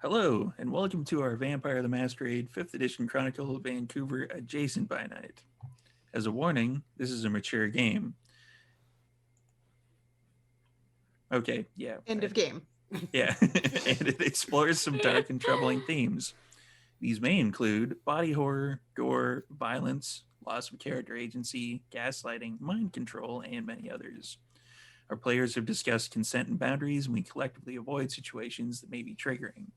Hello, and welcome to our Vampire the Masquerade 5th Edition Chronicle Vancouver Adjacent by Night. As a warning, this is a mature game. Okay, yeah. End of game. Yeah, and it explores some dark and troubling themes. These may include body horror, gore, violence, loss of character agency, gaslighting, mind control, and many others. Our players have discussed consent and boundaries, and we collectively avoid situations that may be triggering.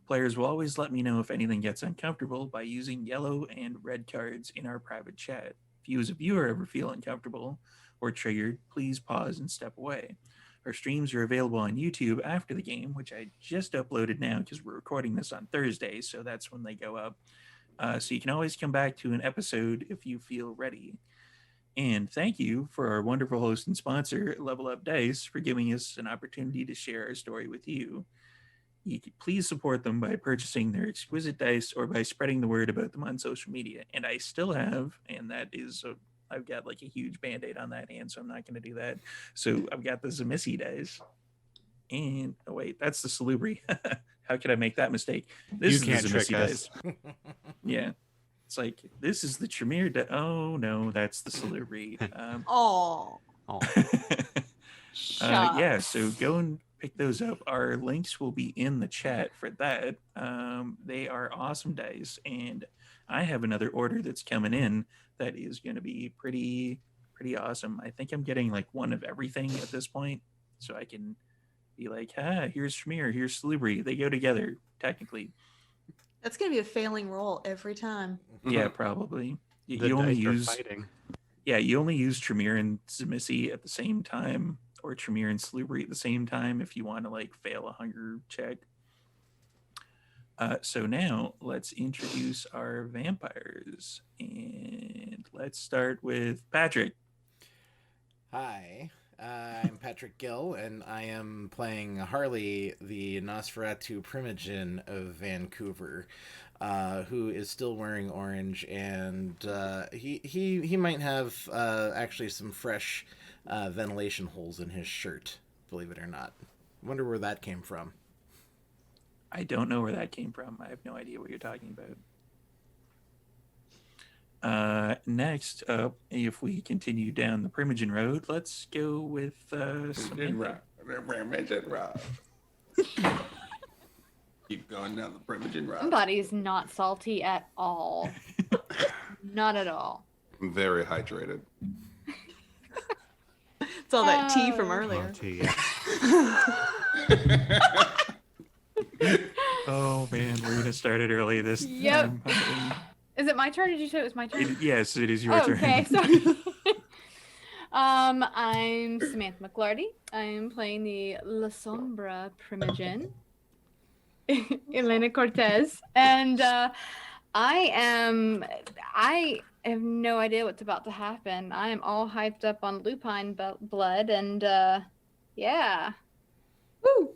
Players will always let me know if anything gets uncomfortable by using yellow and red cards in our private chat. If you as a viewer ever feel uncomfortable or triggered, please pause and step away. Our streams are available on YouTube after the game, which I just uploaded now because we're recording this on Thursday, so that's when they go up. So you can always come back to an episode if you feel ready. And thank you for our wonderful host and sponsor, Level Up Dice, for giving us an opportunity to share our story with you. You can please support them by purchasing their exquisite dice or by spreading the word about them on social media. And I still have, and that is, I've got like a huge band-aid on that hand, so I'm not going to do that. So I've got the Zemissi dice. And, oh wait, that's the Salubri. How could I make that mistake? This You is can't the Zemissi trick us. dice. Yeah. It's like, this is the Tremere dice. Oh, no, that's the Salubri. Oh, Yeah, so go and pick those up. Our links will be in the chat for that. They are awesome dice, and I have another order that's coming in that is going to be pretty awesome. I think I'm getting like one of everything at this point, so I can be like, here's Tremere, here's Salubri. They go together technically. that's gonna be a failing roll every time. Yeah, probably. The You only dice are use fighting. you only use Tremere and Zemissi at the same time, or Tremere and Salubri at the same time if you want to like fail a hunger check. So now let's introduce our vampires, and let's start with Patrick. Hi, I'm Patrick Gill, and I am playing Harley, the Nosferatu Primogen of Vancouver, who is still wearing orange, and he might have actually some fresh ventilation holes in his shirt, believe it or not. Wonder where that came from. I don't know where that came from. I have no idea what you're talking about. Next up, if we continue down the Primogen Road, let's go with Samantha. Primogen Road. Keep going down the Primogen Road. Somebody's not salty at all. Not at all. I'm very hydrated. It's all that tea from earlier. Oh man, we're gonna start it early this Yep. time. Is it my turn? Did you say it was my turn? Yes, it is your turn. Okay, sorry. I'm Samantha McClarty. I'm playing the La Sombra Primogen, Elena Cortez, and I have no idea what's about to happen. I am all hyped up on lupine blood, and yeah, woo!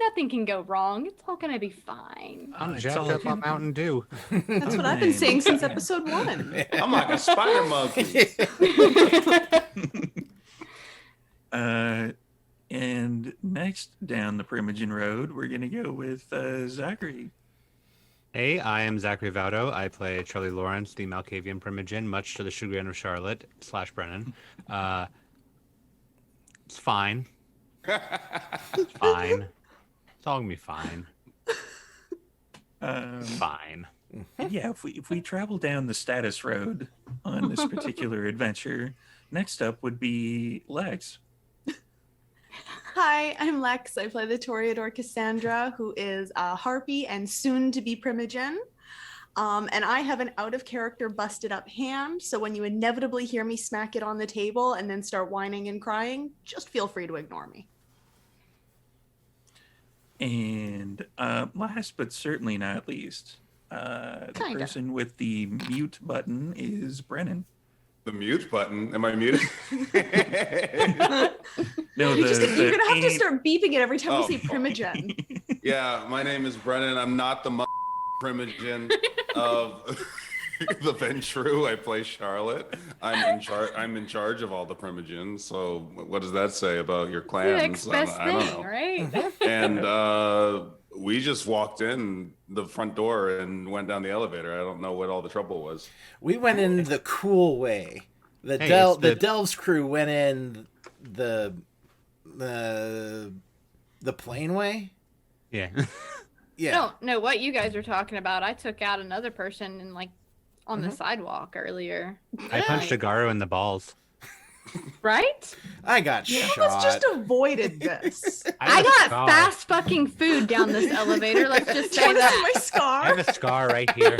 Nothing can go wrong. It's all gonna be fine. I'm It's jacked all up on Mountain Dew. That's what I've been saying since episode 1. I'm like a spider monkey. And next down the Primogen Road, we're gonna go with Zachary. Hey, I am Zachary Vaudo. I play Charlie Lawrence, the Malkavian Primogen, much to the chagrin of Charlotte / Brennan. It's fine. It's fine. It's all gonna be fine. Fine. Yeah, if we travel down the status road on this particular adventure, next up would be Lex. Hi, I'm Lex. I play the Toreador Cassandra, who is a harpy and soon to be Primogen. And I have an out of character busted up hand, so when you inevitably hear me smack it on the table and then start whining and crying, just feel free to ignore me. And last but certainly not least, the Kinda. person with the mute button is Brennan. The mute button. Am I muted? No, You're gonna have to aim- start beeping it every time Oh, we say Primogen. Yeah, my name is Brennan. I'm not the Primogen of the Ventru. I play Charlotte. I'm in charge of all the Primogens. So what does that say about your The clans? next best I don't thing, know. right? And we just walked in the front door and went down the elevator. I don't know what all the trouble was. We went in the cool way. The Hey, it's the the- Delves crew went in the plain way. Yeah. Yeah. I don't know what you guys are talking about. I took out another person and like on the sidewalk earlier. I punched Agaru in the balls. Right? I got shot. Let's just avoided this. I have a got scar. fast fucking food down this elevator. Let's just say Can I see that. my I scar? have a scar right here.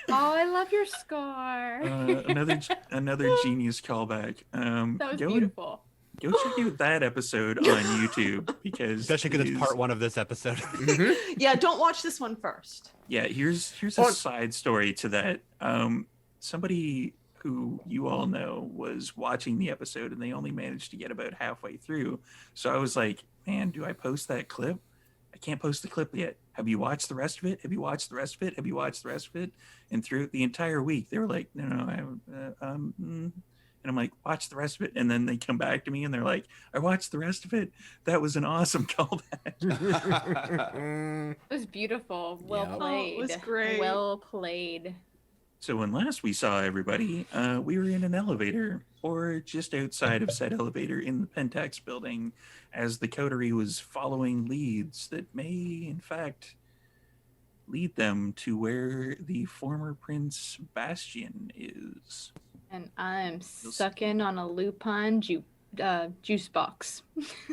Oh, I love your scar. Another genius callback. That was Go beautiful. Go check out that episode on YouTube because Especially because it it's is- part 1 of this episode. Yeah, don't watch this one first. Yeah, here's a Oh. side story to that. Somebody who you all know was watching the episode and they only managed to get about halfway through. So I was like, man, do I post that clip? I can't post the clip yet. Have you watched the rest of it? Have you watched the rest of it? Have you watched the rest of it? And through the entire week, they were like, no, I haven't. And I'm like, watch the rest of it. And then they come back to me and they're like, I watched the rest of it. That was an awesome callback. It was beautiful. Well Yeah. played. Oh, it was great. Well played. So when last we saw everybody, we were in an elevator, or just outside of said elevator in the Pentax building, as the coterie was following leads that may, in fact, lead them to where the former Prince Bastion is. And I'm sucking on a lupine juice box.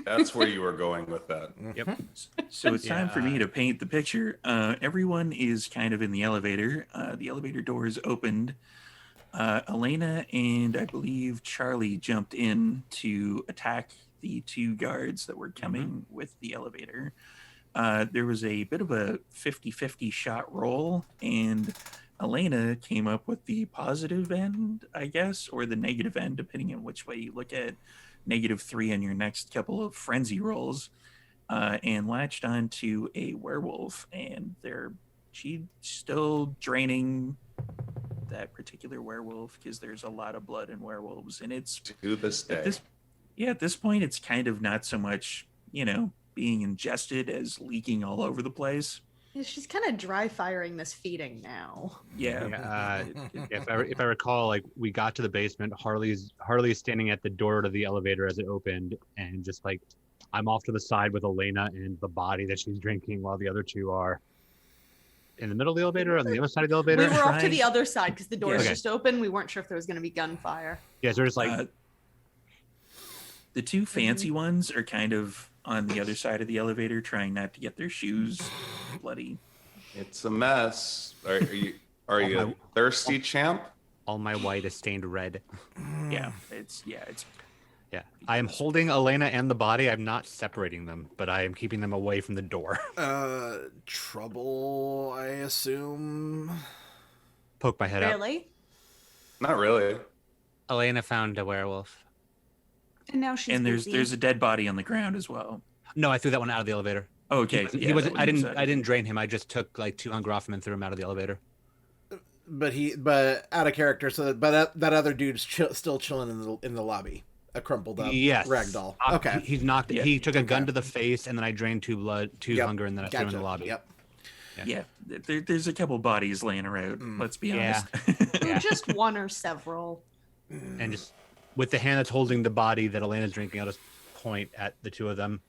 That's where you were going with that. Yep. So it's time for me Yeah. to paint the picture. Everyone is kind of in the elevator. The elevator doors opened. Elena and I believe Charlie jumped in to attack the 2 guards that were coming with the elevator. There was a bit of a 50-50 shot roll, and Elena came up with the positive end, I guess, or the negative end, depending on which way you look at -3 on your next couple of frenzy rolls, and latched onto a werewolf. And she's still draining that particular werewolf because there's a lot of blood in werewolves, and it's To this day. at this point, it's kind of not so much, being ingested as leaking all over the place. Yeah, she's kind of dry firing this feeding now. Yeah. If I recall, like we got to the basement, Harley's standing at the door to the elevator as it opened, and just like I'm off to the side with Elena and the body that she's drinking, while the other 2 are in the middle of the elevator, on the other side of the We elevator. were off to Trying- the other side because the doors Okay. just open. We weren't sure if there was going to be gunfire. Yeah, so we're just like, The 2 fancy ones are kind of on the other side of the elevator, trying not to get their shoes bloody. It's a mess. Are you my- thirsty, champ? all my white is stained red. Yeah, it's Yeah, I am holding Elena and the body. I'm not separating them, but I am keeping them away from the door. Trouble, I assume. Poke my head out. Really? Not really. Elena found a werewolf. And now she's and busy. there's a dead body on the ground as well. No, I threw that one out of the elevator. Oh, okay, He yeah, wasn't. that I one was didn't. out. I didn't drain him. I just took like 2 hunger off him and threw him out of the elevator. But out of character. So, that other dude's still chilling in the lobby, a crumpled up Yes. ragdoll. Knocked- Okay, He's knocked. Yeah. He took a gun Okay. to the face, and then I drained 2 Yep. hunger, and then I threw him in gotcha. the lobby. Yep. Yeah, there's a couple bodies laying around. Let's be Yeah. honest. Yeah. Just one or several. And just with the hand that's holding the body that Elena's drinking, I'll just point at the 2 of them.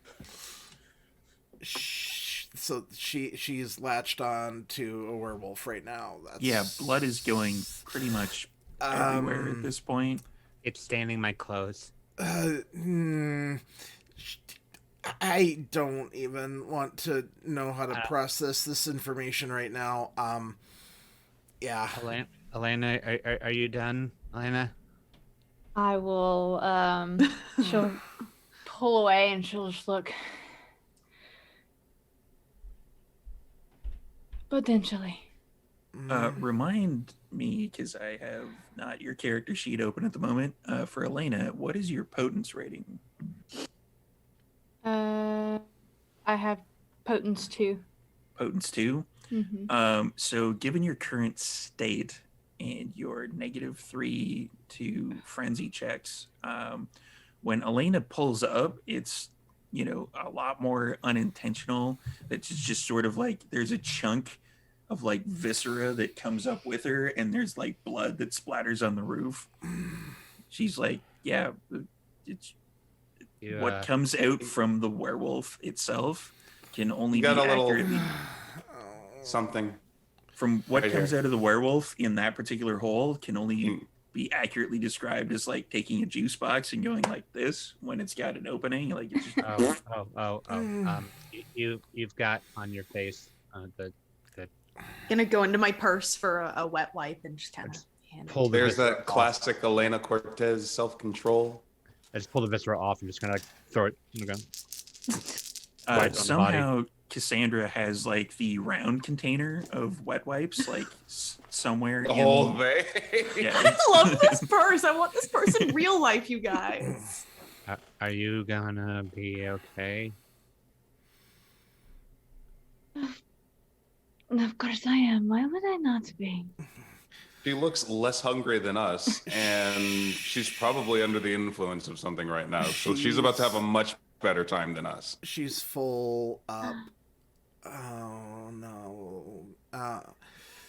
So she's latched on to a werewolf right now. That's... Yeah, blood is going pretty much everywhere at this point. It's staining my clothes. I don't even want to know how to process this information right now. Yeah. Elena, are you done, Elena? I will she'll pull away and she'll just look. Potentially. Remind me, because I have not your character sheet open at the moment. For Elena, what is your potence rating? I have potence 2. Potence 2. So given your current state and your -3 to frenzy checks, when Elena pulls up, it's a lot more unintentional. It's just sort of like there's a chunk of like viscera that comes up with her, and there's like blood that splatters on the roof. She's like, yeah, it's what comes out from the werewolf itself can only be got a little accurately something. from what Right comes here. out of the werewolf in that particular hole can only be accurately described as like taking a juice box and going like this when it's got an opening. Like it's just You've got on your face the Gonna go into my purse for a wet wipe and just kind of pull the There's viscera that off. classic Elena Cortez self-control. I just pull the viscera off and just kind of like throw it in the gun. Right on the somehow Cassandra has like the round container of wet wipes like somewhere. The whole thing. Yeah, I love this purse. I want this purse in real life, you guys. Are you gonna be okay? Of course I am. Why would I not be? She looks less hungry than us, and she's probably under the influence of something right now. So she's about to have a much better time than us. She's full up. Oh no.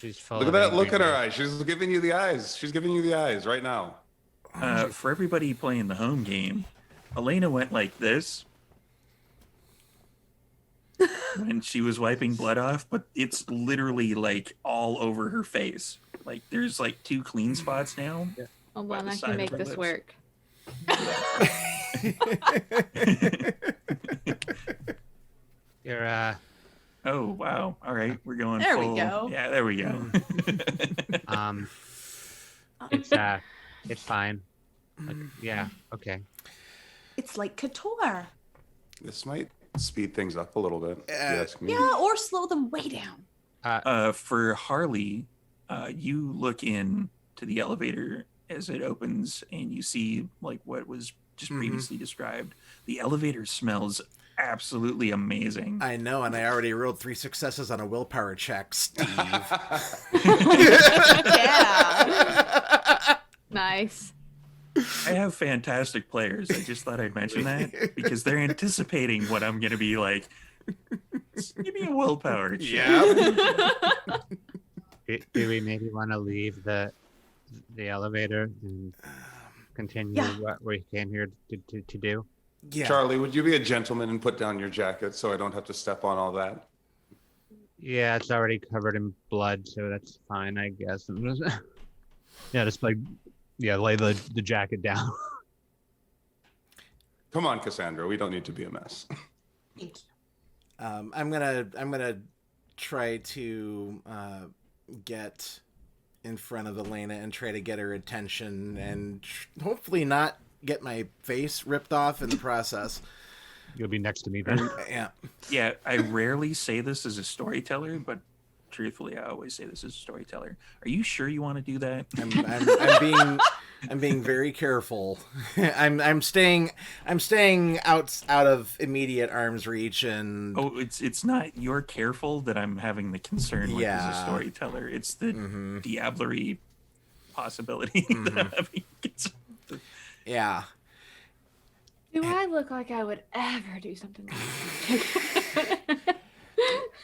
She's full Look at of that angry look in her rage. eyes. She's giving you the eyes. She's giving you the eyes right now. For everybody playing the home game, Elena went like this when she was wiping blood off, but it's literally like all over her face. Like there's like 2 clean spots now. Hold By on, the I side can of make her this lips. work. You're Oh wow! All right, we're going. There we full... go. Yeah, there we go. it's fine. Like, yeah, okay. It's like Couture. This might speed things up a little bit. if you ask me. Yeah, or slow them way down. For Harley, you look in to the elevator as it opens, and you see like what was just previously described. The elevator smells absolutely amazing. I know, and I already rolled 3 successes on a willpower check, Steve. Yeah. Nice. I have fantastic players. I just thought I'd mention that because they're anticipating what I'm going to be like. Give me a willpower check. Yeah. Do we maybe want to leave the elevator and continue what we came here to do? Yeah. Charlie, would you be a gentleman and put down your jacket so I don't have to step on all that? Yeah, it's already covered in blood, so that's fine, I guess. Yeah, just like, lay the jacket down. Come on, Cassandra. We don't need to be a mess. Thank you. I'm gonna try to get in front of Elena and try to get her attention and hopefully not get my face ripped off in the process. You'll be next to me then. Yeah. Yeah, I rarely say this as a storyteller, but truthfully, I always say this as a storyteller. Are you sure you want to do that? I'm being very careful. I'm staying out of immediate arm's reach and Oh, it's not you're careful that I'm having the concern with as a Yeah. storyteller. It's the diablerie possibility that I'm having concern with. yeah. Do I look like I would ever do something like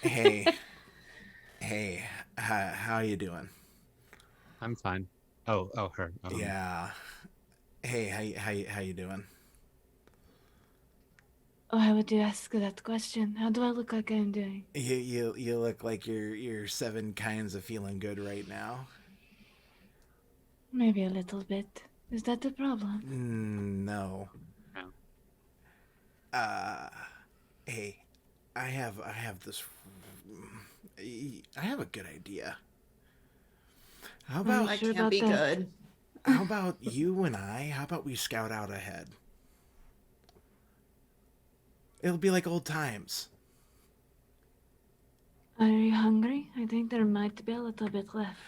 that? Hey, how you doing? I'm fine. Oh, her. Oh. Yeah. Hey, how you doing? Oh, how would you ask that question? How do I look like I'm doing? You look like you're 7 kinds of feeling good right now. Maybe a little bit. Is that the problem? No. No. Hey, I have a good idea. How about Are you sure Can't about be that? good. how about you and how about we scout out ahead? It'll be like old times. Are you hungry? I think there might be a little bit left.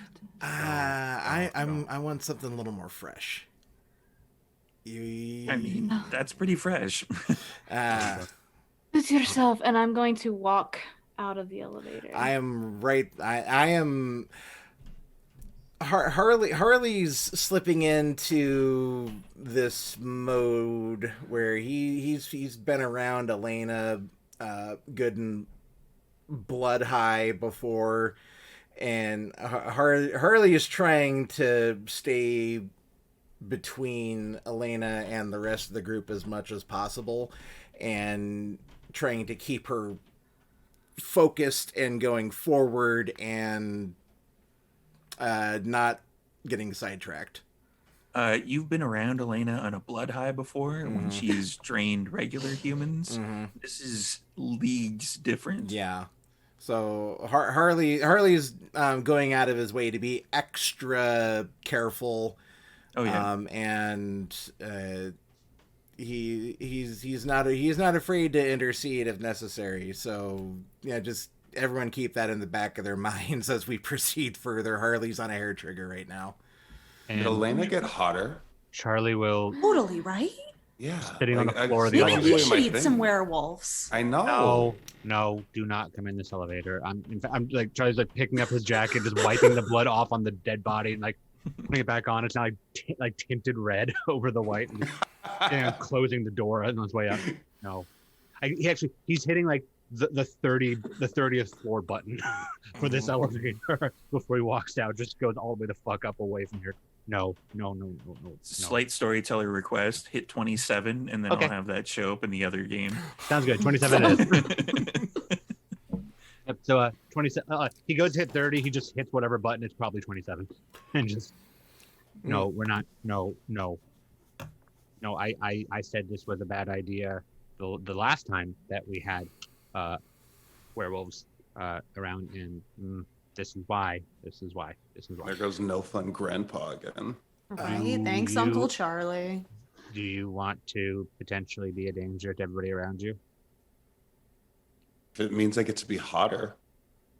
I want something a little more fresh. I mean, that's pretty fresh. Suit yourself, and I'm going to walk out of the elevator? I am right. I am. Harley's slipping into this mode where he's been around Elena, good and blood high before, and Harley is trying to stay between Elena and the rest of the group as much as possible, and trying to keep her focused and going forward and not getting sidetracked. You've been around Elena on a blood high before when she's drained regular humans. This is leagues different. Yeah. So Harley's going out of his way to be extra careful. Oh yeah. And he's not afraid to intercede if necessary. So yeah, just everyone keep that in the back of their minds as we proceed further. Harley's on a hair trigger right now. Did And Elena get hotter? Charlie will Totally, right? Yeah. Sitting on the floor of the Maybe elevator. we should my eat thing. some werewolves. I know. No, do not come in this elevator. I'm like Charlie's like picking up his jacket, just wiping the blood off on the dead body, and like putting it back on. It's now like tinted red over the white, and closing the door on his way up. No, he's hitting like the 30th floor button for this elevator before he walks out. Just goes all the way the fuck up away from here. No. Slight storyteller request: hit 27, and then Okay. I'll have that show up in the other game. Sounds good. 27 it is. Yep, so 27. He goes to hit 30. He just hits whatever button. It's probably 27, and just no. We're not. No. I said this was a bad idea the last time that we had werewolves around, and this is why. There goes no fun grandpa again. Right? Do Thanks, you- Uncle Charlie. Do you want to potentially be a danger to everybody around you? If it means I get to be hotter.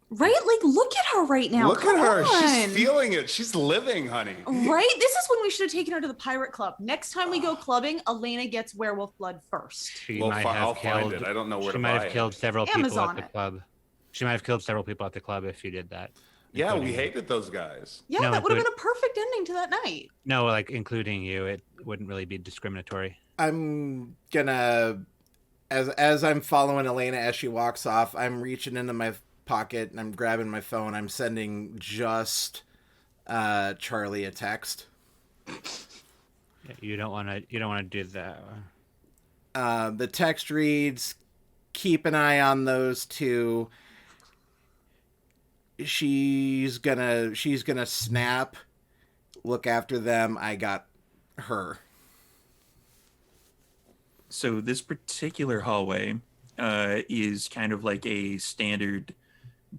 Right? Like, look at her right now. Look Come at her. on. She's feeling it. She's living, honey. Right? This is when we should have taken her to the pirate club. Next time we go clubbing, Elena gets werewolf blood first. She Well, might I'll have find killed. it. I don't know where She to might buy have killed it. several people Amazon at the it. club. She might have killed several people at the club if you did that. Yeah, we including- hated those guys. Yeah, No, that would have but- been a perfect ending to that night. No, like including you, it wouldn't really be discriminatory. I'm gonna, as I'm following Elena as she walks off, I'm reaching into my pocket and I'm grabbing my phone. I'm sending just Charlie a text. You don't want to do that. The text reads, "Keep an eye on those two. She's gonna snap. Look after them. I got her." So this particular hallway is kind of like a standard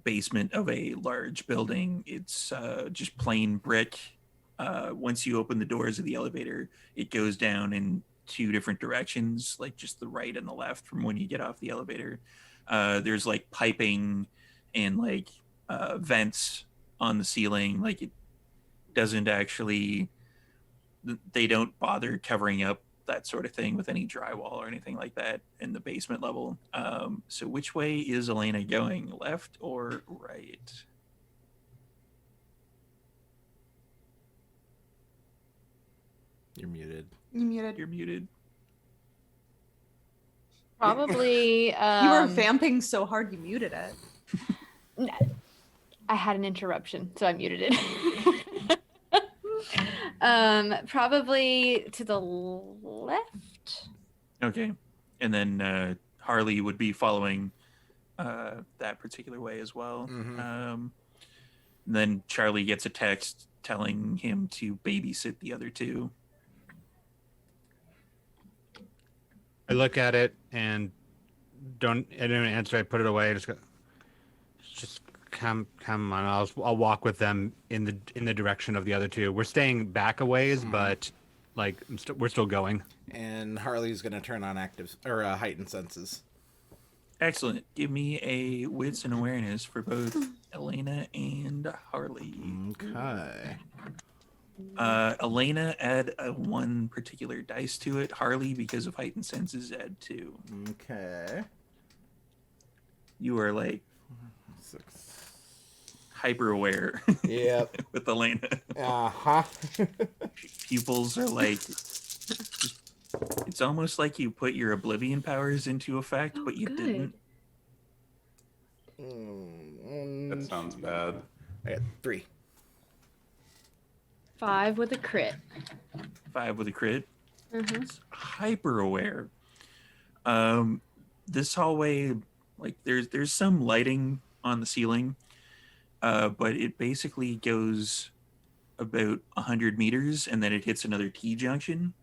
basement of a large building. It's just plain brick. Once you open the doors of the elevator, it goes down in two different directions, like just the right and the left from when you get off the elevator. There's like piping and like vents on the ceiling. Like it doesn't actually, they don't bother covering up that sort of thing with any drywall or anything like that in the basement level. So which way is Elena going, left or right? You're muted. You muted. You're muted. Probably. You were vamping so hard you muted it. I had an interruption, so I muted it. Probably to the left. Okay. And then Harley would be following that particular way as well. Then Charlie gets a text telling him to babysit the other two. I look at it and I don't answer. I put it away. Just come on. I'll walk with them in the direction of the other two. We're staying back a ways, but like we're still going. And Harley's gonna turn on heightened senses. Excellent. Give me a wits and awareness for both Elena and Harley. Okay. Elena, add one particular dice to it. Harley, because of heightened senses, add 2. Okay. You are like hyper aware Yep. with Elena. Uh-huh. Pupils are like, it's almost like you put your oblivion powers into effect, but you didn't. That sounds bad. I got 3. 5 with a crit. 5 with a crit. Mm-hmm. It's hyper aware. This hallway, like there's some lighting on the ceiling, but it basically goes about 100 meters and then it hits another T junction,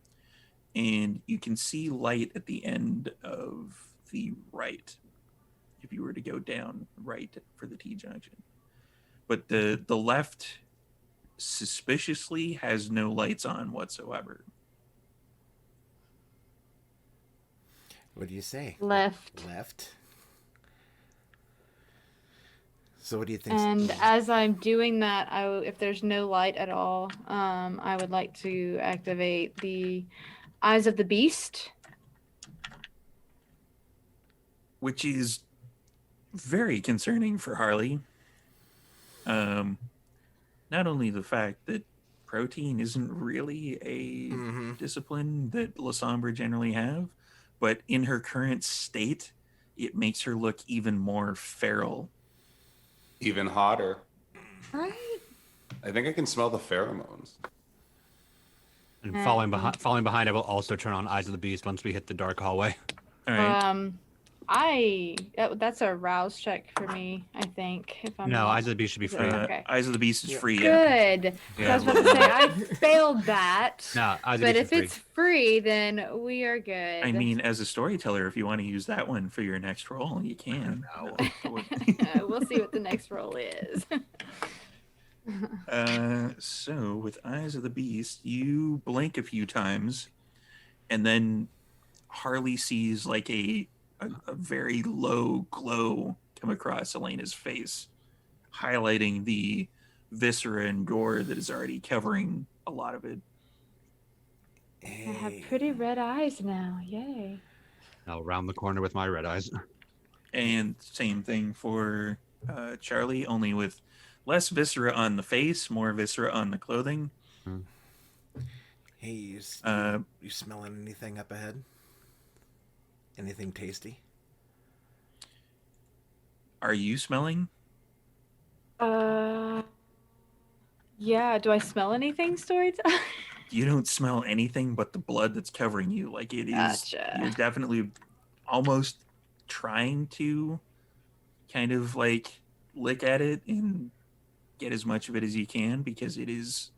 and you can see light at the end of the right if you were to go down right for the T junction. But the left suspiciously has no lights on whatsoever. What do you say? Left. Left. So what do you think? And as I'm doing that, if there's no light at all, I would like to activate the Eyes of the Beast. Which is very concerning for Harley. Not only the fact that protein isn't really a discipline that La Sombra generally have, but in her current state, it makes her look even more feral. Even hotter. Right. I think I can smell the pheromones. And falling behind, I will also turn on Eyes of the Beast once we hit the dark hallway. All right. That's a rouse check for me, I think. If I'm No, not- Eyes of the Beast should be free. Okay. Eyes of the Beast is free. Yeah. Good. I was about to say I failed that. No, Eyes of the But Beast if is free. it's free, then we are good. I mean, as a storyteller, if you want to use that one for your next roll, you can. We'll see what the next roll is. So with Eyes of the Beast, you blink a few times, and then Harley sees like a very low glow come across Elena's face, highlighting the viscera and gore that is already covering a lot of it. I have pretty red eyes now. Yay. I'll round the corner with my red eyes. And same thing for Charlie, only with less viscera on the face, more viscera on the clothing. Hey, you smelling anything up ahead? Anything tasty? Are you smelling? Yeah. Do I smell anything, Storytime? You don't smell anything but the blood that's covering you. Like it is, Gotcha. You're definitely almost trying to kind of like lick at it and get as much of it as you can, because it is,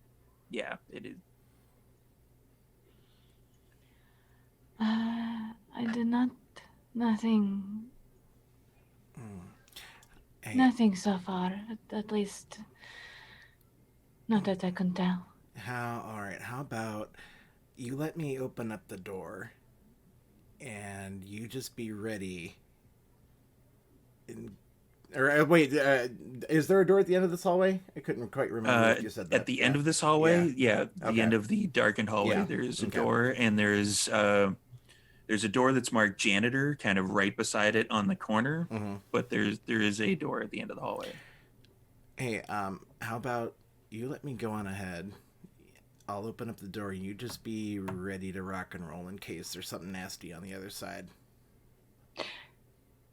it is. I did not. Nothing. Hey, Nothing so far. At least, not that I can tell. all right, how about you let me open up the door and you just be ready. Wait, is there a door at the end of this hallway? I couldn't quite remember if you said that. At the end of this hallway, the Okay. end of the darkened hallway, Yeah. there's a Okay. door, and there's a door that's marked janitor, kind of right beside it on the corner. But there is a door at the end of the hallway. Hey, how about you let me go on ahead? I'll open up the door. You just be ready to rock and roll in case there's something nasty on the other side.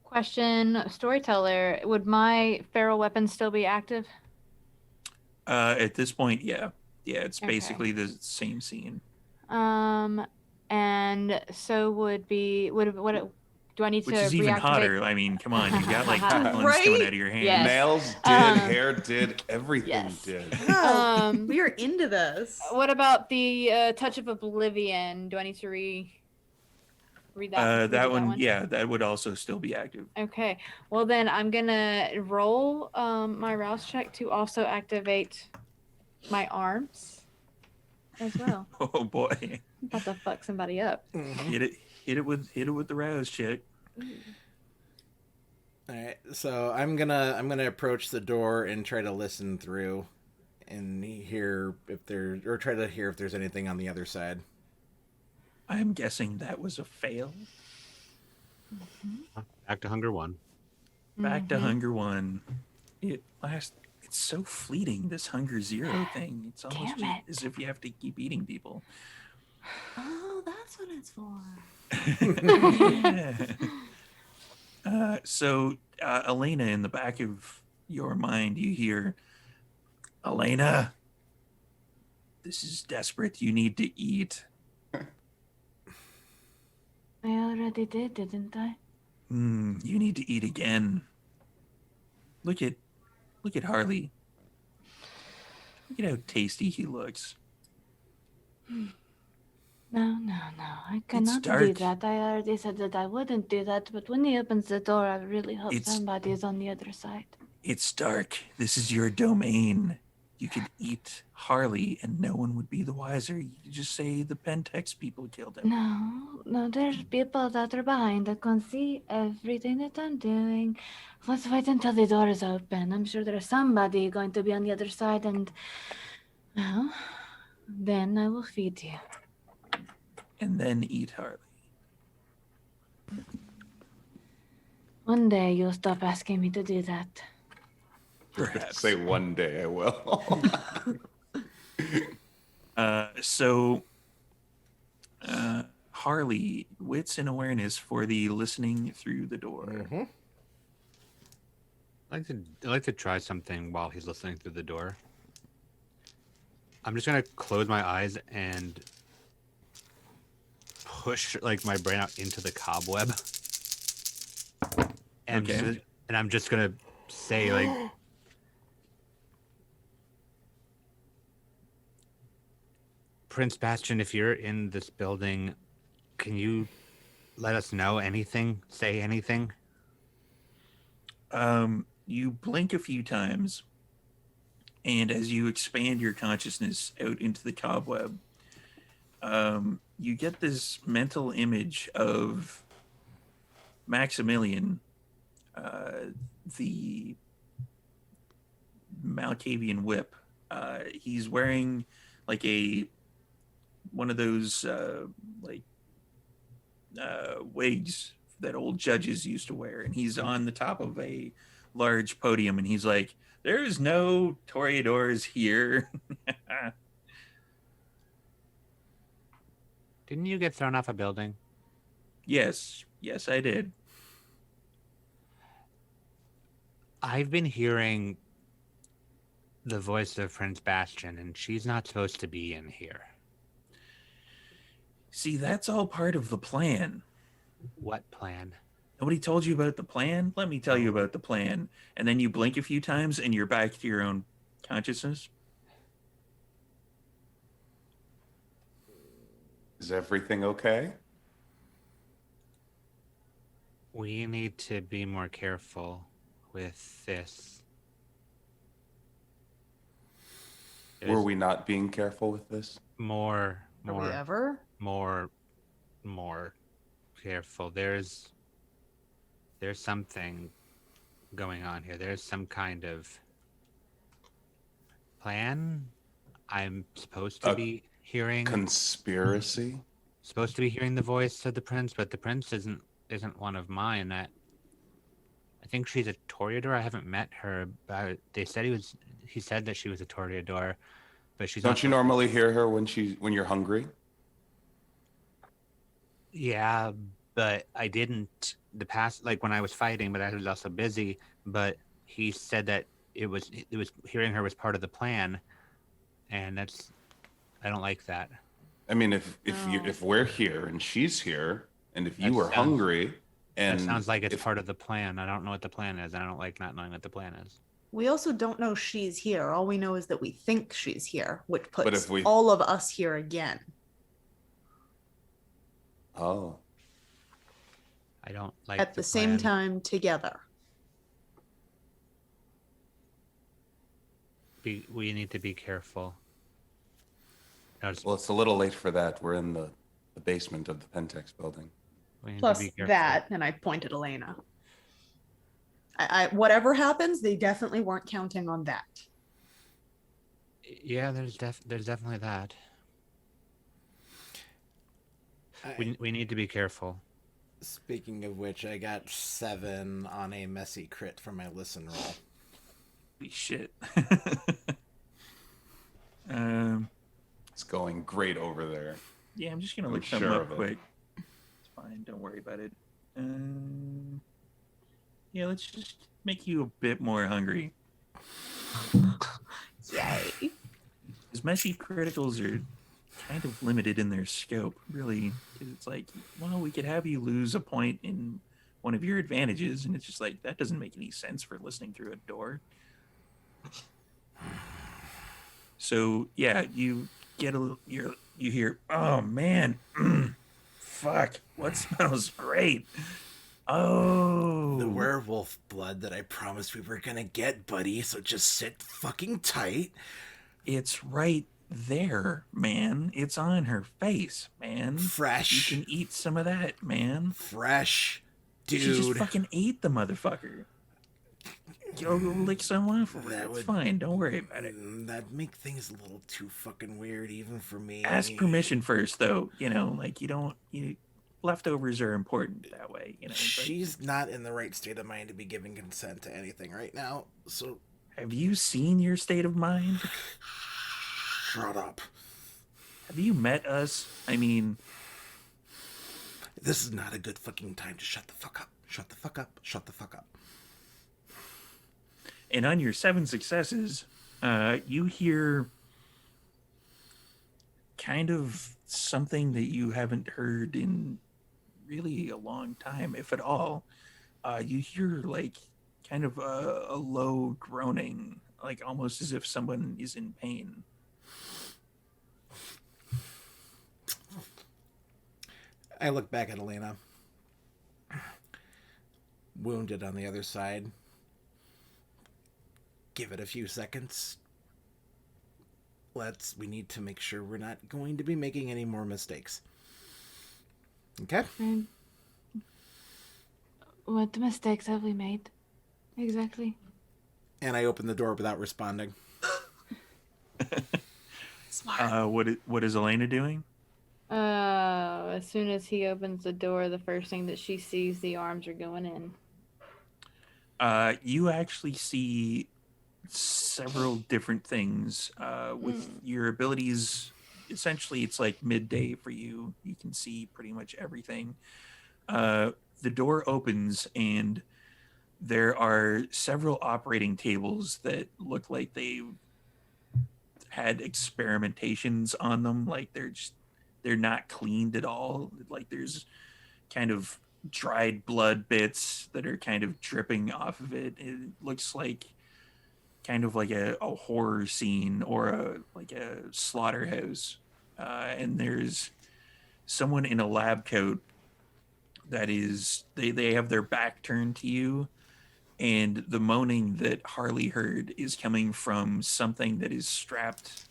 Question, Storyteller, would my feral weapon still be active? At this point, yeah, it's Okay. basically the same scene. And so would do I need Which to is even reactivate? hotter. I mean, come on, you got like talons coming Right? out of your hands. Yes. Nails did, hair did, everything Yes. did. Wow, we are into this. What about the touch of oblivion? Do I need to read that? That one, yeah, that would also still be active. Okay. Well, then I'm gonna roll my rouse check to also activate my arms as well. Oh boy, I'm about to fuck somebody up. hit it with the rouse check. All right, so I'm gonna approach the door and try to listen through, and try to hear if there's anything on the other side. I'm guessing that was a fail. Back to Hunger 1. Back to Hunger 1. it lasts. It's so fleeting. This Hunger Zero thing. It's almost Damn it. as if you have to keep eating people. Oh, that's what it's for. Yeah. So, Elena, in the back of your mind, you hear, Elena, this is desperate. You need to eat. I already did, didn't I? You need to eat again. Look at Harley. Look at how tasty he looks. No. I cannot do dark. that. I already said that I wouldn't do that, but when he opens the door, I really hope It's- somebody is on the other side. It's dark. This is your domain. You could eat Harley and no one would be the wiser. You could just say the Pentex people killed him. No, there's people that are behind that can see everything that I'm doing. Let's wait until the door is open. I'm sure there's somebody going to be on the other side, and well, then I will feed you. And then eat Harley. One day you'll stop asking me to do that. Perhaps. Say one day I will. So, Harley, wits and awareness for the listening through the door. Mm-hmm. I'd like to try something while he's listening through the door. I'm just gonna close my eyes and push like my brain out into the cobweb. And Okay. I'm just gonna say like, Prince Bastion, if you're in this building, can you let us know anything? Say anything? You blink a few times, and as you expand your consciousness out into the cobweb, you get this mental image of Maximilian, the Malkavian whip. He's wearing like one of those wigs that old judges used to wear, and he's on the top of a large podium, and he's like, "There's no toreadors here." Didn't you get thrown off a building? Yes, I did. I've been hearing the voice of Prince Bastion, and she's not supposed to be in here. See, that's all part of the plan. What plan? Nobody told you about the plan? Let me tell you about the plan. And then you blink a few times and you're back to your own consciousness. Is everything okay? We need to be more careful with this. Were we not being careful with this? More Are we ever? more careful. There's something going on here. There's some kind of plan. I'm supposed to be hearing Conspiracy? supposed to be hearing the voice of the prince, but the prince isn't one of mine. I think she's a toreador. I haven't met her, but they said he said that she was a toreador, but she's Don't not. you normally hear her when you're hungry? Yeah, but I didn't like when I was fighting, but I was also busy. But he said that it was hearing her was part of the plan, and I don't like that. I mean, if we're here and she's here, and if you That were sounds- hungry, and That sounds like it's if- part of the plan. I don't know what the plan is. I don't like not knowing what the plan is. We also don't know she's here. All we know is that we think she's here, which But puts if we- all of us here again. Oh, I don't like At the same plan. time together. We need to be careful. well, it's a little late for that. We're in the basement of the Pentex building. We need to Plus be careful. that, and I pointed Elena. I whatever happens, they definitely weren't counting on that. Yeah, there's definitely that. We need to be careful. Speaking of which, I got 7 on a messy crit for my listen roll. shit. It's going great over there. Yeah, I'm just gonna I'm look something sure up of it. quick. It's fine. Don't worry about it. Yeah, let's just make you a bit more hungry. Yay. Because messy criticals are kind of limited in their scope, really. 'Cause it's like, well, we could have you lose a point in one of your advantages, and it's just like that doesn't make any sense for listening through a door. So yeah, you get a little, you hear, oh man, fuck, what smells great? Oh, The werewolf blood that I promised we were gonna get, buddy. So just sit fucking tight. it's right there, man. It's on her face, man. Fresh. You can eat some of that, man. Fresh. She just Dude. fucking ate the motherfucker. Go lick some off of her. That It's would- fine. Don't worry about it. That'd make things a little too fucking weird, even for me. Ask permission first, though. You know, like leftovers are important that way. You know, it's like, She's not in the right state of mind to be giving consent to anything right now. So have you seen your state of mind? shut up. Have you met us? I mean, This is not a good fucking time to shut the fuck up. Shut the fuck up. Shut the fuck up. and on your 7 successes, you hear kind of something that you haven't heard in really a long time, if at all. You hear like kind of a low groaning, like almost as if someone is in pain. I look back at Elena. Wounded on the other side. Give it a few seconds. We need to make sure we're not going to be making any more mistakes. Okay? And what mistakes have we made? Exactly. And I open the door without responding. Smart. What is Elena doing? As soon as he opens the door, the first thing that she sees, the arms are going in. You actually see several different things with your abilities. Essentially, it's like midday for you. You can see pretty much everything. The door opens and there are several operating tables that look like they had experimentations on them. Like they're not cleaned at all. Like there's kind of dried blood bits that are kind of dripping off of it. It looks like kind of like a horror scene or a slaughterhouse. And there's someone in a lab coat that is they have their back turned to you, and the moaning that Harley heard is coming from something that is strapped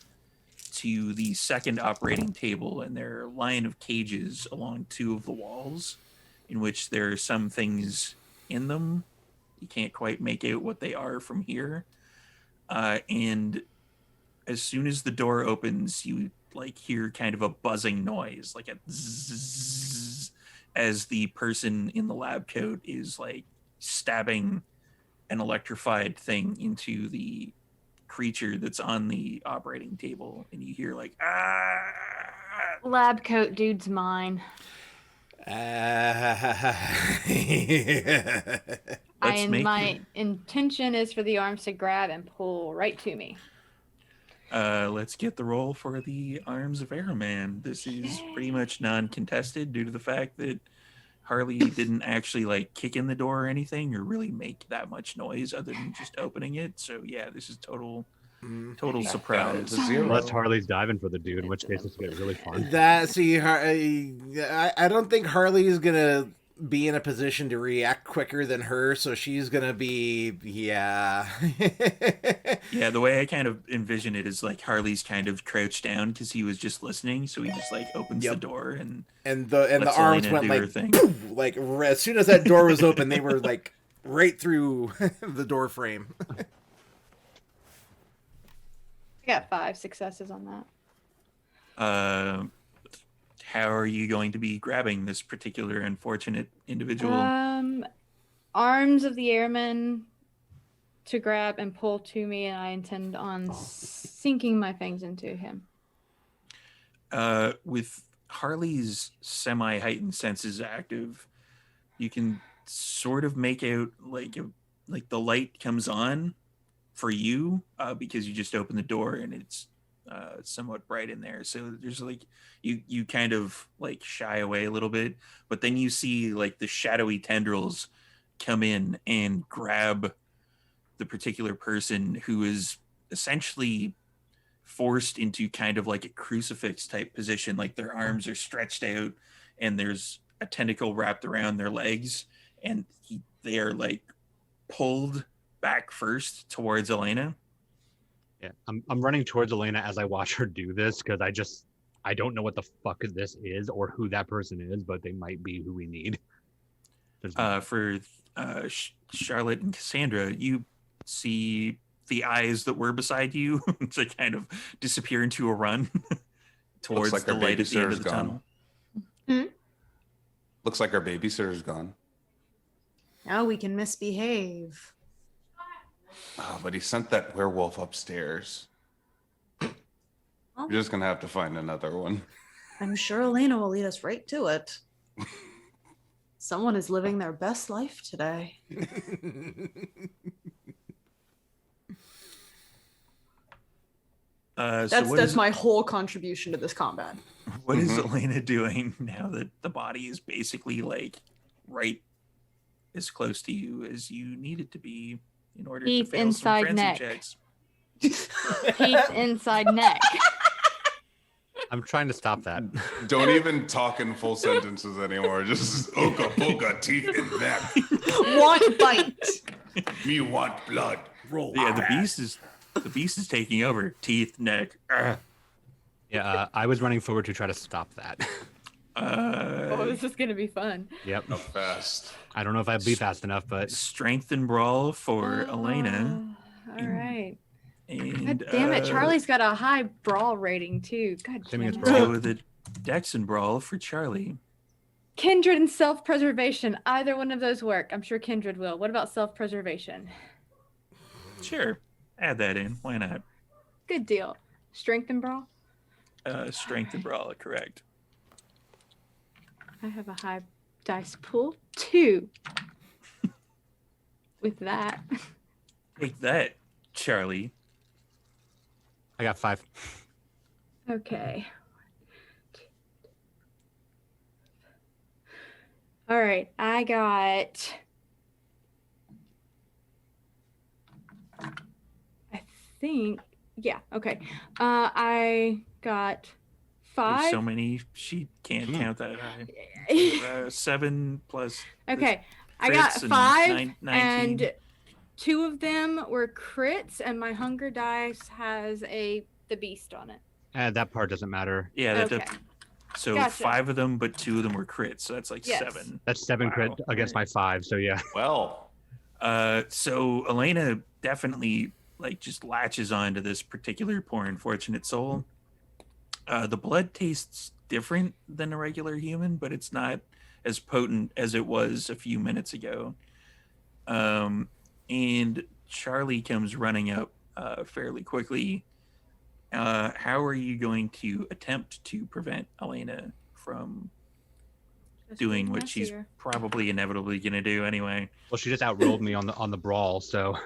to the second operating table, and there are a line of cages along 2 of the walls in which there are some things in them. You can't quite make out what they are from here. And as soon as the door opens, you like hear kind of a buzzing noise, like a zzz, as the person in the lab coat is like stabbing an electrified thing into the creature that's on the operating table, and you hear like Lab coat dude's mine. My intention is for the arms to grab and pull right to me. Let's get the roll for the Arms of Airman. This is pretty much non-contested due to the fact that Harley didn't actually like kick in the door or anything or really make that much noise other than just opening it. So yeah, this is total surprise. Unless Harley's diving for the dude, in which case it's gonna get really fun. I don't think Harley is gonna be in a position to react quicker than her, so she's gonna be Yeah, the way I kind of envision it is like Harley's kind of crouched down because he was just listening, so he just like opens the door and the arms Elena went do like her thing. boom, like as soon as that door was open, they were like right through the door frame. I got 5 successes on that. How are you going to be grabbing this particular unfortunate individual? Arms of the airman to grab and pull to me, and I intend on sinking my fangs into him. With Harley's semi-heightened senses active, you can sort of make out like the light comes on for you because you just open the door and it's somewhat bright in there. So there's like you kind of like shy away a little bit, but then you see like the shadowy tendrils come in and grab the particular person who is essentially forced into kind of like a crucifix type position. Like their arms are stretched out and there's a tentacle wrapped around their legs, and they are like pulled back first towards Elena. Yeah, I'm running towards Elena as I watch her do this because I don't know what the fuck this is or who that person is, but they might be who we need. For Charlotte and Cassandra, you see the eyes that were beside you to kind of disappear into a run towards like the our light at the end of babysitter's the gone. tunnel. Looks like our babysitter's gone. Now we can misbehave. Oh, but he sent that werewolf upstairs. Oh. You're just gonna have to find another one. I'm sure Elena will lead us right to it. Someone is living their best life today. That's my whole contribution to this combat. What is Elena doing now that the body is basically like right as close to you as you need it to be in order to Teeth fail inside some frenzy neck. checks? Teeth inside neck. I'm trying to stop that. Don't even talk in full sentences anymore. Just oka boga, teeth and neck. Want bite. Me want blood. Roll. Yeah, the beast is taking over. Teeth, neck. Yeah, I was running forward to try to stop that. Oh, this is gonna be fun. Yep. How fast? I don't know if I'd be fast enough, but Strength and brawl for Elena. All right. And God damn it, Charlie's got a high brawl rating too. God Assuming damn it's it. brawl. so the Dex and brawl for Charlie. Kindred and self-preservation. Either one of those work. I'm sure Kindred will. What about self-preservation? Sure, add that in. Why not? Good deal. Strength and brawl? Strength and brawl, correct. I have a high dice pool. 2. With that. Take that, Charlie. I got 5. Okay. All right, I got... I think... Yeah, okay. I got 5. There's so many, she can't count that high. 7 plus. Okay, I crits got and 5, 19. and 2 of them were crits, and my hunger dice has the beast on it. That part doesn't matter. Yeah, Okay. so Gotcha. 5 of them, but 2 of them were crits, so that's like Yes. 7. That's 7 Wow. crit against my 5, so yeah. Well, So Elena definitely like just latches on to this particular poor unfortunate soul. The blood tastes different than a regular human, but it's not as potent as it was a few minutes ago. And Charlie comes running up fairly quickly. How are you going to attempt to prevent Elena from doing what she's probably inevitably going to do anyway? Well, she just outrolled me on the brawl, so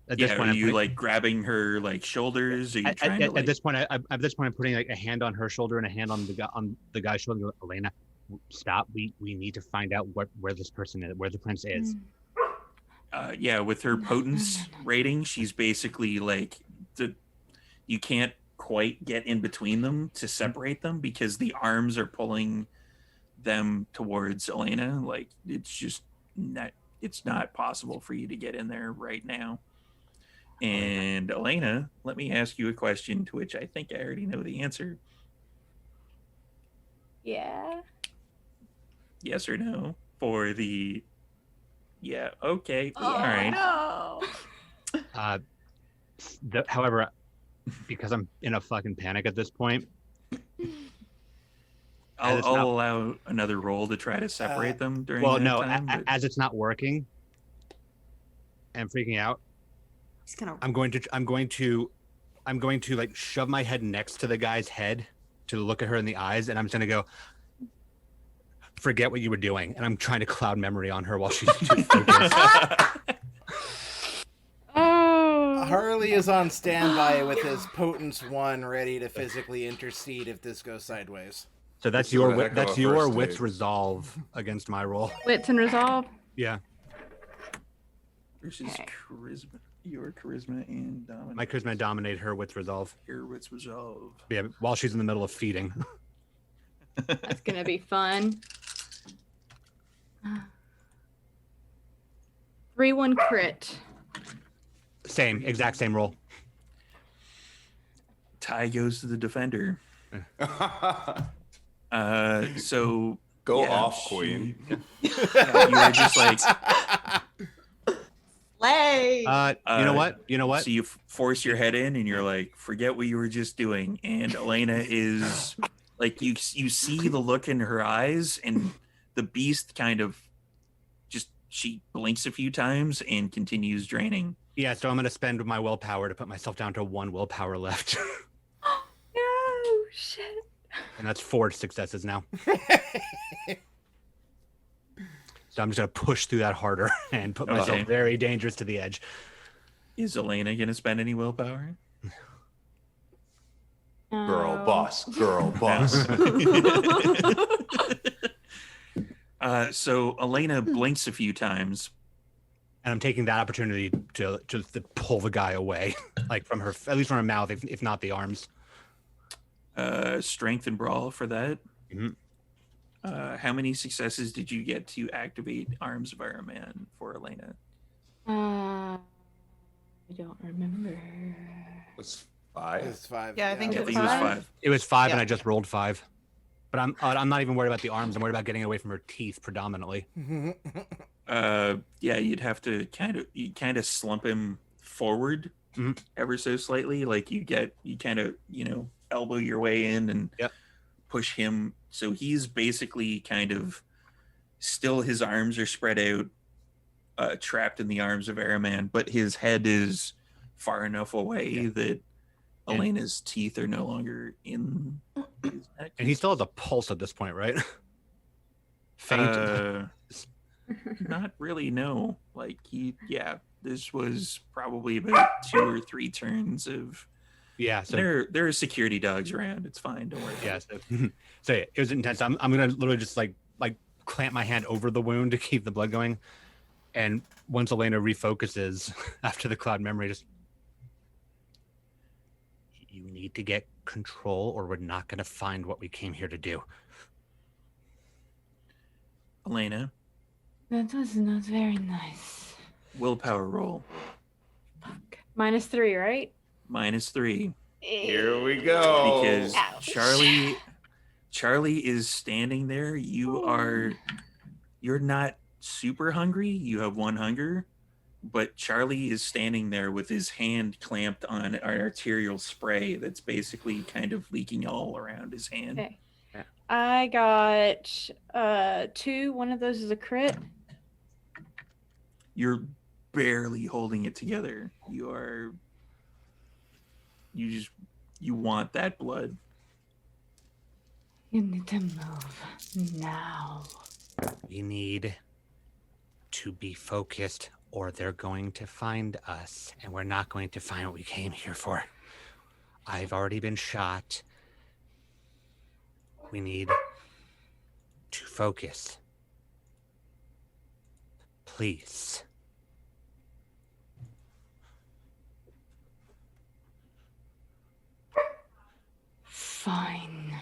at this Yeah, point, are I'm you putting- like grabbing her like shoulders? Are you trying to at like... this point, at this point, I'm putting like a hand on her shoulder and a hand on the guy's shoulder. Go, Elena, stop. We need to find out where this person is, where the prince is. Yeah, with her potence rating, she's basically like you can't quite get in between them to separate them because the arms are pulling them towards Elena. Like it's not possible for you to get in there right now. And Elena, let me ask you a question to which I think I already know the answer. Yeah. Yes or no for the... Yeah, okay. Oh, All right. no. However, because I'm in a fucking panic at this point, I'll allow another roll to try to separate them during well, that no, time. But... as it's not working, and I'm freaking out. He's gonna. I'm going to like shove my head next to the guy's head to look at her in the eyes, and I'm just gonna go, forget what you were doing. And I'm trying to cloud memory on her while she's too focused. Oh. Harley is on standby with his Potence 1 ready to physically intercede if this goes sideways. So that's This is a your heck of that's a your first wits date. resolve against my roll. Wits and resolve. Yeah, Versus Okay. charisma. Your charisma and dominate. my charisma dominate her wits resolve. Your wits resolve. Yeah, while she's in the middle of feeding. That's gonna be fun. 3-1 crit. Exact same roll. Tie goes to the defender. So Go yeah, off, she- Queen. Yeah, you were just like, Slay. You know what? You know what? so you force your head in and you're like, forget what you were just doing. And Elena is like, you see the look in her eyes, and the beast kind of just, she blinks a few times and continues draining. Yeah, so I'm gonna spend my willpower to put myself down to 1 willpower left, No shit. and that's 4 successes now. So I'm just gonna push through that harder and put myself Okay. very dangerous to the edge. Is Elena going to spend any willpower? Girl No. boss. Girl boss. So Elena blinks a few times. And I'm taking that opportunity to pull the guy away, like from her, at least from her mouth, if not the arms. Strength and brawl for that. Mhm. How many successes did you get to activate Arms of Iron Man for Elena? I don't remember. It's 5. It's 5. Yeah, I think I it think it was 5. It was 5, and Yeah. I just rolled 5. But I'm not even worried about the arms. I'm worried about getting away from her teeth predominantly. Yeah, you'd have to kind of slump him forward Mhm. ever so slightly. Like you kind of elbow your way in and Yep. push him. So he's basically kind of still, his arms are spread out, trapped in the arms of Araman, but his head is far enough away that And- Elena's teeth are no longer in his neck. And he still has a pulse at this point, right? Faint. Not really, no. Like this was probably about 2 or 3 turns of. Yeah. So There are security dogs around. It's fine. Don't worry. yeah. So yeah, it was intense. I'm gonna literally just like clamp my hand over the wound to keep the blood going. And once Elena refocuses after the cloud memory, just, you need to get control, or we're not gonna find what we came here to do. Elena, That was not very nice. willpower roll Fuck. -3, right? -3 Here we go. because Ouch. Charlie is standing there. You're not super hungry. You have 1 hunger, but Charlie is standing there with his hand clamped on an arterial spray that's basically kind of leaking all around his hand. Okay. I got 2. One of those is a crit. You're barely holding it together. You want that blood. You need to move now. We need to be focused, or they're going to find us, and we're not going to find what we came here for. I've already been shot. We need to focus. Please. Fine.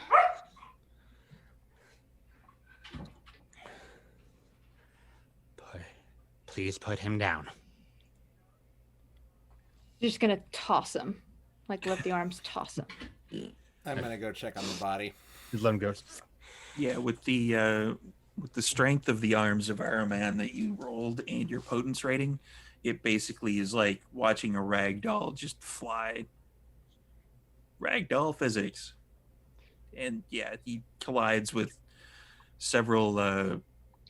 Please put him down. You're just gonna toss him. Like let the arms toss him. I'm gonna go check on the body. Just let him go. Yeah, with the strength of the arms of Araman that you rolled and your potence rating, it basically is like watching a ragdoll just fly. Ragdoll physics. And yeah, he collides with several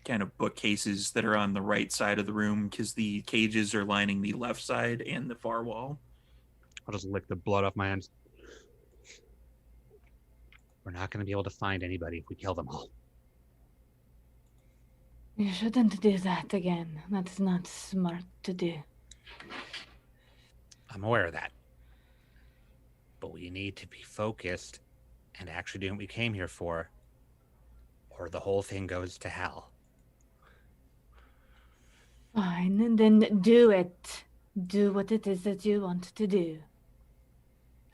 kind of bookcases that are on the right side of the room because the cages are lining the left side and the far wall. I'll just lick the blood off my hands. We're not going to be able to find anybody if we kill them all. You shouldn't do that again. That is not smart to do. I'm aware of that. But we need to be focused and actually do what we came here for, or the whole thing goes to hell. Fine, then do it. Do what it is that you want to do.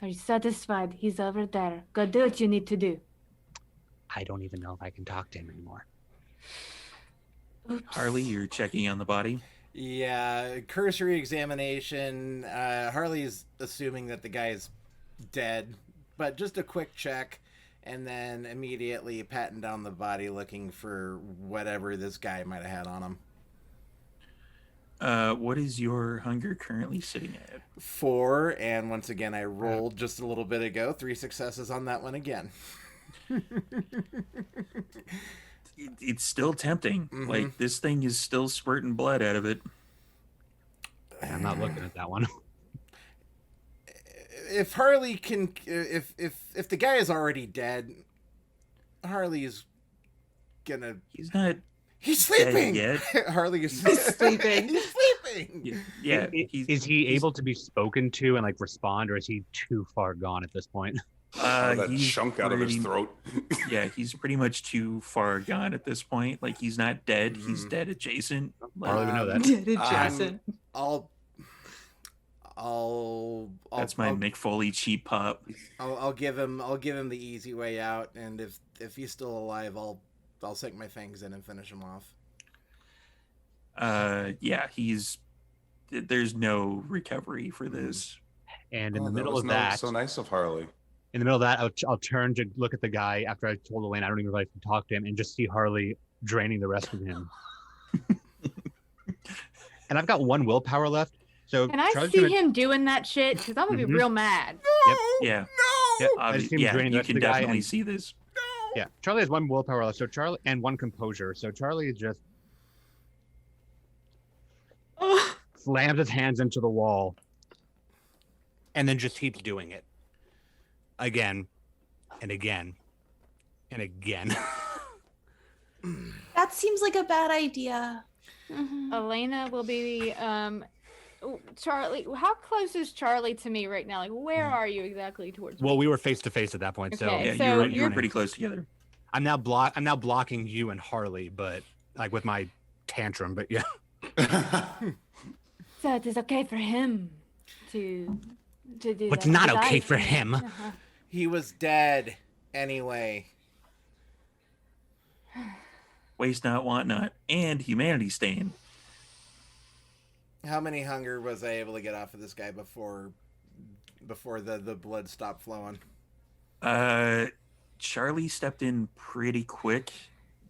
Are you satisfied? He's over there. Go do what you need to do. I don't even know if I can talk to him anymore. Oops. Harley, you're checking on the body. Yeah, cursory examination. Harley's assuming that the guy's dead, but just a quick check, and then immediately patting down the body, looking for whatever this guy might have had on him. What is your hunger currently sitting at? 4, and once again, I rolled just a little bit ago. 3 successes on that one again. It's still tempting. Mhm. Like, this thing is still spurting blood out of it. I'm not looking at that one. If Harley can, if the guy is already dead, Harley's gonna. He's not He's sleeping. dead yet. Harley is sleeping. He's sleeping. Yeah, Is he able to be spoken to and like respond, or is he too far gone at this point? That he's chunk out of his pretty- throat. Yeah, he's pretty much too far gone at this point. Like, he's not dead. He's Mhm. dead adjacent. Like, Harley would know that. Dead adjacent. I'll that's my Mick Foley cheap pop. I'll give him the easy way out, and if he's still alive, I'll sink my fangs in and finish him off. Yeah, there's no recovery for this. And in Oh, the that middle was of that, so nice of Harley. in the middle of that, I'll turn to look at the guy after I told Elaine I don't even know if I can talk to him, and just see Harley draining the rest of him. And I've got 1 willpower left. So Can I Charlie's see gonna- him doing that shit? Because I'm going to be Mhm. real mad. Yeah, Yep, I just see him yeah, draining the you rest of can the guy definitely and- see this. Yeah, Charlie has 1 willpower left. So Charlie and 1 composure. So Charlie just slams his hands into the wall. And then just keeps doing it. Again, and again, and again. That seems like a bad idea. Elena will be Charlie. How close is Charlie to me right now? Like, where are you exactly towards Well, me? we were face to face at that point, so Okay. Yeah, So you were you're- pretty close together. I'm now blocking you and Harley, but like with my tantrum, but yeah. So it is okay for him to do What's that. not because okay I for can't. him? Uh-huh. He was dead anyway. Waste not, want not, and humanity stain. How many hunger was I able to get off of this guy before the blood stopped flowing? Charlie stepped in pretty quick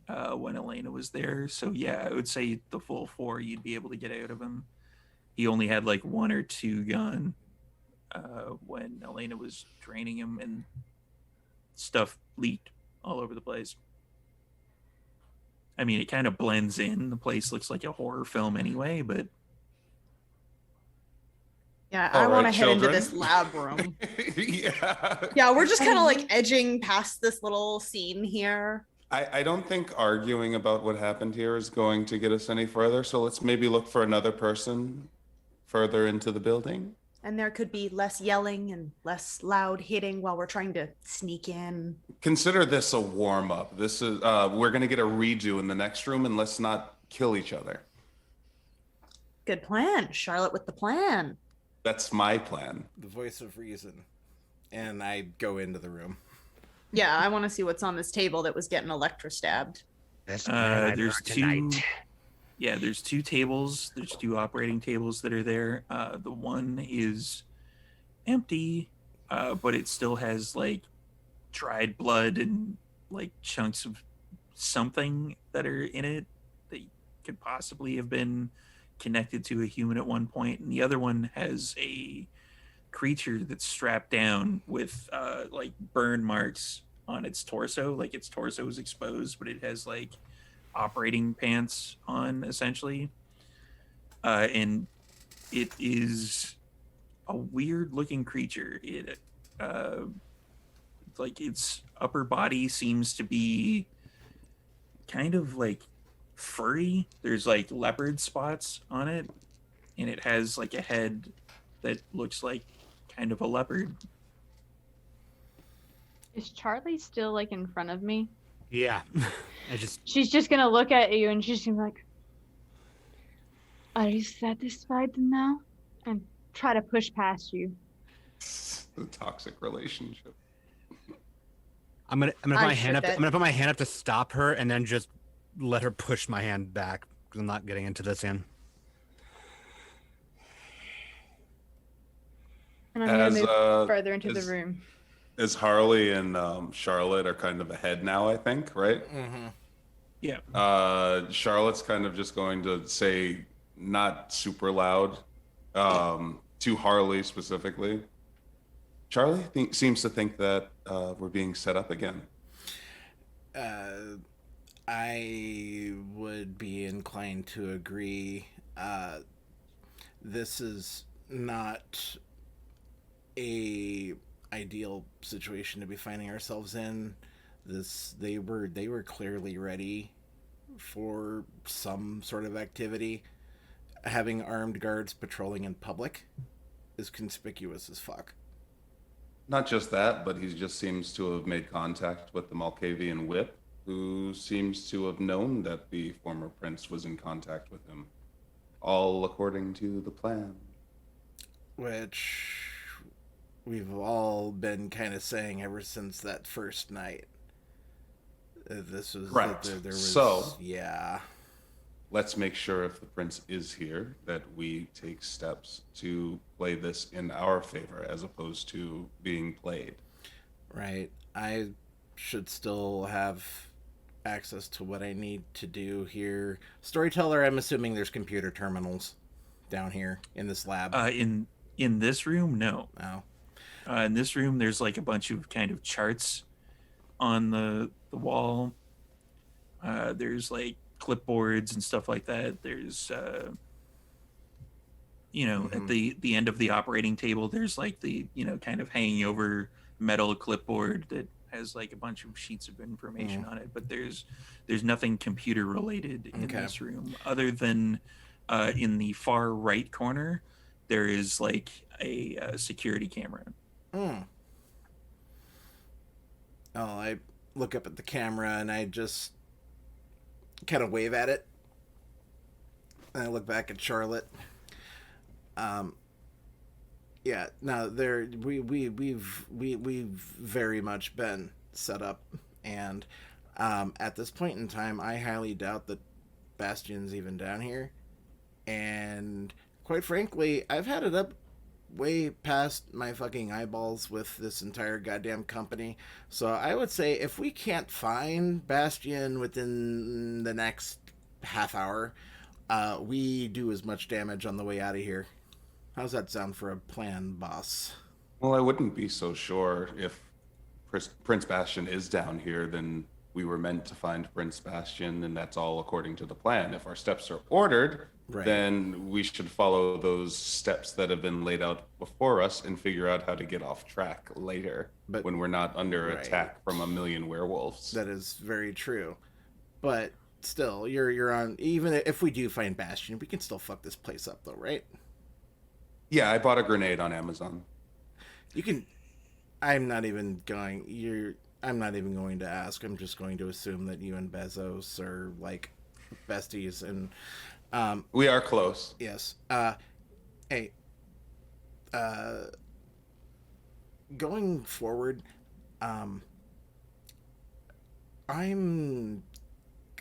when Elena was there. So yeah, I would say the full 4 you'd be able to get out of him. He only had like 1 or 2 gone when Elena was draining him, and stuff leaked all over the place. I mean, it kind of blends in. The place looks like a horror film anyway, but Yeah, All I want to right, head into children. this lab room. Yeah. Yeah, we're just kind of like edging past this little scene here. I don't think arguing about what happened here is going to get us any further. So let's maybe look for another person further into the building. And there could be less yelling and less loud hitting while we're trying to sneak in. Consider this a warm up. This is we're gonna get a redo in the next room, and let's not kill each other. Good plan. Charlotte with the plan. That's my plan. The voice of reason. And I go into the room. Yeah, I want to see what's on this table that was getting electrostabbed. This there's 2. Yeah, there's 2 tables. There's 2 operating tables that are there. The one is empty, but it still has like dried blood and like chunks of something that are in it that could possibly have been connected to a human at one point. And the other one has a creature that's strapped down with like burn marks on its torso. Like its torso is exposed, but it has like operating pants on, essentially. And it is a weird looking creature. It like its upper body seems to be kind of like furry. There's like leopard spots on it, and it has like a head that looks like kind of a leopard. Is Charlie still like in front of me? Yeah. I just She's just gonna look at you and she's gonna be like, "Are you satisfied now?" And try to push past you. The toxic relationship. I'm gonna put I my hand up. should I'm gonna put my hand up to stop her, and then just let her push my hand back because I'm not getting into this in. And I'm gonna As, move further into the as- room. As Harley and Charlotte are kind of ahead now, I think, right? Mm-hmm. Yeah. Charlotte's kind of just going to say, not super loud, to Harley specifically. Charlie seems to think that we're being set up again. I would be inclined to agree. This is not a ideal situation to be finding ourselves in. They were clearly ready for some sort of activity. Having armed guards patrolling in public is conspicuous as fuck. Not just that, but he just seems to have made contact with the Malkavian whip, who seems to have known that the former prince was in contact with him. All according to the plan. Which we've all been kind of saying ever since that first night. This was Right. There was, So- yeah. Let's make sure if the prince is here that we take steps to play this in our favor as opposed to being played. Right. I should still have access to what I need to do here. Storyteller, I'm assuming there's computer terminals down here in this lab. In this room, no. Oh. In this room, there's like a bunch of kind of charts on the wall. There's like clipboards and stuff like that. There's at the end of the operating table, there's like the kind of hanging over metal clipboard that has like a bunch of sheets of information on it. But there's nothing computer related in this room other than in the far right corner there is like a security camera. Oh, I look up at the camera and I just kind of wave at it. And I look back at Charlotte. Yeah, no, we've very much been set up, and at this point in time, I highly doubt that Bastion's even down here, and quite frankly, I've had it up way past my fucking eyeballs with this entire goddamn company. So I would say if we can't find Bastion within the next half hour, we do as much damage on the way out of here. How's that sound for a plan, boss? Well, I wouldn't be so sure if Prince Bastion is down here, then we were meant to find Prince Bastion, and that's all according to the plan. If our steps are ordered, then we should follow those steps that have been laid out before us and figure out how to get off track later, But when we're not under attack from a million werewolves. That is very true. But still, you're on. Even if we do find Bastion, we can still fuck this place up, though, right? Yeah, I bought a grenade on Amazon. You can. I'm not even going to ask. I'm just going to assume that you and Bezos are like besties, and we are close. Yes. Hey. Going forward, I'm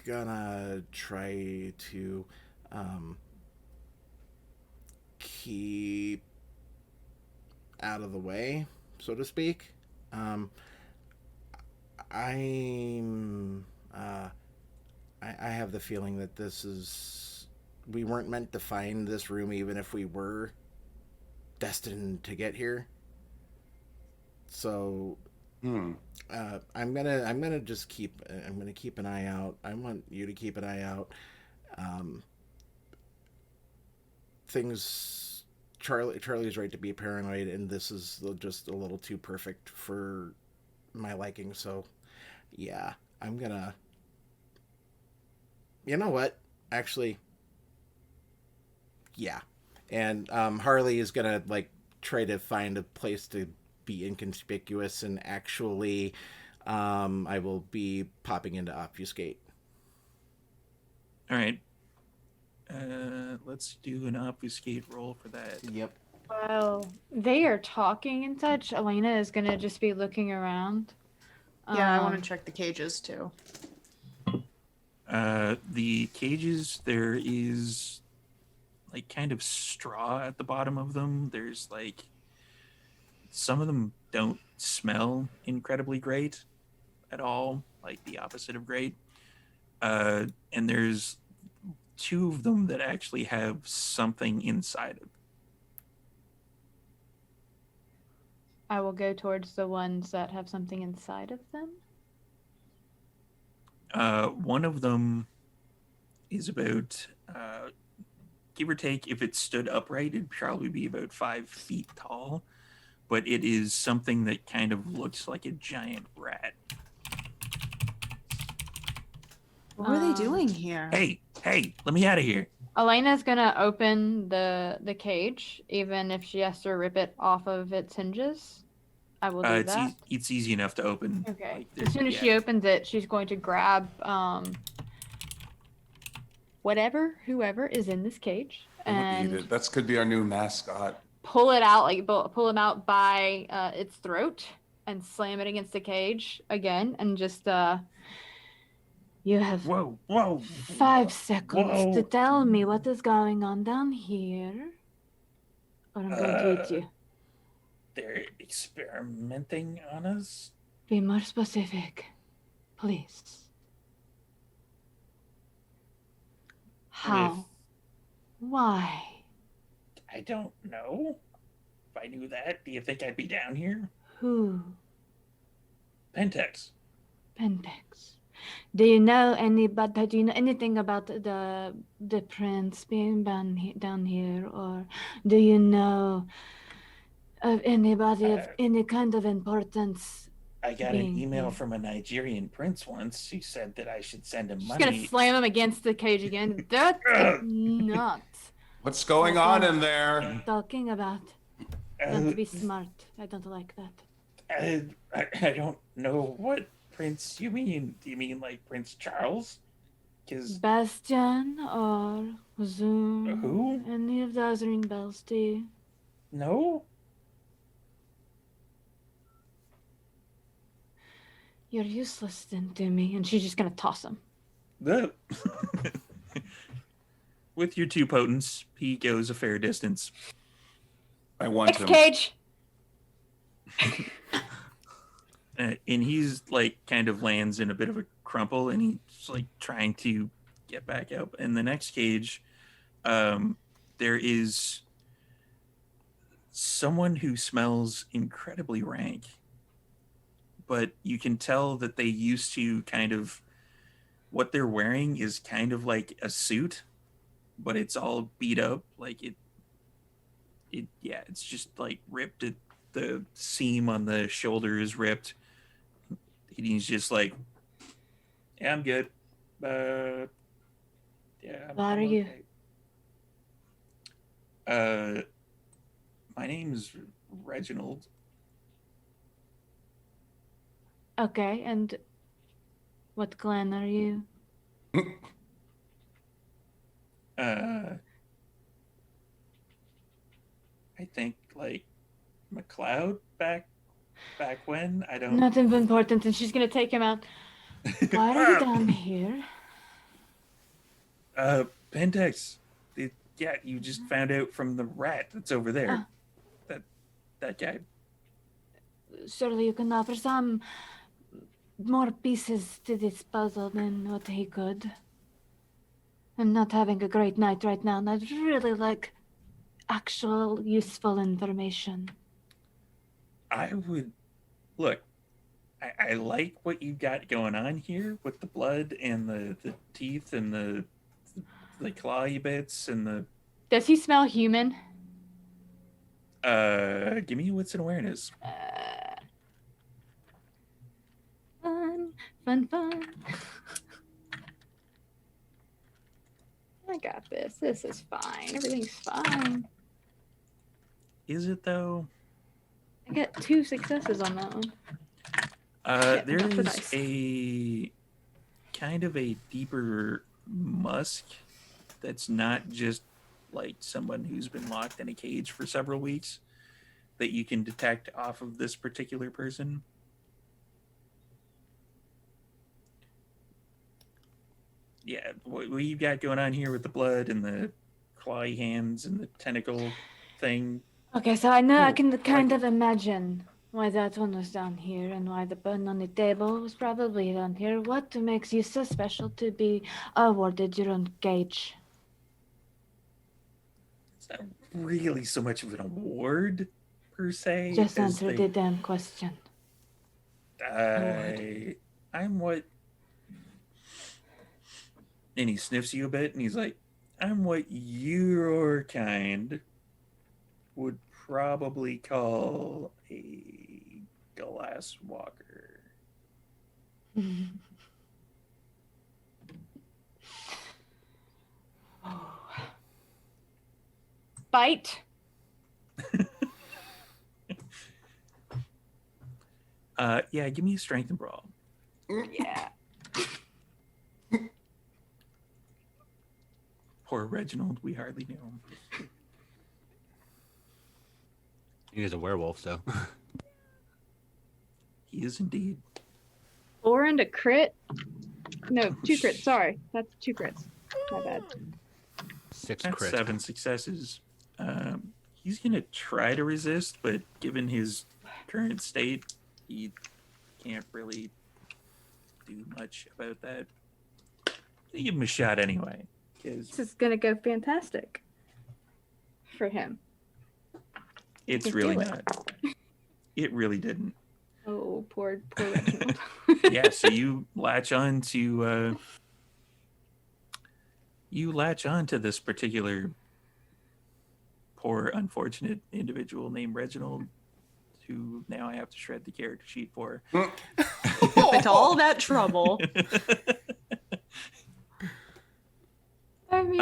gonna try to keep out of the way, so to speak. I have the feeling that we weren't meant to find this room, even if we were destined to get here. So I'm gonna just keep. I'm gonna keep an eye out. I want you to keep an eye out. Um, things. Charlie's right to be paranoid, and this is just a little too perfect for my liking. So, yeah, I'm gonna. You know what? Actually, yeah. And Harley is gonna like try to find a place to be inconspicuous, and actually, I will be popping into obfuscate. All right. Let's do an obfuscate roll for that. Yep. Well, they are talking and such. Elena is gonna just be looking around. Yeah, I want to check the cages too. The cages, there is like kind of straw at the bottom of them. There's like some of them don't smell incredibly great at all, like the opposite of great. And there's 2 of them that actually have something inside of. I will go towards the ones that have something inside of them. One of them is about, give or take, if it stood upright, it'd probably be about 5 feet tall. But it is something that kind of looks like a giant rat. What were they doing here? Hey, let me out of here. Elena's gonna open the cage, even if she has to rip it off of its hinges. I will do that. It's easy enough to open. Okay. Like, As soon as she opens it, she's going to grab whoever is in this cage, and That could be our new mascot. pull it out, like pull him out by its throat, and slam it against the cage again, and just you have Whoa. 5 seconds to tell me what is going on down here, or I'm going to eat you. They're experimenting on us. Be more specific, please. How? Why? I don't know. If I knew that, do you think I'd be down here? Who? Pentex. Pentex. Do you know anything about the prince being down here, or do you know of anybody of any kind of importance? I got an email from a Nigerian prince once. He said that I should send him money. She's gonna slam him against the cage again. That's not. What's going on in there? Talking about. Don't be smart. I don't like that. I don't know what prince you mean. Do you mean like Prince Charles? Because Bastian or Zoom? Who? Any of those ring bells to you? No. You're useless then to me. And she's just gonna toss him. With your 2 potents, he goes a fair distance. I want him. Cage. And he's like kind of lands in a bit of a crumple, and he's like trying to get back up. In the next cage, there is someone who smells incredibly rank, but you can tell that they used to kind of, what they're wearing is kind of like a suit, but it's all beat up. Like it's just like ripped. The seam on the shoulder is ripped. He's just like, yeah, I'm good. Yeah. What are you? Okay. My name's Reginald. Okay, and what clan are you? I think like McLeod back when. I don't. Nothing important, and she's gonna take him out. Why are you down here? Pentex. Yeah, you just found out from the rat that's over there. That guy. Surely you can offer some more pieces to this puzzle than what he could. I'm not having a great night right now, and I'd really like actual useful information. I would look. I like what you got going on here with the blood and the teeth and the clawy bits and the. Does he smell human? Give me wits and awareness. Fun. I got this. This is fine. Everything's fine. Is it though? I got 2 successes on that one. There that's is nice. a kind of a deeper musk that's not just like someone who's been locked in a cage for several weeks that you can detect off of this particular person. Yeah, what you've got going on here with the blood and the clawy hands and the tentacle thing. Okay, so I know I can kind of imagine why that one was down here and why the button on the table was probably down here. What makes you so special to be awarded your own cage? It's not really so much of an award, per se. Just as answer the damn question. I'm what... And he sniffs you a bit, and he's like, I'm what your kind would probably call a glass walker. Bite. Yeah, give me a strength and brawl. Yeah. Poor Reginald, we hardly knew him. He is a werewolf, so. He is indeed. 4 and a crit. No, 2 crits. Sorry, that's 2 crits. My bad. 6 That's crit. 7 successes. He's gonna try to resist, but given his current state, he can't really do much about that. Give him a shot anyway. This is gonna go fantastic for him. It's Just really do it. not. It really didn't. Oh, poor Reginald. Yeah, so you latch on to this particular poor, unfortunate individual named Reginald, who now I have to shred the character sheet for. With all that trouble. I mean,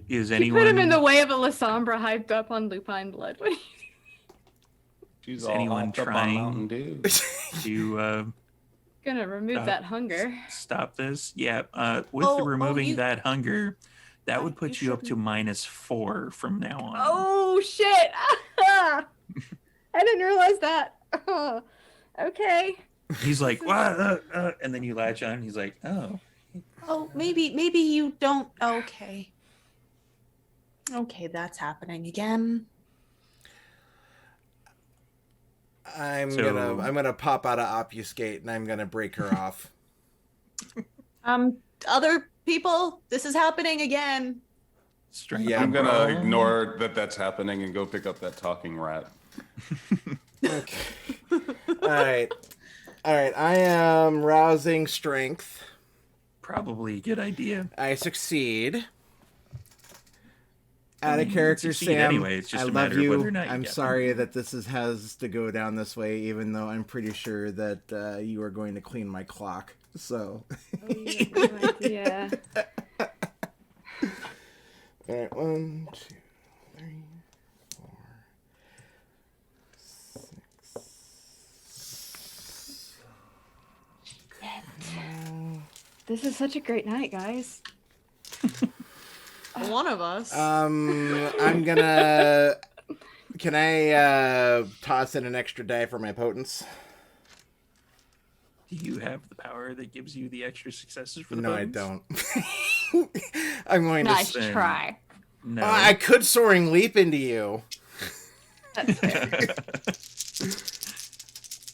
Is you anyone put him in the way of a Lasombra hyped up on lupine blood. What do you She's Is all anyone hopped up on trying? Mountain Dew. to gonna remove that hunger? stop this? Yeah, with Oh, removing you- that hunger, that would You put you up to shouldn't. -4 from now on. Oh shit! I didn't realize that. Okay. He's like, what? And then you latch on. He's like, oh. Oh, maybe you don't. Okay. Okay, that's happening again. I'm So- gonna pop out of obfuscate and I'm gonna break her off. Other people, this is happening again. Strength Yeah, I'm and gonna brawl. ignore that that's happening and go pick up that talking rat. Okay. All right. I am rousing strength. Probably a good idea. I succeed. I Out mean, of you character, succeed Sam. anyway, it's just I a love matter of you. whether or not you I'm get sorry that this has to go down this way, even though I'm pretty sure that you are going to clean my clock. So. Yeah. All right, 1, 2, 3, 4, 6. This is such a great night, guys. One of us. I'm gonna. Can I toss in an extra die for my potence? Do you have the power that gives you the extra successes for the No, I bonus? don't. I'm going Nice to. Then- try. No. I could soaring leap into you. That's fair.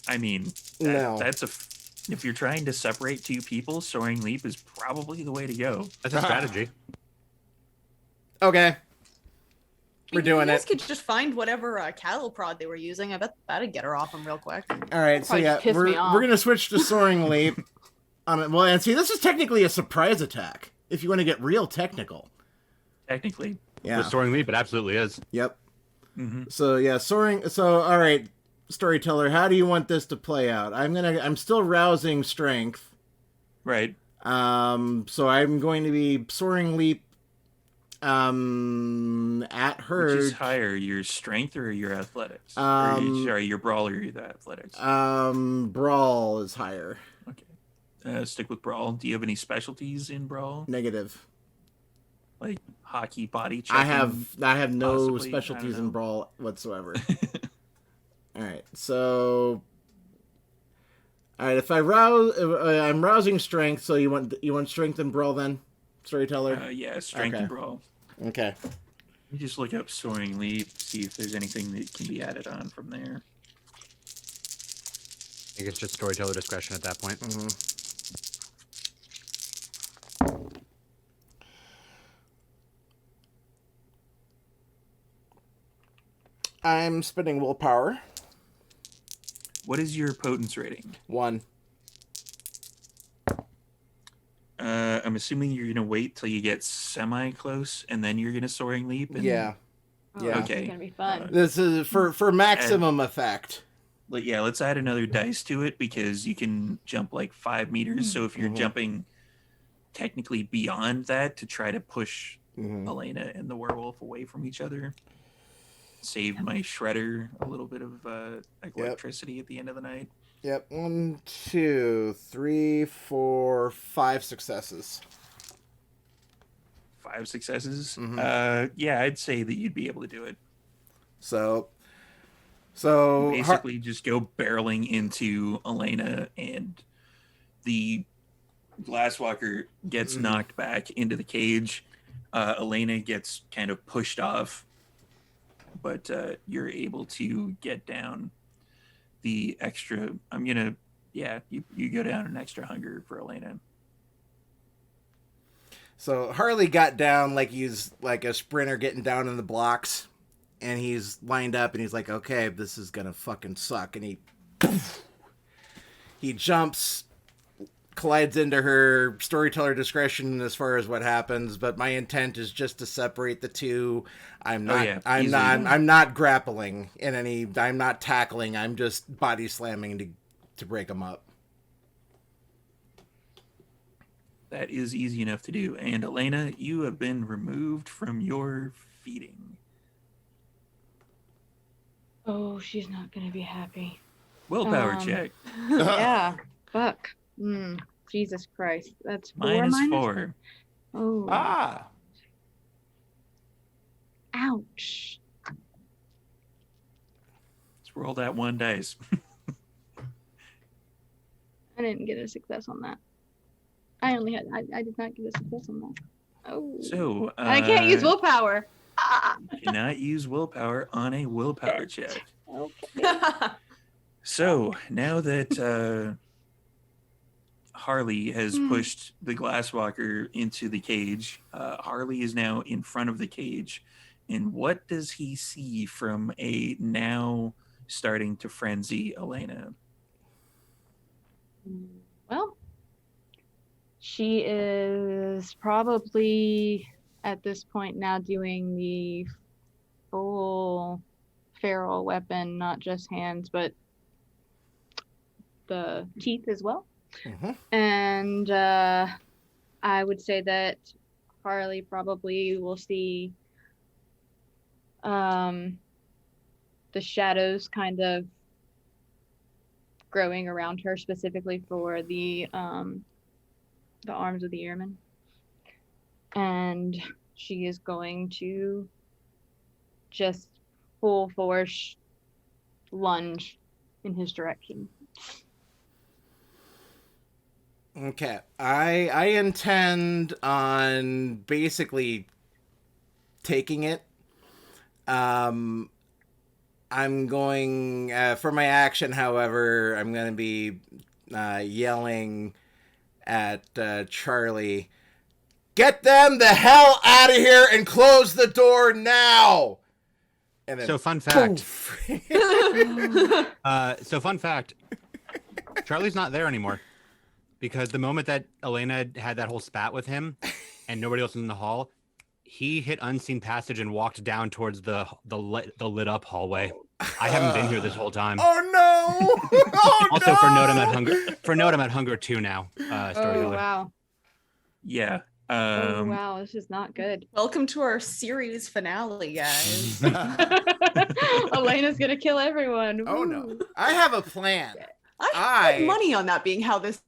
I mean, No. that's if you're trying to separate two people, soaring leap is probably the way to go. That's a strategy. Okay. We're doing you guys it. could just find whatever cattle prod they were using. I bet that'd get her off them real quick. All right, so Probably yeah, just piss me off. we're gonna switch to soaring leap. Well, and see, this is technically a surprise attack. If you want to get real technical. Technically. Yeah. With soaring leap, it absolutely is. Yep. Mm-hmm. So yeah, soaring. So all right, storyteller, how do you want this to play out? I'm still rousing strength. Right. So I'm going to be soaring leap. At her. Which is higher, your strength or your athletics? Sorry, your brawl or your athletics? Brawl is higher. Okay. Stick with brawl. Do you have any specialties in brawl? Negative. Like hockey, body checking? I have no possibly? specialties I don't in know. brawl whatsoever. All right, so. All right, if I rouse, I'm rousing strength. So you want strength and brawl then, storyteller? Yeah, strength and brawl. Okay. Let me just look up soaring leap, see if there's anything that can be added on from there. I think it's just storyteller discretion at that point. Mm-hmm. I'm spending willpower. What is your potence rating? 1. I'm assuming you're gonna wait till you get semi-close, and then you're gonna soaring leap. And, Yeah. Oh, Yeah. This Okay. is gonna be fun. This is for maximum effect. Yeah, let's add another dice to it because you can jump like 5 meters. So if you're Mhm. jumping technically beyond that to try to push Mhm. Elena and the werewolf away from each other, save my shredder a little bit of electricity at the end of the night. Yep. 1, 2, 3, 4, 5 successes. 5 successes. Mhm. Yeah, I'd say that you'd be able to do it. So Basically, just go barreling into Elena, and the glasswalker gets Mhm. knocked back into the cage. Elena gets kind of pushed off, but you're able to get down the extra. You go down an extra hunger for Elena. So Harley got down like he's like a sprinter getting down in the blocks, and he's lined up, and he's like, okay, this is gonna fucking suck, and he jumps, collides into her. Storyteller discretion as far as what happens, but my intent is just to separate the two. I'm not grappling in any. I'm not tackling. I'm just body slamming to break them up. That is easy enough to do. And Elena, you have been removed from your feeding. Oh, she's not gonna be happy. Willpower check. Yeah. Fuck. Jesus Christ. That's 4 -4. Oh. Ah. Ouch. Let's roll that 1 dice. I didn't get a success on that. I did not get a success on that. Oh. So And I can't use willpower. Ah. you cannot use willpower on a willpower check. Okay. So now that Harley has pushed the glasswalker into the cage, Harley is now in front of the cage. And what does he see from a now starting to frenzy Elena? Well, she is probably at this point now doing the full feral weapon, not just hands, but the teeth as well. Mm-hmm. And I would say that Harley probably will see the shadows kind of growing around her, specifically for the arms of the airman, and she is going to just full force lunge in his direction. Okay, I intend on basically taking it. I'm going for my action. However, I'm going to be yelling at Charlie, "Get them the hell out of here and close the door now!" And then So fun fact. poof. Fun fact. Charlie's not there anymore because the moment that Elena had that whole spat with him, and nobody else was in the hall, he hit unseen passage and walked down towards the lit up hallway. I haven't been here this whole time. Oh no! Oh, Also, no! for note, I'm at Hunger 2 now. Oh Storyteller. wow. Yeah. Oh wow, this is not good. Welcome to our series finale, guys. Elena's gonna kill everyone. Oh no! Woo. I have a plan. I had money on that being how this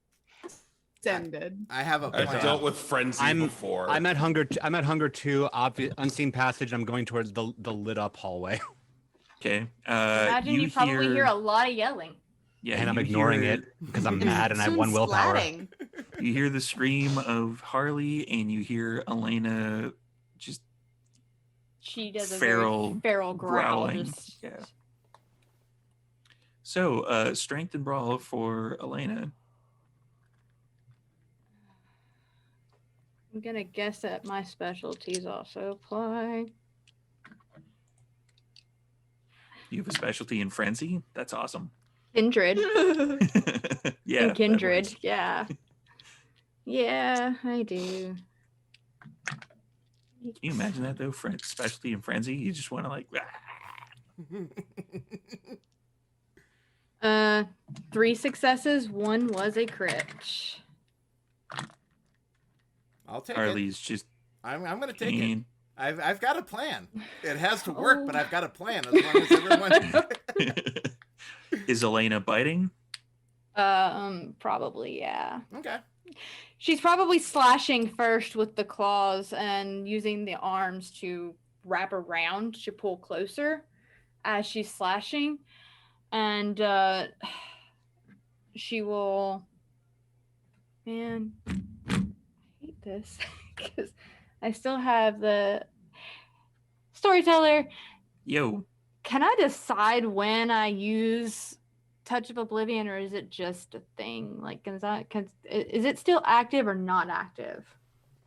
ended. I have a plan. I've dealt with frenzy before. I'm at Hunger 2. Unseen passage. I'm going towards the lit up hallway. Okay. Imagine you probably hear a lot of yelling. Yeah, and I'm you ignoring hear- it because I'm mad and I have Soon 1 willpower. splatting. You hear the scream of Harley, and you hear Elena just She does a feral very feral growl. growling. Just, Yeah. So, strength and brawl for Elena. I'm gonna guess that my specialties also apply. You have a specialty in frenzy. That's awesome. Kindred. Yeah. And that kindred. works. Yeah. Yeah, I do. Can you imagine that though? Specialty in frenzy. You just want to like. 3 successes, 1 was a crit. I'll take Harley's just. I'm gonna take it. pain. I've got a plan. It has to work, but I've got a plan as long as everyone. Is Elena biting? Probably, yeah. Okay. She's probably slashing first with the claws and using the arms to wrap around to pull closer as she's slashing. And she will. Man, I hate this because I still have the storyteller. Yo. Can I decide when I use Touch of Oblivion, or is it just a thing? Like, is it still active or not active?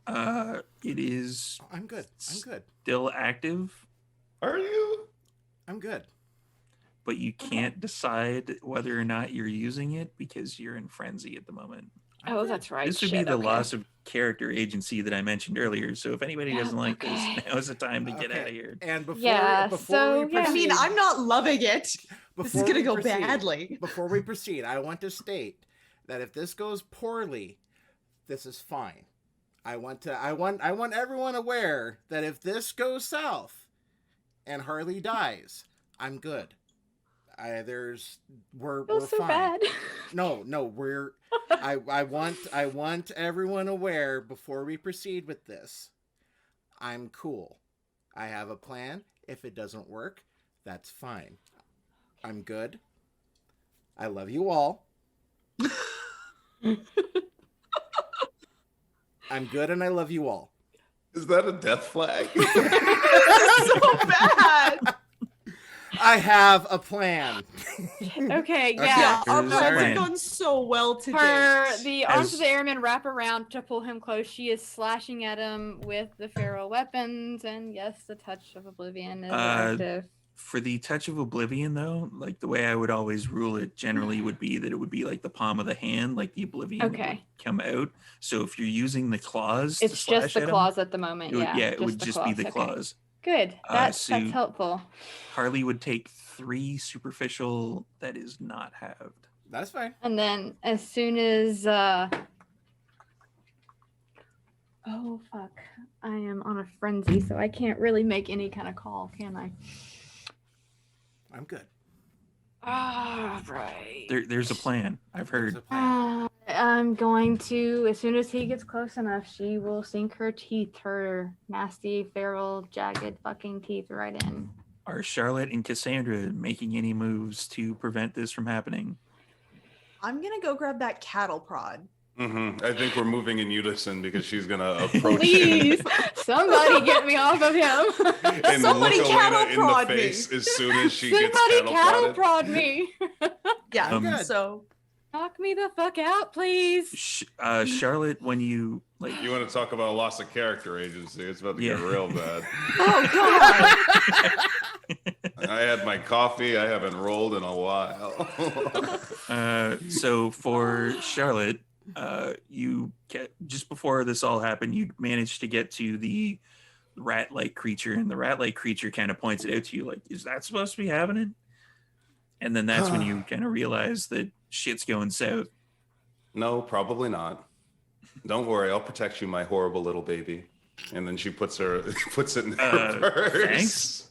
It is. I'm good. I'm good. Still active, Are you? I'm good. but you can't decide whether or not you're using it because you're in frenzy at the moment. Oh, that's right. This would be the loss of character agency that I mentioned earlier. So if anybody doesn't like this, now's the time to get out of here. And before Yeah, before so, we yeah. proceed, I mean, I'm not loving it. This is before gonna we go proceed- badly. Before we proceed, I want to state that if this goes poorly, this is fine. I want everyone aware that if this goes south and Harley dies, I'm good. We're so fine. bad. No, we're I want everyone aware before we proceed with this. I'm cool. I have a plan. If it doesn't work, that's fine. I'm good. I love you all. I'm good and I love you all. Is that a death flag? So bad. I have a plan. Okay, Yeah, yeah. our Here's the plans plan. have gone so well today. Her the arms As- of the airman wrap around to pull him close. She is slashing at him with the feral weapons, and yes, the touch of oblivion is active. For the touch of oblivion, though, like the way I would always rule it generally would be that it would be like the palm of the hand, like the oblivion Okay. would come out. So if you're using the claws, It's to just slash the at 'em, claws at the moment. it would, Yeah, it would just be the Okay. claws. Good. That's so- helpful. Harley would take 3 superficial that is not halved. That's fine. And then as soon as oh fuck, I am on a frenzy, so I can't really make any kind of call, can I? I'm good. Ah, right. There's a plan. I've heard. There's a plan. I'm going to, as soon as he gets close enough, she will sink her teeth, her nasty, feral, jagged fucking teeth right in. Are Charlotte and Cassandra making any moves to prevent this from happening? I'm gonna go grab that cattle prod. I think we're moving in unison because she's gonna approach Please, him somebody get me off of him. and Somebody look cattle Elena in the prod me. face as soon as she gets Somebody cattle cattle prodded. prod me. Yeah, Good. so Knock me the fuck out, please. Charlotte, when you like, You want to talk about a loss of character agency? It's about to get Yeah. real bad. oh god. I had my coffee. I haven't rolled in a while. So for Charlotte, you get just before this all happened, you managed to get to the rat-like creature, and the rat-like creature kind of points it out to you, like, "Is that supposed to be happening?" And then that's when you kind of realize that shit's going south. No, probably not. Don't worry, I'll protect you, my horrible little baby. And then she puts it in her purse. Thanks.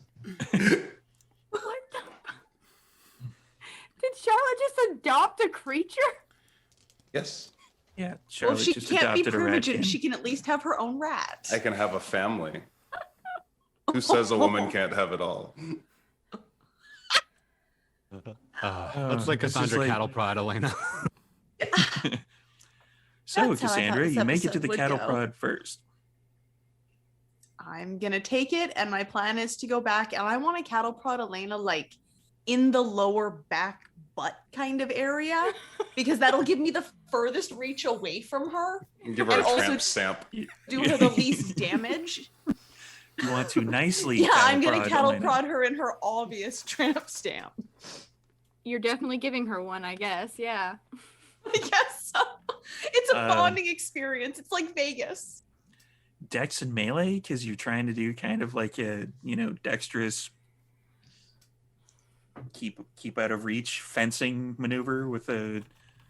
What the? Did Charlotte just adopt a creature? Yes, Yeah, Well, Charlotte if she just can't be adopted a rat. primogen, she can at least have her own rat. I can have a family. Who says a woman can't have it all? Looks like this is Cassandra like- cattle prod, Elena. So, That's how I thought Cassandra, this you make it to episode the would cattle go. prod first. I'm gonna take it, and my plan is to go back, and I want to cattle prod Elena like in the lower back butt kind of area, because that'll give me the furthest reach away from her, Give her And a also- tramp stamp. do her the least damage. You want to nicely Yeah, I'm gonna prod cattle Elena. prod her in her obvious tramp stamp. You're definitely giving her one, I guess. Yeah. I guess so. It's a Um, bonding experience. It's like Vegas. Dex and melee, because you're trying to do kind of like a, dexterous keep out of reach fencing maneuver with a.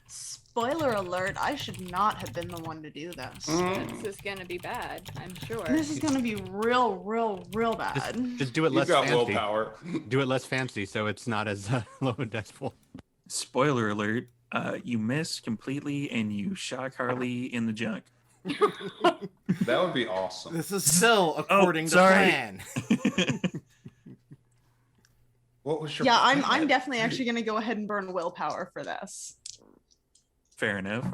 Spoiler alert, I should not have been the one to do this. This is gonna be bad, I'm sure. This is gonna be real bad. Just do it You've less got fancy. willpower. Do it less fancy, so it's not as low a dex pool. Spoiler alert, you miss completely and you shock Harley in the junk. That would be awesome. This is still according to sorry. plan. What was your Yeah, I'm plan? definitely actually gonna go ahead and burn willpower for this. Fair enough.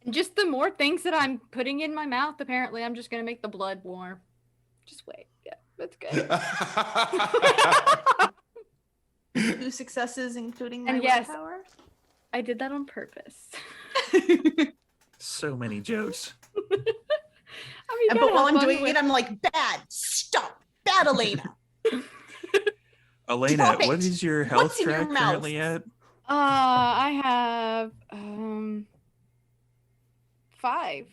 And just the more things that I'm putting in my mouth, apparently I'm just gonna make the blood more. Just wait. Yeah, that's good. 2 successes, including my And yes. willpower. I did that on purpose. So many jokes. I mean, But gotta while have I'm fun doing with- it, I'm like, bad, stop, bad Elena. Elena, Stop what it. is your health What's in your track mouth? currently at? I have 5.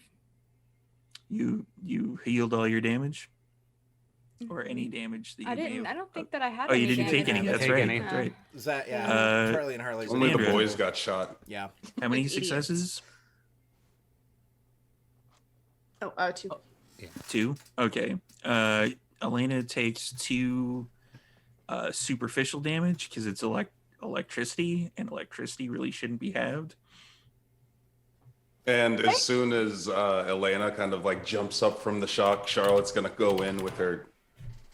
You healed all your damage? Or any damage that you I may didn't. have- I don't think that I had. Oh, you any didn't take any. damage. That's Take right. any. That's right. Is that Charlie and Harley's Only the Andrew. boys got shot. Yeah. How many Like idiots. successes? Oh, 2. 2. Okay. Elena takes 2 superficial damage because it's electricity, and electricity really shouldn't be halved. And as soon as Elena kind of like jumps up from the shock, Charlotte's gonna go in with her.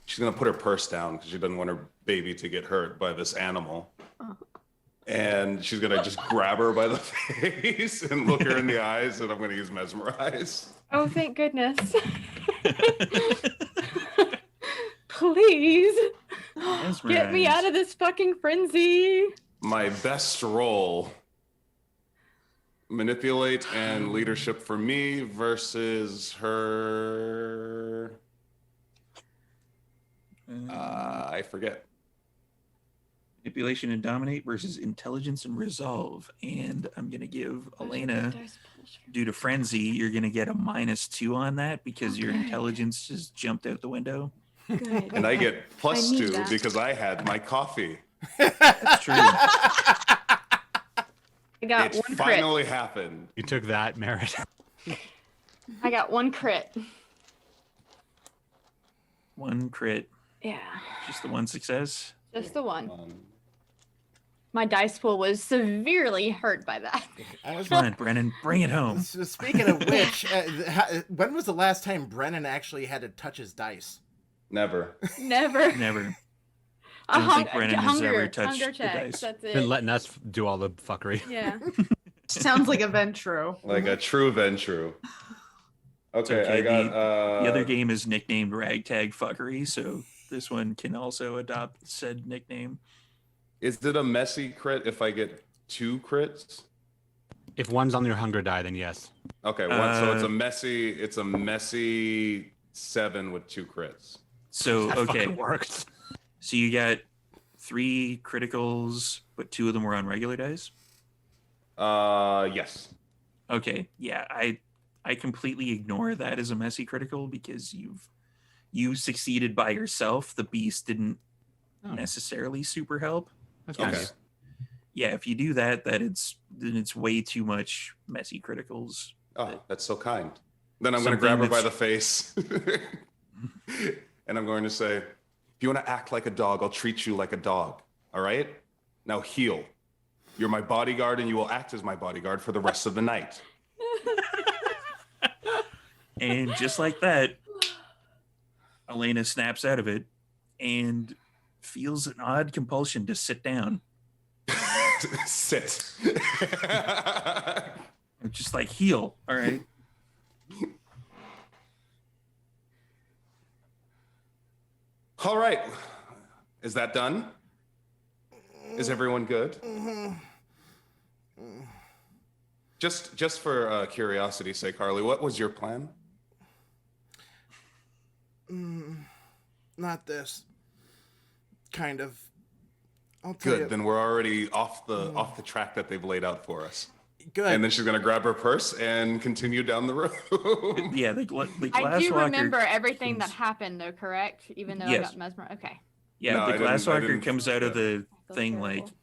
She's gonna put her purse down because she doesn't want her baby to get hurt by this animal. And she's gonna just grab her by the face and look her in the eyes, and I'm gonna use mesmerize. Oh, thank goodness. Please get me out of this fucking frenzy. My best role. Manipulate and leadership for me versus her. I forget. Manipulation and dominate versus intelligence and resolve. And I'm going to give Elena, due to frenzy, you're going to get a -2 on that because your Okay. intelligence just jumped out the window. Good. And I get I +2 need that. because I had my coffee. That's true. I got It one crit. finally happened. You took that merit. I got one crit. 1 crit, Yeah, just the 1 success. just the one. My dice pool was severely hurt by that. I was Come on, Brennan, bring it home. So speaking of which, when was the last time Brennan actually had to touch his dice? Never. Never. Never. I don't think Brennan has ever touched hunger the checks, dice. That's Been it. letting us do all the fuckery. Yeah. Sounds like a Ventru. Like a true Ventru. Okay, okay, I got The other game is nicknamed Ragtag Fuckery, so this one can also adopt said nickname. Is it a messy crit if I get 2 crits? If one's on your hunger die, then yes. Okay, so it's a messy 7 with 2 crits. So That okay, fucking works. so you got 3 criticals, but 2 of them were on regular dice. Yes. Okay, yeah, I completely ignore that as a messy critical because you succeeded by yourself. The beast didn't necessarily super help. That's Okay. nice. Yeah, if you do that, then it's way too much messy criticals. Oh, that's so kind. Then I'm going to grab her by the face. And I'm going to say, if you want to act like a dog, I'll treat you like a dog. All right? Now heal. You're my bodyguard, and you will act as my bodyguard for the rest of the night. And just like that, Elena snaps out of it and feels an odd compulsion to sit down. Sit. Just like heal. All right. All right. Is that done? Is everyone good? Just for curiosity's sake, Harley, what was your plan? Not this. Kind of. I'll tell you. Good. Then we're already off the track that they've laid out for us. Good. And then she's gonna grab her purse and continue down the road. Yeah, the glass I do walker remember everything that comes- happened, though, correct? Even though Yes. I got mesmerized. Okay. Yeah, No, I the didn't- glass I walker didn't comes out of the Feel thing terrible. like,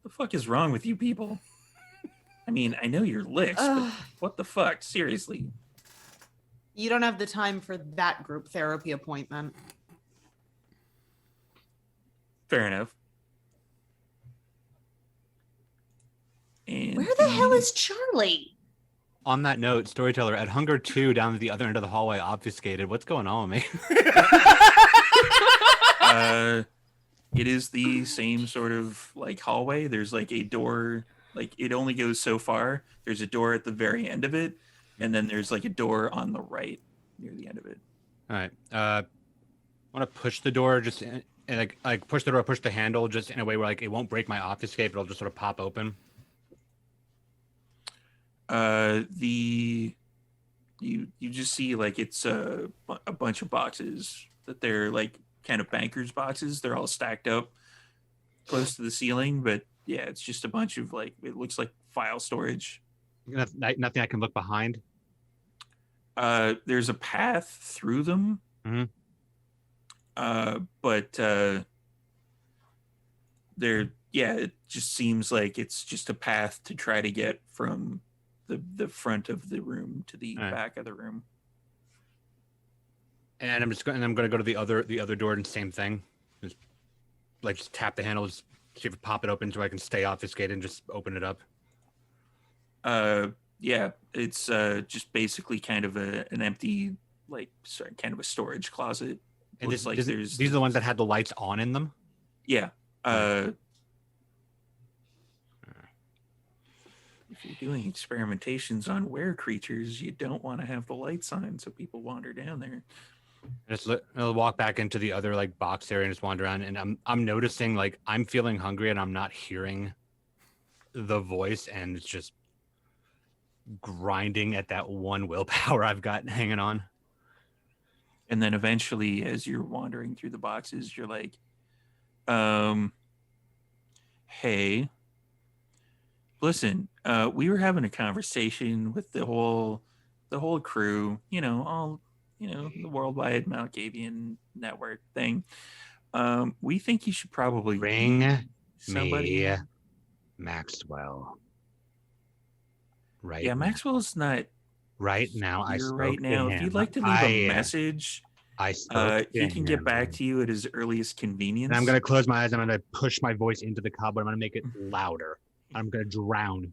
the fuck is wrong with you people? I mean, I know you're licks, but what the fuck? Seriously. You don't have the time for that group therapy appointment. Fair enough. And Where the hell is Charlie? On that note, storyteller, at Hunger 2 down at the other end of the hallway, obfuscated. What's going on with me? it is the same sort of like hallway. There's like a door, like it only goes so far. There's a door at the very end of it, and then there's like a door on the right near the end of it. All right. I want to push the door just and like push the door, push the handle just in a way where like it won't break my obfuscate, but it'll just sort of pop open. You just see like it's a bunch of boxes that they're like kind of bankers boxes. They're all stacked up close to the ceiling, but yeah, it's just a bunch of like, it looks like file storage. Nothing I can look behind. There's a path through them. Mhm. But it just seems like it's just a path to try to get from the front of the room to the All right. back of the room. And I'm going to go to the other door and same thing. Just tap the handle, just see if it pop it open so I can stay obfuscated and just open it up. Yeah, it's just basically kind of an empty, kind of a storage closet. And Looks like there's these are the ones that had the lights on in them. Yeah. If you're doing experimentations on were creatures, you don't want to have the lights on so people wander down there. I'll walk back into the other like box area and just wander around, and I'm noticing like I'm feeling hungry and I'm not hearing the voice, and it's just grinding at that one willpower I've got hanging on. And then eventually, as you're wandering through the boxes, you're like, hey, listen, we were having a conversation with the whole crew, the worldwide Malkavian network thing. We think you should probably Ring somebody. me Maxwell. Right. Yeah, Maxwell's not right now. I here spoke right now. to If him. you'd like to leave a message, I spoke he to can get him. back to you at his earliest convenience. And I'm gonna close my eyes. I'm gonna push my voice into the cobweb. I'm gonna make it louder. I'm gonna drown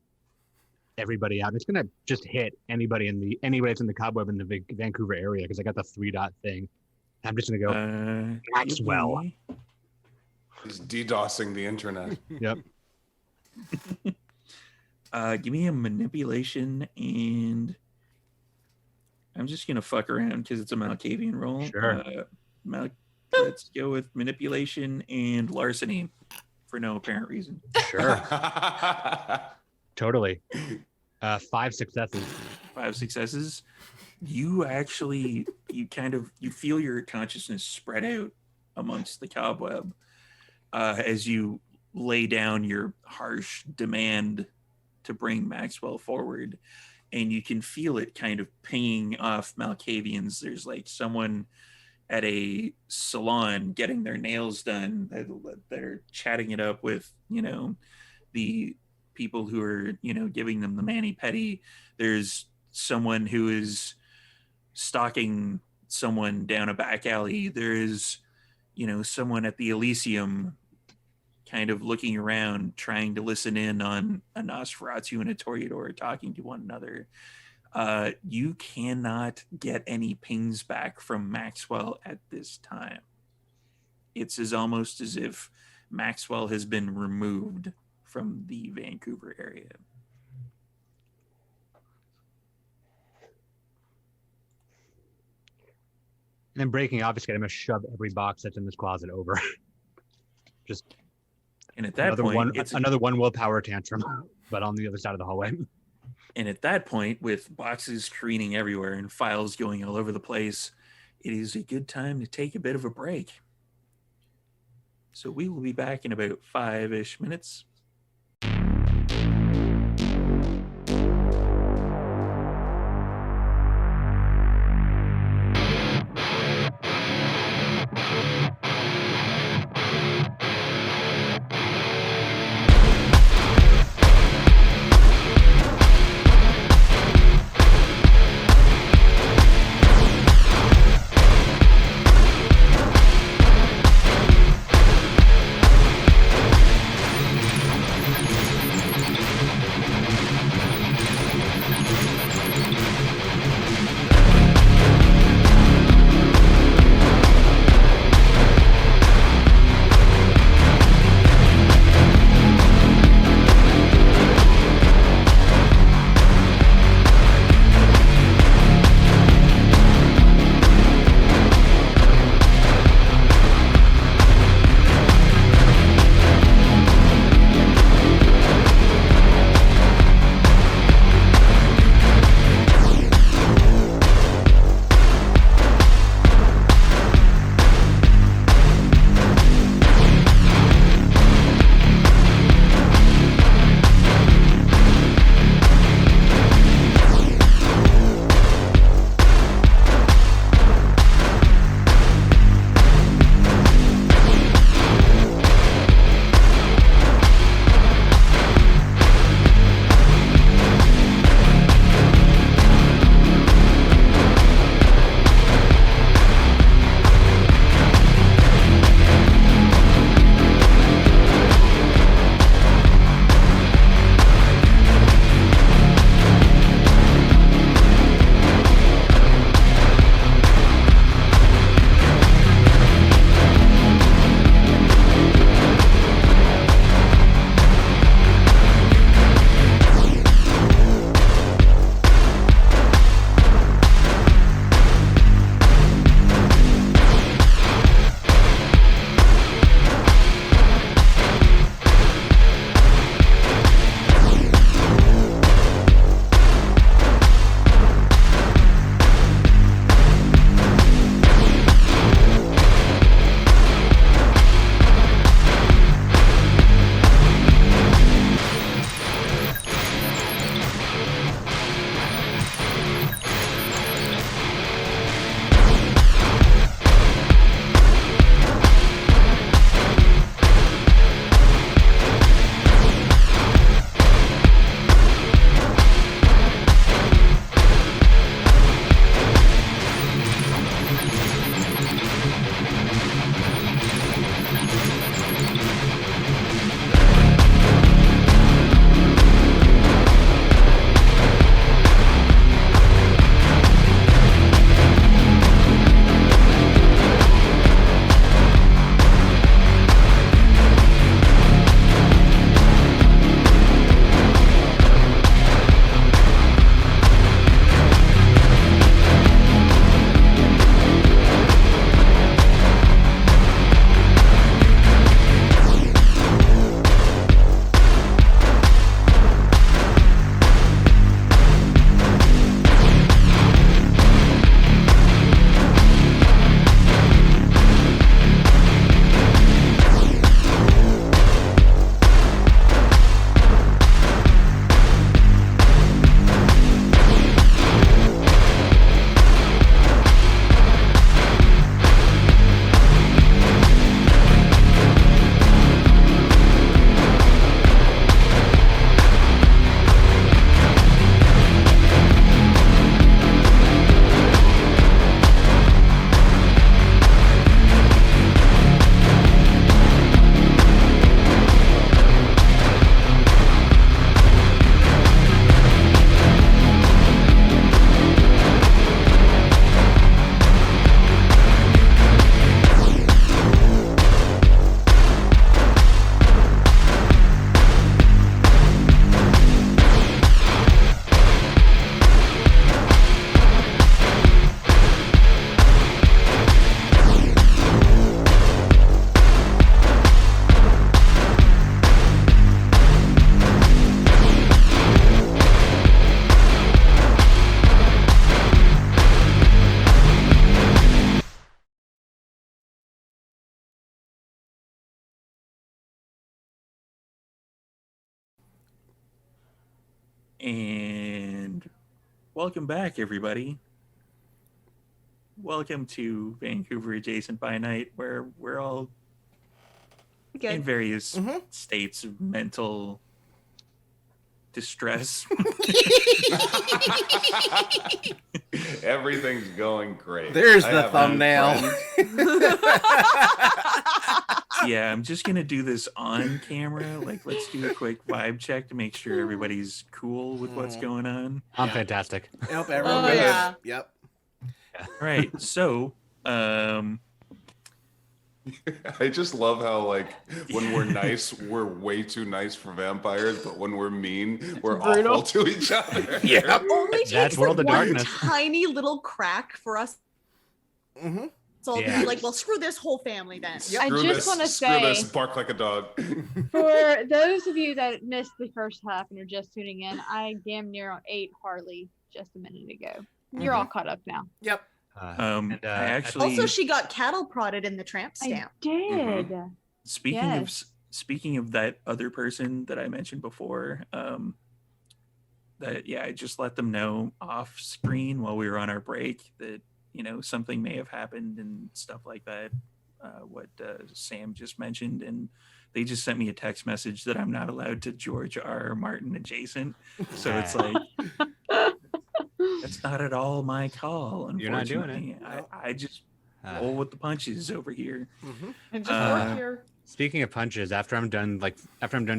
everybody out. It's gonna just hit anybody that's in the cobweb in the Vancouver area because I got the 3-dot thing. I'm just gonna go Maxwell. He's DDoSing the internet. Yep. Give me a manipulation, and I'm just gonna fuck around because it's a Malkavian roll. Sure. Let's go with manipulation and larceny for no apparent reason. Sure. Totally. 5 successes. 5 successes. You actually, you feel your consciousness spread out amongst the cobweb as you lay down your harsh demand to bring Maxwell forward. And you can feel it kind of pinging off Malkavians. There's like someone at a salon getting their nails done. They're chatting it up with, the people who are, giving them the mani-pedi. There's someone who is stalking someone down a back alley. There is, someone at the Elysium kind of looking around, trying to listen in on a Nosferatu and a Toreador talking to one another. You cannot get any pings back from Maxwell at this time. It's almost as if Maxwell has been removed from the Vancouver area. And then breaking, obviously, I'm going to shove every box that's in this closet over. Just and at that point, it's another one willpower tantrum, but on the other side of the hallway. And at that point, with boxes careening everywhere and files going all over the place, it is a good time to take a bit of a break. So we will be back in about 5-ish minutes. And welcome back, everybody. Welcome to Vancouver Adjacent by Night, where we're all in various states of mental distress. Everything's going great. There's the thumbnail. Yeah, I'm just gonna do this on camera. Like, let's do a quick vibe check to make sure everybody's cool with what's going on. I'm fantastic. Yep, everyone good. Yeah. Yep. All right, so I just love how, like, when we're nice, we're way too nice for vampires, but when we're mean, we're awful to each other. Yeah. Only takes That's World of one Darkness. tiny little crack for us. So Yeah. be like, well, screw this whole family then. I just want to say, Screw this, bark like a dog. for those of you that missed the first half and are just tuning in, I damn near ate Harley just a minute ago. You're all caught up now. Yep. I actually Also, she got cattle prodded in the tramp stamp. I did. speaking of that other person that I mentioned before, that I just let them know off screen while we were on our break that something may have happened and stuff like that. What Sam just mentioned, and they just sent me a text message that I'm not allowed to George R. Martin adjacent. So it's like that's not at all my call. You're not doing unfortunately. I just roll with the punches over here. And just work here. Speaking of punches, after I'm done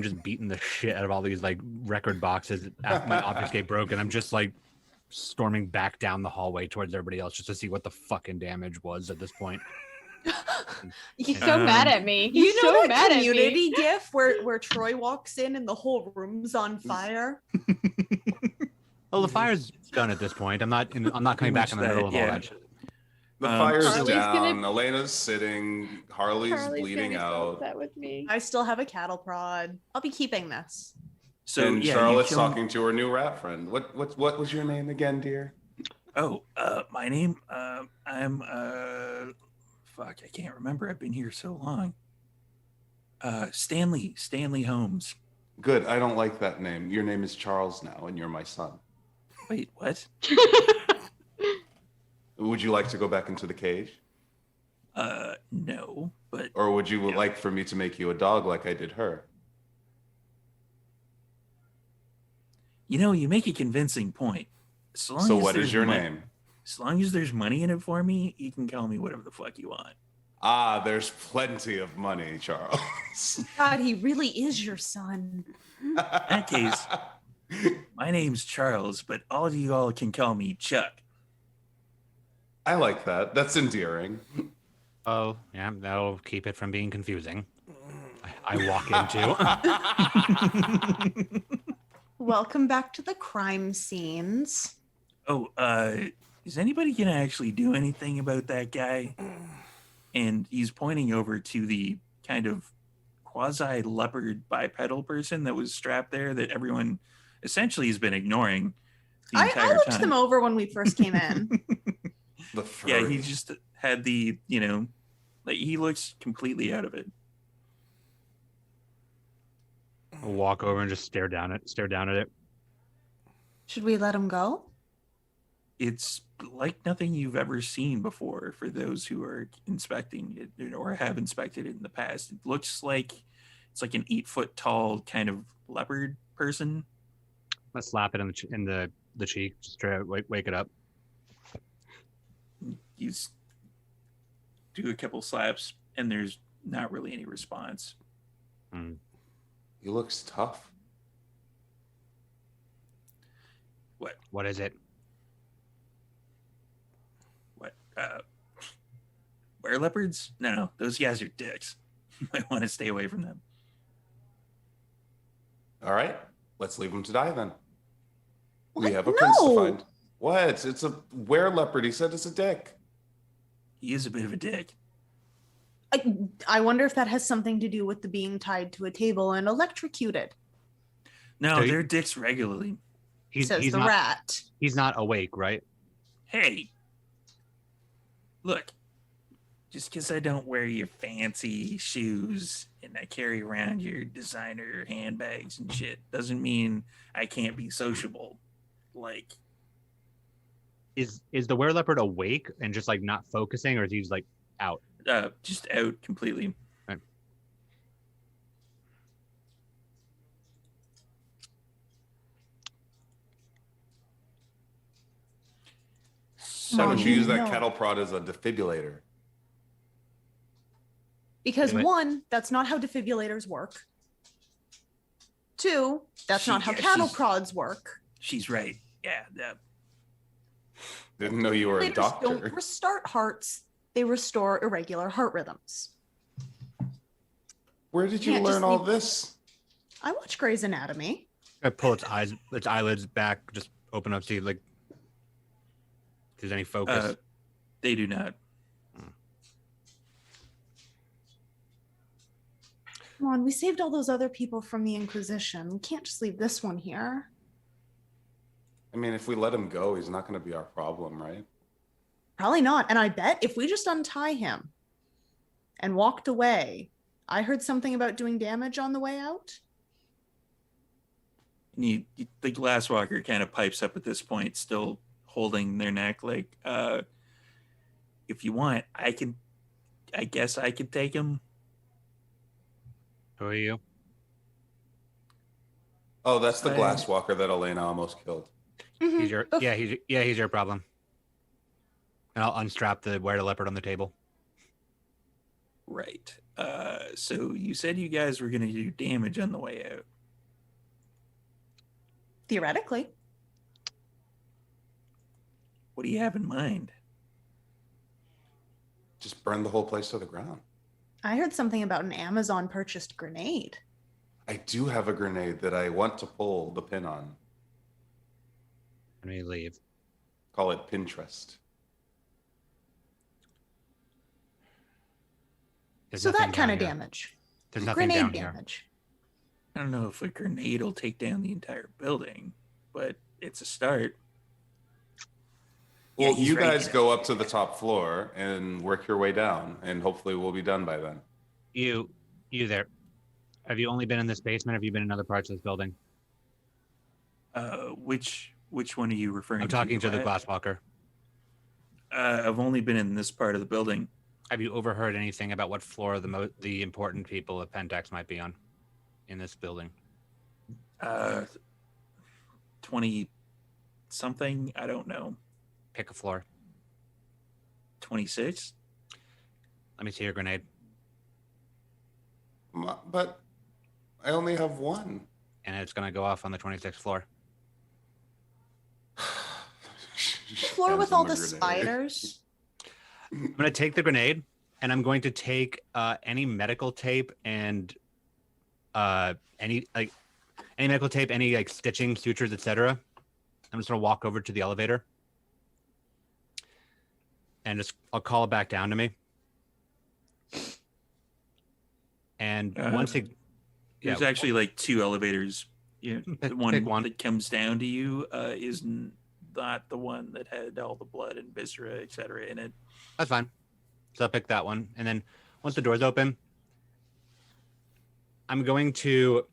just beating the shit out of all these like record boxes after my obfuscate broken, I'm just like storming back down the hallway towards everybody else just to see what the fucking damage was at this point. He's so mad at me. You He's know so that mad at me. community gif where Troy walks in and the whole room's on fire? Well, the fire's done at this point. I'm not coming back in the middle of all that shit. The fire's Harley's down. gonna- Elena's sitting. Harley's bleeding gonna be so out. upset with me. I still have a cattle prod. I'll be keeping this. So And you Charlotte's killed- talking to her new rat friend. What was your name again, dear? Oh, my name. I'm fuck. I can't remember. I've been here so long. Stanley Holmes. Good. I don't like that name. Your name is Charles now, and you're my son. Wait, what? Would you like to go back into the cage? No, but Or would you like for me to make you a dog like I did her? you make a convincing point. So What what is your name? As long as there's money in it for me, you can call me whatever the fuck you want. Ah, there's plenty of money, Charles. God, he really is your son. In that case, my name's Charles, but all of you all can call me Chuck. I like that. That's endearing. Oh, yeah, that'll keep it from being confusing. I walk into. Welcome back to the crime scenes. Oh, is anybody gonna actually do anything about that guy? And he's pointing over to the kind of quasi leopard bipedal person that was strapped there that everyone essentially has been ignoring the I entire looked time. him over when we first came in. The Yeah, furry. he just had the, like he looks completely out of it. I'll walk over and just stare down at it. Should we let him go? It's like nothing you've ever seen before for those who are inspecting it or have inspected it in the past. It looks like it's like an 8-foot tall kind of leopard person. Let's slap it in the cheek, just try to wake it up. You do a couple slaps and there's not really any response. He looks tough. What is it? What? Were leopards? No, those guys are dicks. I want to stay away from them. All right, let's leave him to die then. We What? have a prince to No. find. What? It's a were leopard. He said it's a dick. He is a bit of a dick. I wonder if that has something to do with the being tied to a table and electrocuted, No, So he- they're dicks regularly. says He's the not, rat. He's not awake, right? Hey, look, just because I don't wear your fancy shoes and I carry around your designer handbags and shit doesn't mean I can't be sociable. Like, Is the were-leopard awake and just like not focusing, or is he just like out? just out completely. Right. Why So don't you use that No. cattle prod as a defibrillator? Because Anyway. 1, that's not how defibrillators work. 2, that's not how Yeah, cattle she's- prods work. she's right. Yeah, Didn't know you were a Defibrillators doctor. don't restart hearts; they restore irregular heart rhythms. Where did you Can't learn just all leave- this? I watch Grey's Anatomy. I pull its eyelids back, just open up, see like if there's any focus. they do not. Come on, we saved all those other people from the Inquisition. We can't just leave this one here. I mean, if we let him go, he's not going to be our problem, right? Probably not. And I bet if we just untie him and walked away, I heard something about doing damage on the way out. And the glasswalker kind of pipes up at this point, still holding their neck. Like, if you want, I guess I could take him. Who are you? Oh, that's the I- glasswalker that Elena almost killed. Mhm. He's your Bef- he's your problem. And I'll unstrap the were-leopard on the table. Right. So you said you guys were going to do damage on the way out. Theoretically. What do you have in mind? Just burn the whole place to the ground. I heard something about an Amazon purchased grenade. I do have a grenade that I want to pull the pin on. When we leave. Call it Pinterest. There's So nothing that kind down of here. damage. There's nothing Grenade down here. damage. I don't know if a grenade will take down the entire building, but it's a start. Well, he's you right. guys go up to the top floor and work your way down, and hopefully we'll be done by then. You there. Have you only been in this basement? Have you been in other parts of this building? Which one are you referring to? I'm talking to the Wyatt? glasswalker. I've only been in this part of the building. Have you overheard anything about what floor the important people of Pentax might be on in this building? 20 something, I don't know. Pick a floor. 26. Let me see your grenade. But I only have one. And it's going to go off on the 26th floor. Floor with Hands all him the a grenade. spiders. I'm going to take the grenade, and I'm going to take any medical tape and any medical tape, any like stitching, sutures, etc. I'm just going to walk over to the elevator, and I'll call it back down to me. And once it, There's actually like 2 elevators. You know, Pick the one, one. that comes down to you is not the one that had all the blood and viscera, etc. in it. that's fine. So I'll pick that one, and then once the doors open, I'm going to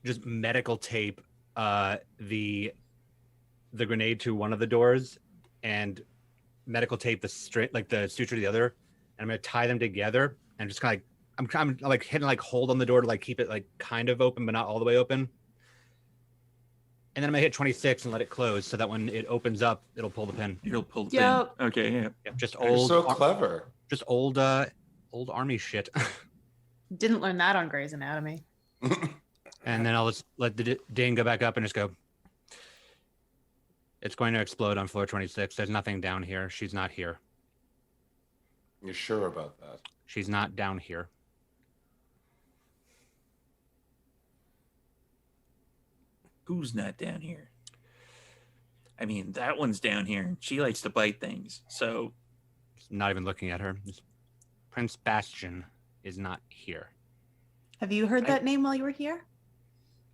just medical tape the grenade to one of the doors, and medical tape the suture to the other, and I'm gonna tie them together and just kind of I'm like hitting like hold on the door to like keep it like kind of open but not all the way open. And then I'm gonna hit 26 and let it close so that when it opens up, it'll pull the pin. It'll pull the Yep. pin. Okay, yeah. Yep, just You're old, so clever. just old army shit. Didn't learn that on Grey's Anatomy. And then I'll just let the ding go back up and just go. It's going to explode on floor 26. There's nothing down here. She's not here. You're sure about that? She's not down here. Who's not down here? I mean, that one's down here. She likes to bite things. So Not even looking at her. Prince Bastion is not here. Have you heard I- that name while you were here?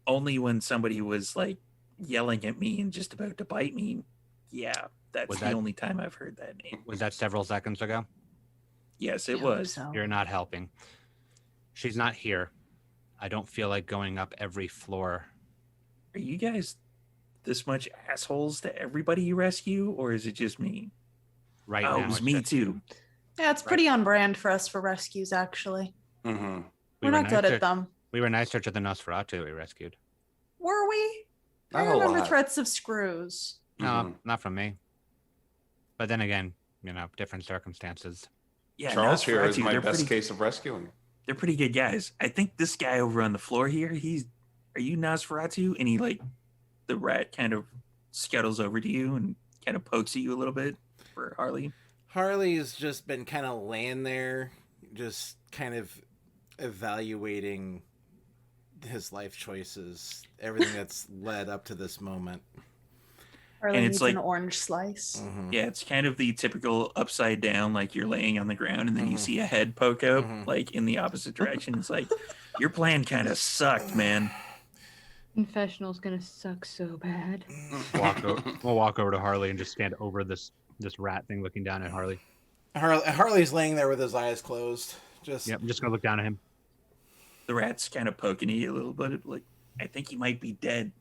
only when somebody was like yelling at me and just about to bite me. Yeah, that's Was the that- only time I've heard that name. Was that several seconds ago? Yes, I it hope was. so. You're not helping. She's not here. I don't feel like going up every floor. Are you guys this much assholes to everybody you rescue, or is it just me? Right Oh, now, it was it's me just you. too. Yeah, it's pretty on brand for us for rescues, actually. Mm-hmm. We're not good at them. We were nicer to the Nosferatu we rescued. Were we? I Not a remember lot. threats of screws. No, Mhm. not from me. But then again, different circumstances. Yeah, Charles here is Nosferatu, my they're best pretty, case of rescuing. they're pretty good guys. I think this guy over on the floor here, are you Nosferatu? And he the rat kind of scuttles over to you and kind of pokes at you a little bit for Harley. Harley's just been kind of laying there, just kind of evaluating his life choices, everything that's led up to this moment. Harley And it's needs like- an orange slice. Mhm. Yeah, it's kind of the typical upside down, like you're laying on the ground and then you Mhm. see a head poke up, Mhm. like in the opposite direction. It's like, your plan kind of sucked, man. Confessional's gonna suck so bad. We'll walk over to Harley and just stand over this rat thing, looking down at Harley. Harley's laying there with his eyes closed. Just Yep, I'm just gonna look down at him. The rat's kind of poking at you a little bit, like, I think he might be dead.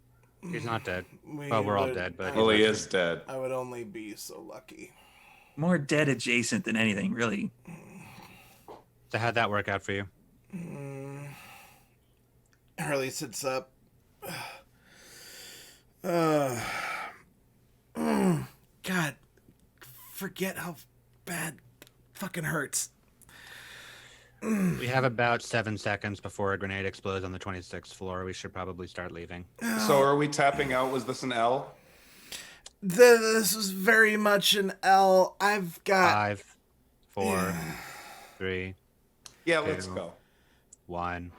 He's not dead. we Well, we're all would- dead, but Well, he is dead. I would only be so lucky. More dead adjacent than anything, really. So how'd that work out for you? Harley sits up. God, forget how bad fucking hurts. We have about 7 seconds before a grenade explodes on the 26th floor. We should probably start leaving. So are we tapping out? Was this an L? This is very much an L. I've got 5, 4, 3, Yeah, let's Two. go. 1.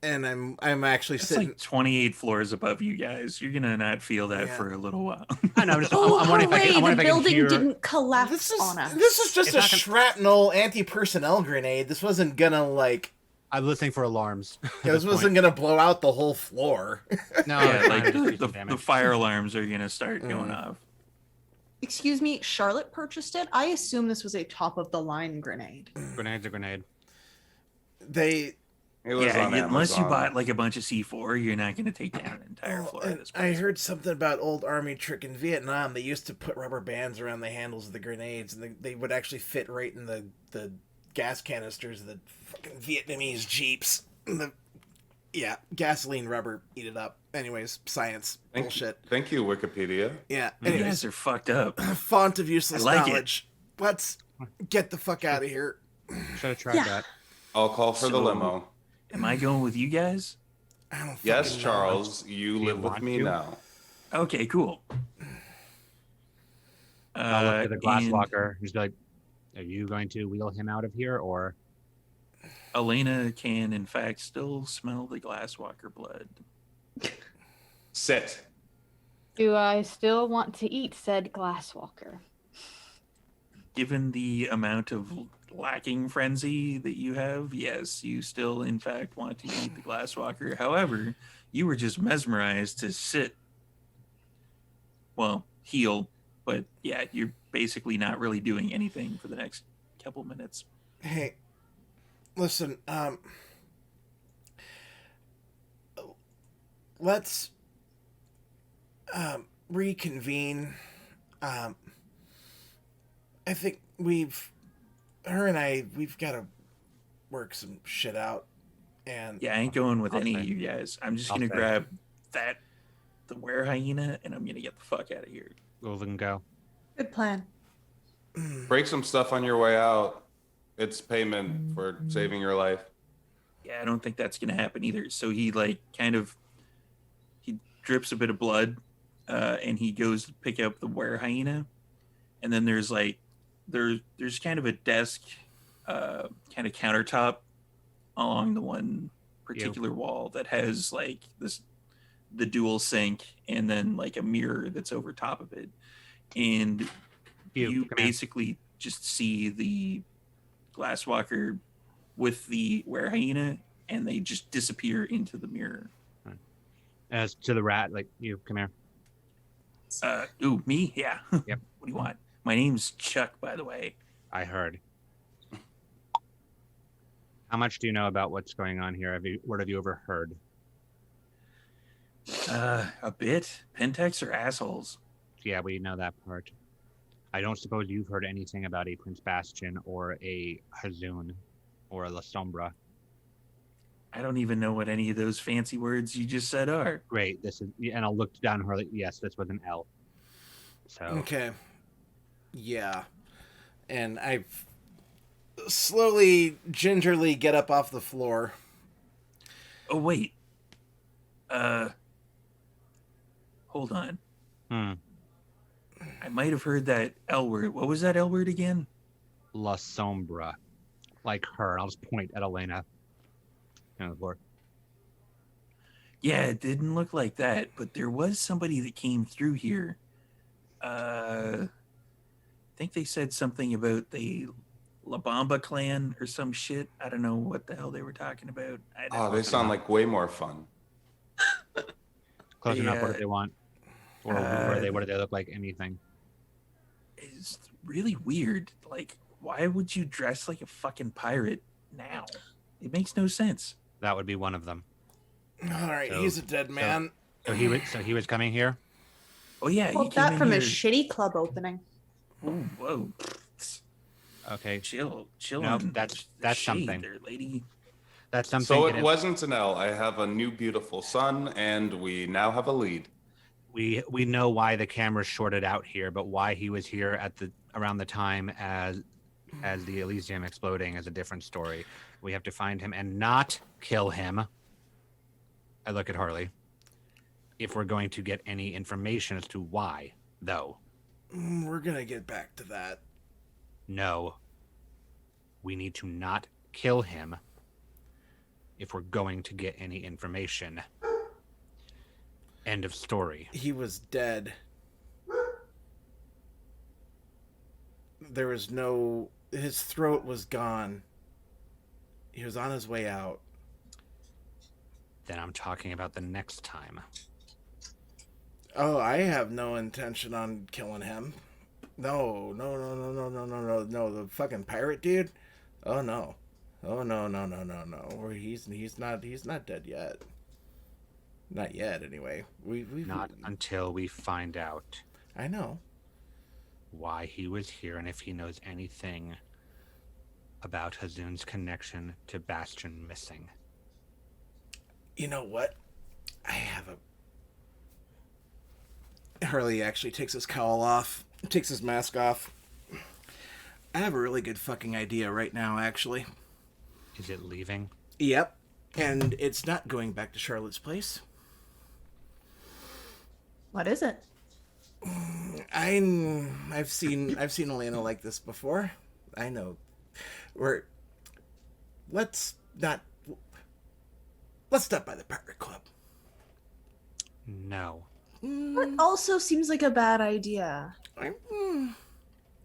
and I'm actually It's sitting. like 28 floors above you guys. You're gonna not feel that Yeah. for a little while. I know. I'm Oh, wondering if I hooray, can, I'm wondering the if I can building hear. didn't collapse This is on us. just It's a not gonna- shrapnel anti-personnel grenade. This wasn't gonna like. I'm listening for alarms. at This this wasn't point. gonna blow out the whole floor. No, Yeah, it's like fine, just do the some damage. fire alarms are gonna start going off. Excuse me, Charlotte purchased it? I assume this was a top of the line grenade. Grenade's a grenade. They. It was Yeah, on unless you Amazon. bought like a bunch of C4, you're not gonna take down an entire Oh, floor of and this I place. heard something about old army trick in Vietnam. They used to put rubber bands around the handles of the grenades, and they would actually fit right in the gas canisters of the fucking Vietnamese jeeps. Yeah, gasoline rubber, eat it up. Anyways, science bullshit. Thank you, Wikipedia. Yeah. You Anyways, guys are fucked up. font of useless I like it. knowledge. Let's get the fuck out of here. Should have tried Yeah. that. I'll call for the So- limo. Am I going with you guys? I don't Yes, fucking know. Charles, you Do you live with want me to? now. Okay, cool. I'll look at the glass and walker. He's like, "Are you going to wheel him out of here, or?" Elena can, in fact, still smell the glasswalker blood. Sit. Do I still want to eat said glasswalker? Given the amount of lacking frenzy that you have, yes, you still, in fact, want to eat the glasswalker. However, you were just mesmerized to sit, well, heal, but yeah, you're basically not really doing anything for the next couple minutes. Hey, listen, let's reconvene. I think we've got to work some shit out. And Yeah, I ain't going with I'll any stay. of you guys. I'm just I'll gonna stay. grab the were hyena, and I'm gonna get the fuck out of here. We'll then go. Good plan. Break some stuff on your way out. It's payment for saving your life. Yeah, I don't think that's gonna happen either. So he he drips a bit of blood, and he goes to pick up the were hyena, and then there's there's kind of a desk, kind of countertop along the one particular wall that has like the dual sink and then like a mirror that's over top of it, and you come here. basically just see the glasswalker with the were hyena, and they just disappear into the mirror. As to the rat, like, you come here. Ooh, me? Yeah. Yep. What do you want? My name's Chuck, by the way. I heard. How much do you know about what's going on here? What have you overheard? A bit. Pentex are assholes. Yeah, we know that part. I don't suppose you've heard anything about a Prince Bastion or a Hazoon or a La Sombra. I don't even know what any of those fancy words you just said are. Great. This is, and I'll look down her. Yes, this was an L. So Okay. Yeah. And I slowly, gingerly get up off the floor. Oh, wait. Hold on. I might have heard that L word. What was that L word again? La Sombra. Like her. I'll just point at Elena. On the floor. Yeah, it didn't look like that, but there was somebody that came through here. I think they said something about the La Bamba clan or some shit. I don't know what the hell they were talking about. They sound like way more fun. Close enough. What do they want? Or what do they look like? Anything. It's really weird. Like, why would you dress like a fucking pirate now? It makes no sense. That would be one of them. All right, he's a dead man. So he was coming here. Oh yeah, Well, he came that in from here. a shitty club opening. Ooh, whoa. Okay. Chill. No, on that's the shade something. there, lady. That's something. So it wasn't an L. I have a new beautiful son, and we now have a lead. We know why the camera's shorted out here, but why he was here at around the time as the Elysium exploding is a different story. We have to find him and not kill him. I look at Harley. If we're going to get any information as to why, though. We're gonna get back to that. No. We need to not kill him if we're going to get any information. End of story. He was dead. There was no... His throat was gone. He was on his way out. Then I'm talking about the next time. Oh, I have no intention on killing him. No. The fucking pirate dude? Oh no. Or he's not dead yet. Not yet, anyway. We Not until we find out I know. why he was here and if he knows anything about Hazoon's connection to Bastion missing. You know what? I have a... Harley actually takes his cowl off, takes his mask off. I have a really good fucking idea right now, actually. Is it leaving? Yep. And it's not going back to Charlotte's place. What is it? I've seen Elena like this before. I know. Let's stop by the pirate club. No. That also seems like a bad idea.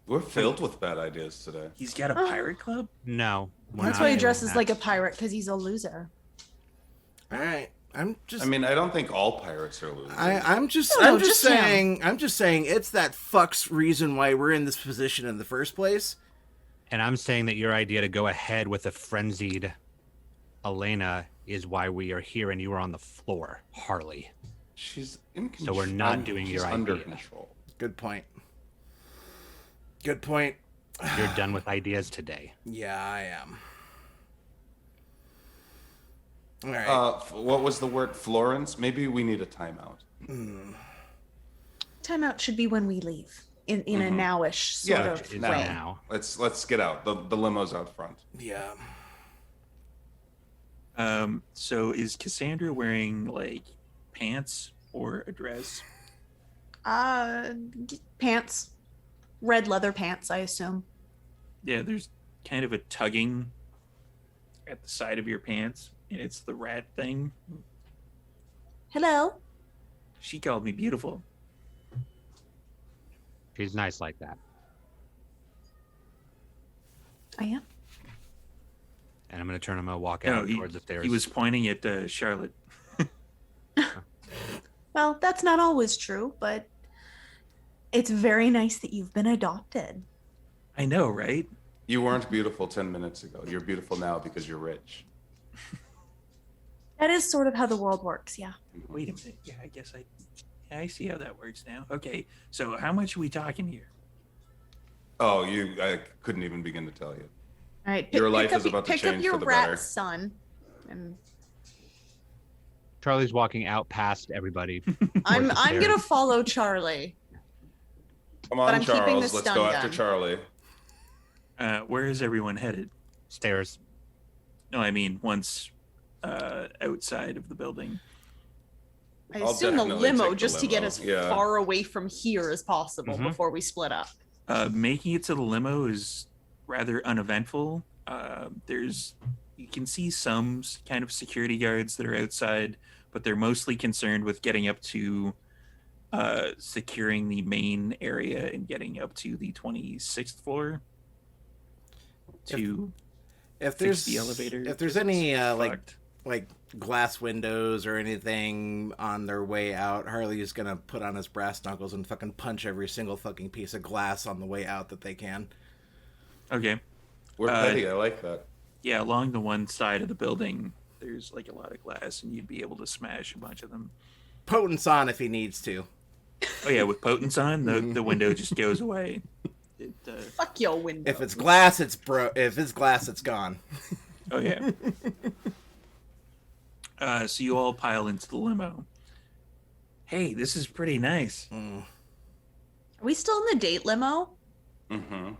We're filled with bad ideas today. He's got a pirate club? No. we're That's not why he doing dresses that. like a pirate, because he's a loser. All right. I mean, I don't think all pirates are losers. I'm just just him. saying it's that fuck's reason why we're in this position in the first place. And I'm saying that your idea to go ahead with a frenzied Elena is why we are here and you are on the floor, Harley. She's in control. So we're not doing your under idea. control. Good point. You're done with ideas today. Yeah, I am. All right. What was the word? Florence? Maybe we need a timeout. Timeout should be when we leave. In a nowish sort Yeah, of Is now. way. now. Let's get out. The limo's out front. Yeah. So is Cassandra wearing like pants or a dress? Pants. Red leather pants, I assume. Yeah, there's kind of a tugging at the side of your pants, and it's the rat thing. Hello. She called me beautiful. She's nice like that. I am. And I'm going to turn him and walk No, out towards the stairs. he was pointing at Well, that's not always true, but It's very nice that you've been adopted. I know, right? You weren't beautiful 10 minutes ago. You're beautiful now because you're rich. That is sort of how the world works, yeah. Wait a minute. Yeah, I guess I see how that works now. Okay, so how much are we talking here? Oh, I couldn't even begin to tell you. All right, Your life is about to pick up change your for the rat better. son. And Charlie's walking out past everybody. I'm stairs. gonna follow Charlie. Come But on, I'm keeping the Charles. Let's stun go after gun. Charlie. Where is everyone headed? Stairs. No, I mean once outside of the building. I I'll assume the definitely limo take the just to get limo, as yeah. far away from here as possible Mhm. before we split up. Making it to the limo is rather uneventful. You can see some kind of security guards that are outside, but they're mostly concerned with getting up to securing the main area and getting up to the 26th floor to If fix there's the elevator. if there's any Fucked. like glass windows or anything on their way out, Harley's gonna put on his brass knuckles and fucking punch every single fucking piece of glass on the way out that they can. Okay. We're petty. I like that. Yeah, along the one side of the building, there's like a lot of glass, and you'd be able to smash a bunch of them. Potence on if he needs to. Oh yeah, with potence on, the window just goes away. It, Fuck your window. If it's glass, it's If it's glass, it's gone. oh yeah. So you all pile into the limo. Hey, this is pretty nice. Are we still in the date limo? Mm-hmm.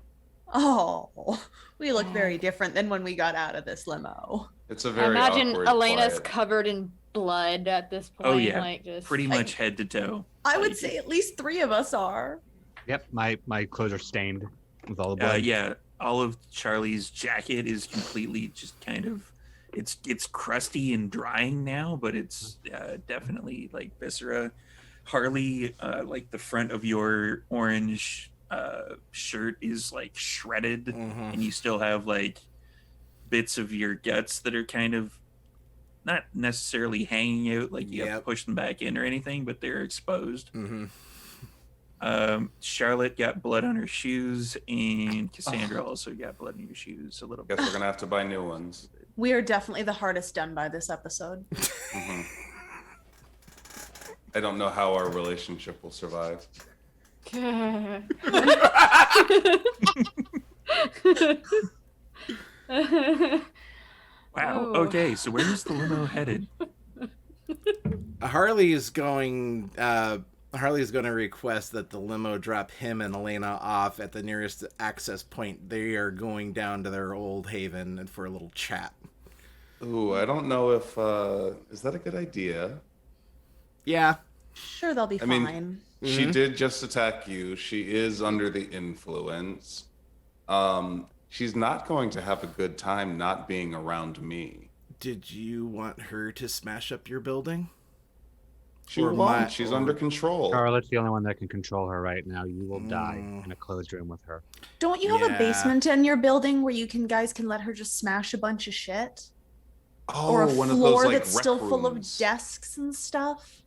Oh, we look very different than when we got out of this limo. It's a I very imagine awkward, Elena's quiet- covered in blood at this point. Oh yeah, like just pretty much head to toe. I would Like, say at least 3 of us are. Yep, my clothes are stained with all the blood. Yeah, all of Charlie's jacket is completely just kind of it's crusty and drying now, but it's definitely like viscera. Harley, like the front of your orange shirt is like shredded, and you still have like bits of your guts that are kind of not necessarily hanging out, like you have to push them back in or anything, but they're exposed. Charlotte got blood on her shoes, and Cassandra also got blood on your shoes a little bit. Guess we're gonna have to buy new ones. We are definitely the hardest done by this episode. Mhm. I don't know how our relationship will survive. Wow. Oh. Okay, so where's the limo headed? Harley's going to request that the limo drop him and Elena off at the nearest access point. They are going down to their old haven and for a little chat. Ooh, I don't know if is that a good idea? Yeah. Sure, they'll be I mean, fine. She did just attack you. She is under the influence. She's not going to have a good time not being around me. Did you want her to smash up your building? She Or won't. my- She's or- under control. Charlotte's the only one that can control her right now. You will die in a closed room with her. Don't you have Yeah. a basement in your building where you guys can let her just smash a bunch of shit? Oh, Or a one floor of those like that's still rec full of rooms. desks and stuff?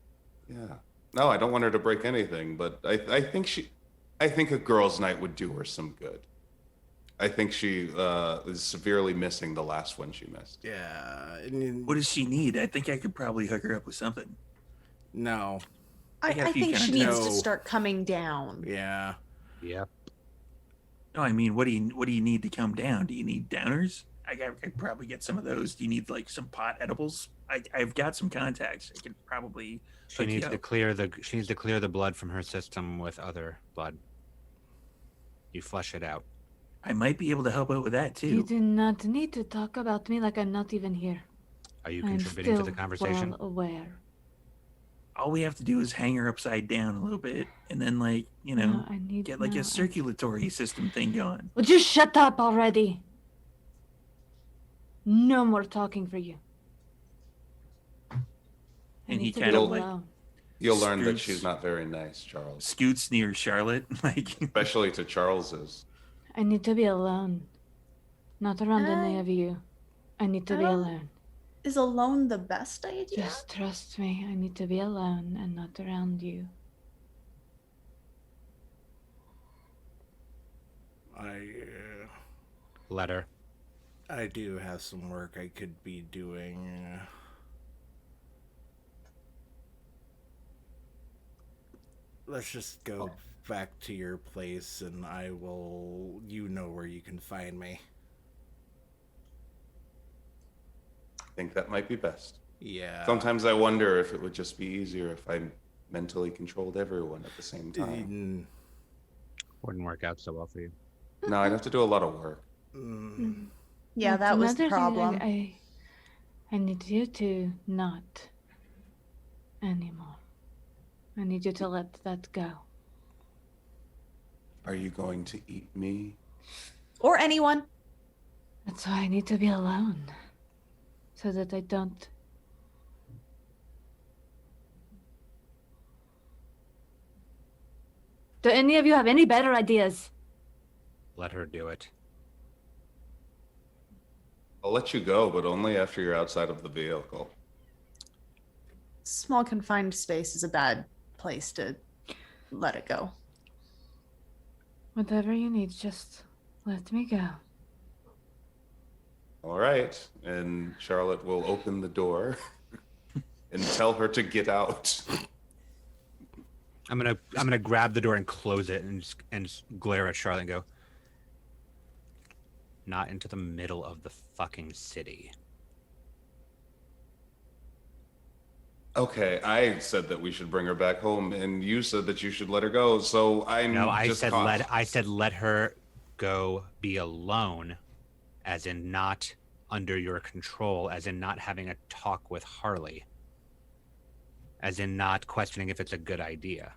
Yeah. No, I don't want her to break anything, but I think a girls' night would do her some good. I think she is severely missing the last one she missed. Yeah. What does she need? I think I could probably hook her up with something. No. I got a few think she contacts. needs to No. start coming down. Yeah. Yep. No, I mean, what do you need to come down? Do you need downers? I could probably get some of those. Do you need like some pot edibles? I've got some contacts. I could probably. She hook you needs to up. clear the blood from her system with other blood. You flush it out. I might be able to help out with that You too. do not need to talk about me like I'm not even here. Are you I'm contributing to still the conversation? well aware. All we have to do is hang her upside down a little bit, and then like No, I need get like no, a circulatory system thing going. Would you shut up already? No more talking for you. I And he need to kind be of like alone. You'll learn that Scoots. she's not very nice, Charles. scoots near Charlotte, like Especially to Charles's. I need to be alone. Not around any of you. I need to be alone. Is alone the best idea? Just trust me. I need to be alone and not around you. Letter. I do have some work I could be doing. Let's just go back to your place, and I will. You know where you can find me. I think that might be best. Yeah. Sometimes I wonder if it would just be easier if I mentally controlled everyone at the same time. Wouldn't work out so well for you. No, I'd have to do a lot of work. Yeah, that was the Another thing problem. I need you to not anymore. I need you to let that go. Are you going to eat me? Or anyone. That's why I need to be alone. So that I don't... Do any of you have any better ideas? Let her do it. I'll let you go, but only after you're outside of the vehicle. Small confined space is a bad place to let it go. Whatever you need, just let me go. All right. And Charlotte will open the door and tell her to get out. I'm gonna grab the door and close it and just glare at Charlotte and go, not into the middle of the fucking city. Okay, I said that we should bring her back home, and you said that you should let her go. So I just said caught. I said let her go be alone, as in not under your control, as in not having a talk with Harley, as in not questioning if it's a good idea.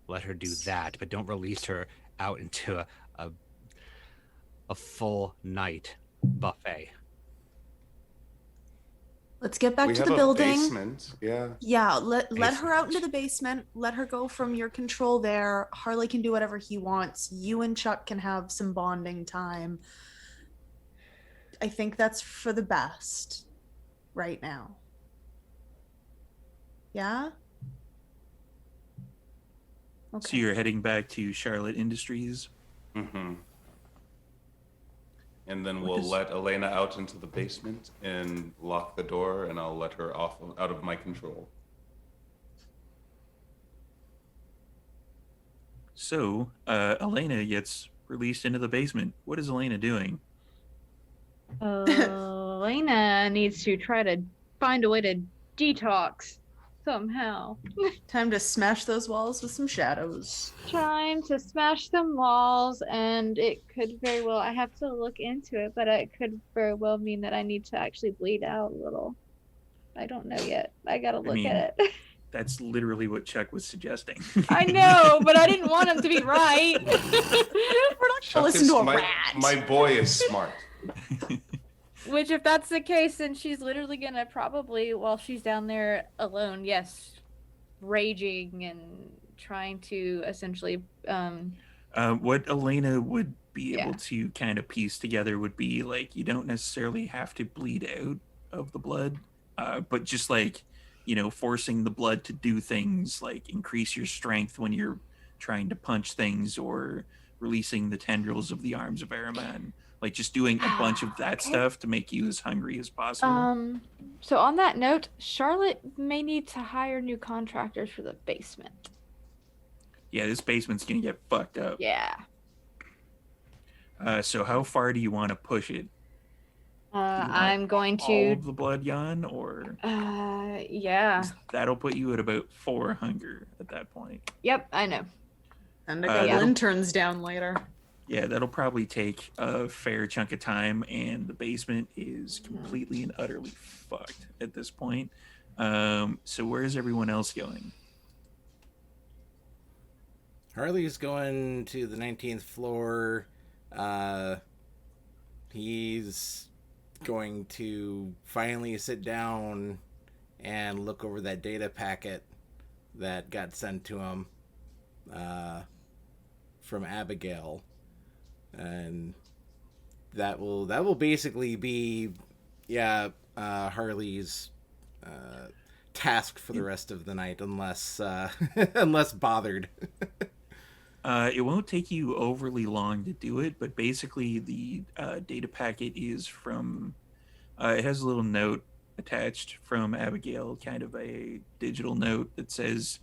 Let her do that, but don't release her out into a full night buffet. Let's get back We to have the a building. basement. Yeah. Yeah, let her out into the basement. Let her go from your control there. Harley can do whatever he wants. You and Chuck can have some bonding time. I think that's for the best right now. Yeah? So you're heading back to Charlotte Industries? Mm-hmm. And then we'll let Elena out into the basement and lock the door, and I'll let her out of my control. So, Elena gets released into the basement. What is Elena doing? Elena needs to try to find a way to detox somehow. Time to smash those walls with some shadows. Trying to smash some walls, and it could very well, I have to look into it, but it could very well mean that I need to actually bleed out a little. I don't know yet. I gotta look at it. That's literally what Chuck was suggesting. I know, but I didn't want him to be right. We're not gonna listen to a rat. My boy is smart. Which, if that's the case, then she's literally gonna probably, while she's down there alone, yes, raging and trying to essentially. What Elena would be able to kind of piece together would be like, you don't necessarily have to bleed out of the blood, but just like, forcing the blood to do things like increase your strength when you're trying to punch things, or releasing the tendrils of the arms of Araman. Like just doing a bunch of that stuff to make you as hungry as possible. So on that note, Charlotte may need to hire new contractors for the basement. Yeah, this basement's gonna get fucked up. Yeah. So how far do you want to push it? I'm going All to. of the blood yawn, or Yeah. that'll put you at about 4 hunger at that point. Yep, I know. And I got lanterns down later. Yeah, that'll probably take a fair chunk of time, and the basement is completely and utterly fucked at this point. So where's everyone else going? Harley's going to the 19th floor. He's going to finally sit down and look over that data packet that got sent to him from Abigail. And that will basically be Harley's task for the rest of the night, unless bothered. It won't take you overly long to do it, but basically the data packet is from. It has a little note attached from Abigail, kind of a digital note that says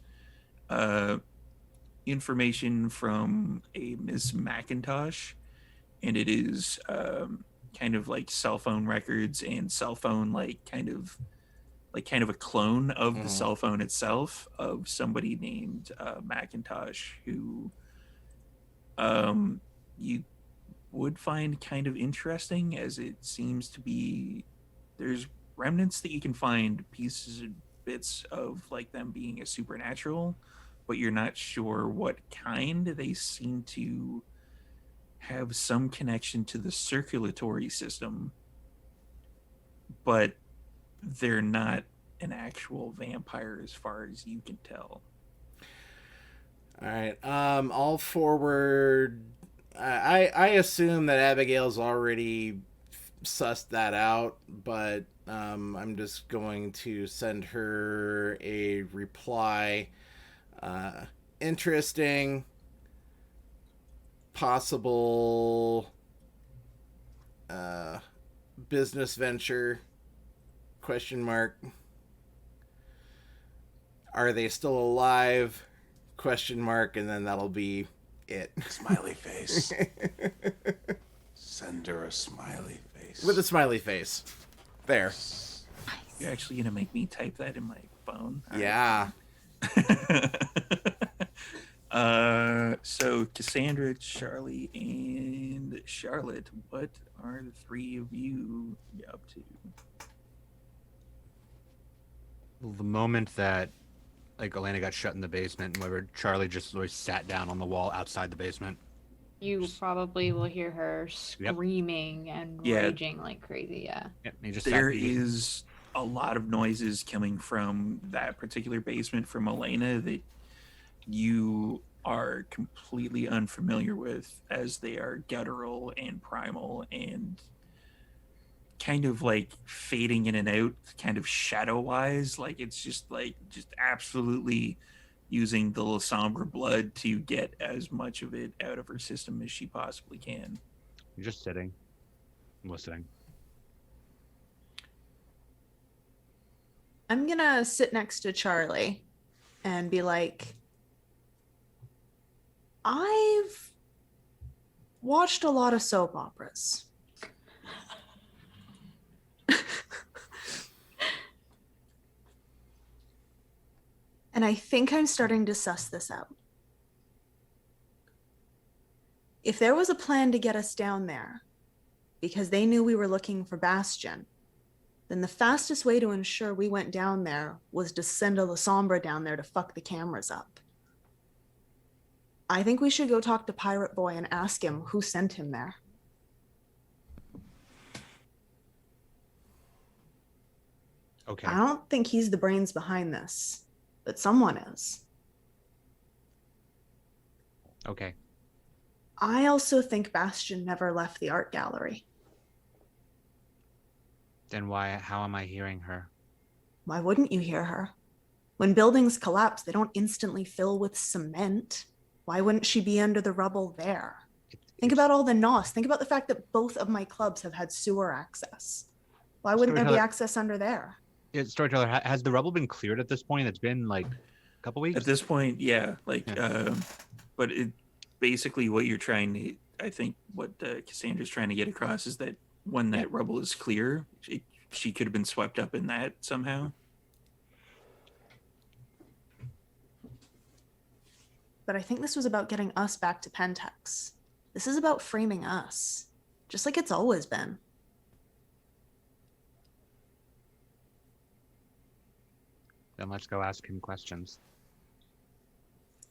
information from a Miss McIntosh, and it is kind of like cell phone records and cell phone kind of a clone of the cell phone itself of somebody named Macintosh, who you would find kind of interesting, as it seems to be there's remnants that you can find, pieces and bits of like them being a supernatural, but you're not sure what kind. They seem to have some connection to the circulatory system, but they're not an actual vampire as far as you can tell. All right. I'll forward. I assume that Abigail's already sussed that out, but I'm just going to send her a reply. Interesting. Possible business venture? Question mark. Are they still alive? Question mark, and then that'll be it. Smiley face. Send her a smiley face. With a smiley face. There. You're actually gonna make me type that in my phone? Yeah. So Cassandra, Charlie, and Charlotte, what are the three of you up to? The moment that Elena got shut in the basement, and whatever, Charlie just sort of sat down on the wall outside the basement. You probably will hear her screaming and raging like crazy. Yeah. Yep, he just There is a lot of noises coming from that particular basement from Elena that you are completely unfamiliar with, as they are guttural and primal and kind of fading in and out, kind of shadow wise. It's just absolutely using the Lasombra blood to get as much of it out of her system as she possibly can. You're just sitting, listening. I'm gonna sit next to Charlie and be like, I've watched a lot of soap operas. And I think I'm starting to suss this out. If there was a plan to get us down there, because they knew we were looking for Bastion, then the fastest way to ensure we went down there was to send a Lasombra down there to fuck the cameras up. I think we should go talk to Pirate Boy and ask him who sent him there. Okay. I don't think he's the brains behind this, but someone is. Okay. I also think Bastion never left the art gallery. Then how am I hearing her? Why wouldn't you hear her? When buildings collapse, they don't instantly fill with cement. Why wouldn't she be under the rubble there? Think about all the NOS. Think about the fact that both of my clubs have had sewer access. Why wouldn't there be access under there? Storyteller, has the rubble been cleared at this point? It's been a couple weeks? At this point, yeah. But it basically what you're trying to, I think what Cassandra's trying to get across is that when that rubble is clear, she could have been swept up in that somehow. But I think this was about getting us back to Pentex. This is about framing us, just like it's always been. Then let's go ask him questions.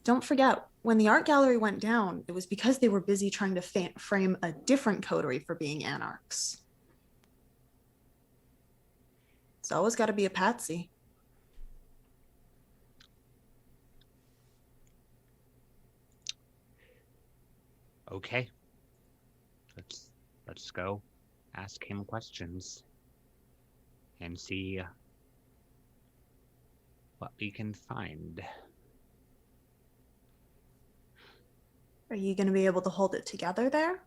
Don't forget, when the art gallery went down, it was because they were busy trying to frame a different coterie for being anarchs. It's always got to be a patsy. Okay. Let's go ask him questions and see what we can find. Are you going to be able to hold it together there?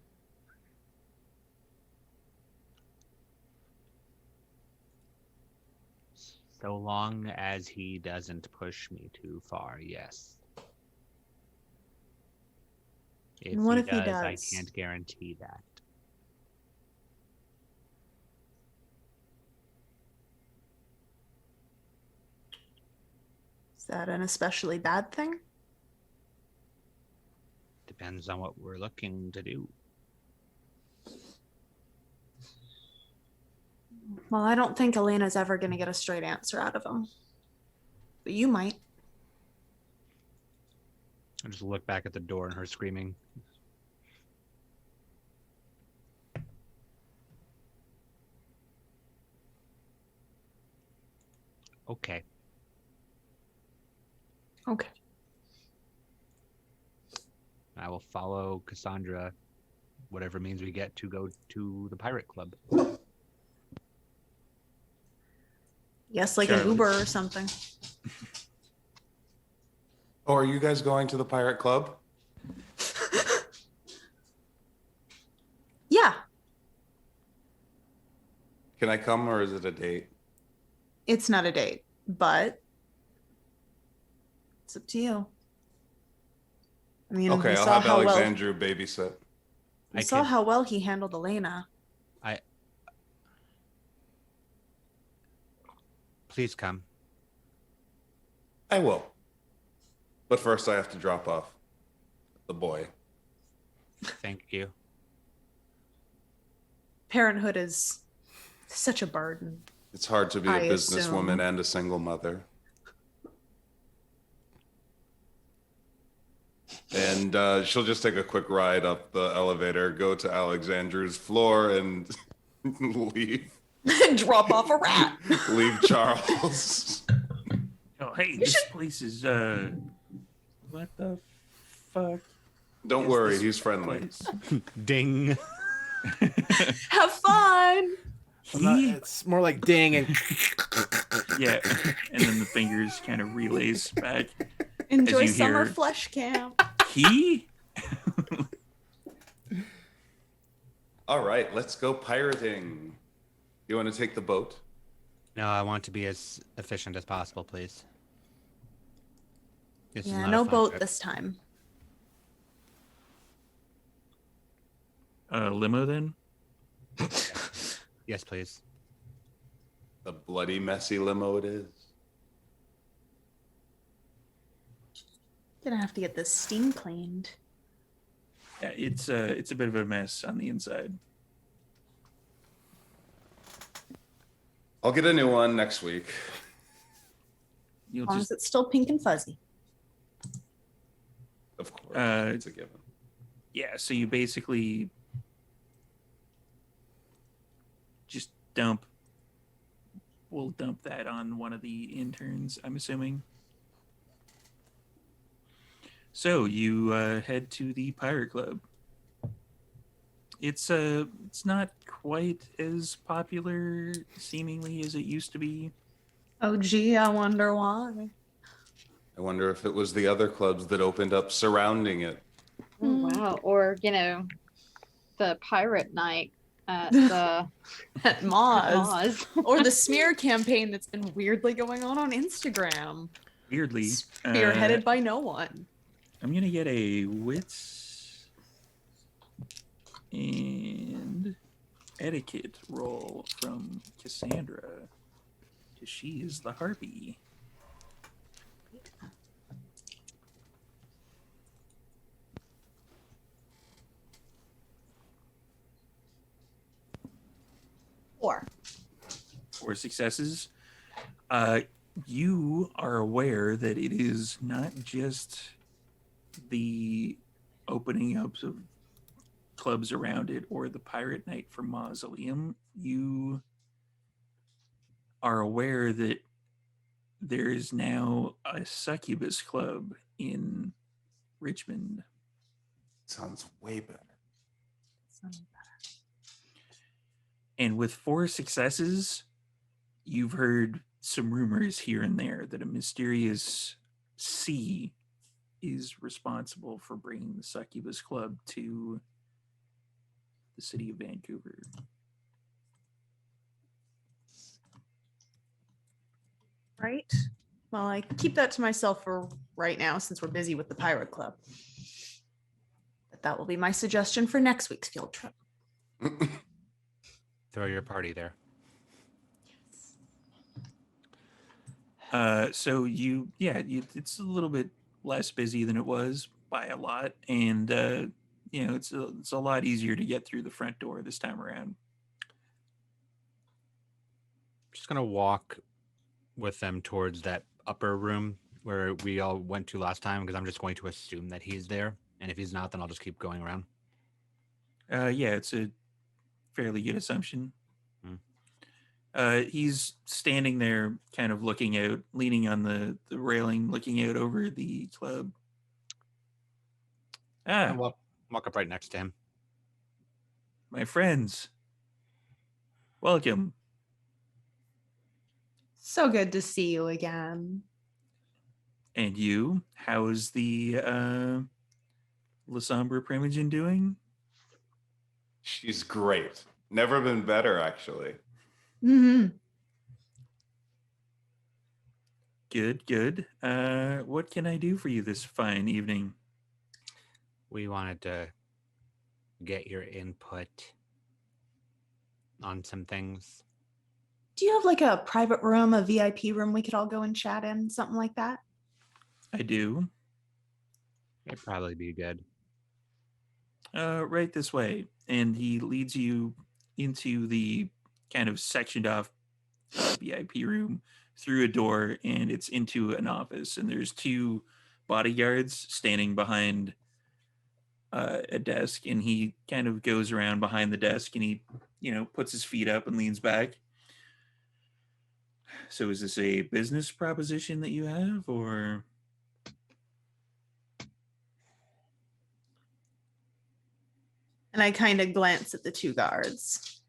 So long as he doesn't push me too far, yes. And what if he I does? can't guarantee that. Is that an especially bad thing? Depends on what we're looking to do. Well, I don't think Elena's ever going to get a straight answer out of him. But you might. I just look back at the door and her screaming. Okay. Okay. I will follow Cassandra, whatever means we get to go to the pirate club. Yes, like Charlie. an Uber or something. Oh, are you guys going to the pirate club? Yeah, Can I come, or is it a date? it's not a date, but it's up to you. I mean, Okay, we I'll saw have how well Alexandru babysit. we I saw could- how well he handled Elena. Please come. I will. But first I have to drop off the boy. Thank you. Parenthood is such a burden. It's hard to be a I businesswoman assume. and a single mother. And she'll just take a quick ride up the elevator, go to Alexandru's floor, and leave Drop off a rat. leave Charles. Oh, hey, this place is what the fuck? Don't is worry, this he's friendly. place? Ding. Have fun. It's more like ding and Yeah, and then the fingers kind of relays back. Enjoy you summer hear- flesh camp. He? All right, let's go pirating. You want to take the boat? No, I want to be as efficient as possible, please. This is Yeah, not a no fun boat trip. this time. Limo then? Yes, please. The bloody messy limo it is. Gonna have to get this steam cleaned. Yeah, it's a bit of a mess on the inside. I'll get a new one next week. You'll As long just as it's still pink and fuzzy. Of course, Uh, it's a given. yeah, so you basically just we'll dump that on one of the interns, I'm assuming. So you head to the pirate club. It's not quite as popular seemingly as it used to be. Oh gee, I wonder why. I wonder if it was the other clubs that opened up surrounding it. Oh, wow. Or, the pirate night at the At Moz. Moz. Or the smear campaign that's been weirdly going on Instagram. Weirdly, Spearheaded by no one. I'm gonna get a wits and etiquette roll from Cassandra, because she is the harpy. Four successes. You are aware that it is not just the opening up of clubs around it or the pirate night for Mausoleum. You are aware that there is now a succubus club in Richmond. Sounds way better. And with 4 successes, you've heard some rumors here and there that a mysterious sea is responsible for bringing the Succubus Club to the city of Vancouver. Right. Well, I keep that to myself for right now since we're busy with the Pirate Club. But that will be my suggestion for next week's field trip. Throw your party there. So it's a little bit less busy than it was by a lot, and it's a lot easier to get through the front door this time around. Just gonna walk with them towards that upper room where we all went to last time, because I'm just going to assume that he's there, and if he's not, then I'll just keep going around. Yeah, it's a fairly good assumption. He's standing there, kind of looking out, leaning on the railing, looking out over the club. I walk up right next to him. My friends, welcome. So good to see you again. And you, how is the Lasombra Primogen doing? She's great. Never been better, actually. Mm-hmm. Good. What can I do for you this fine evening? We wanted to get your input on some things. Do you have like a private room, a VIP room we could all go and chat in, something like that? I do. It'd probably be good. Right this way. And he leads you into the kind of sectioned off VIP room through a door, and it's into an office, and there's two bodyguards standing behind a desk, and he kind of goes around behind the desk, and he puts his feet up and leans back. So is this a business proposition that you have, or? And I kind of glance at the two guards.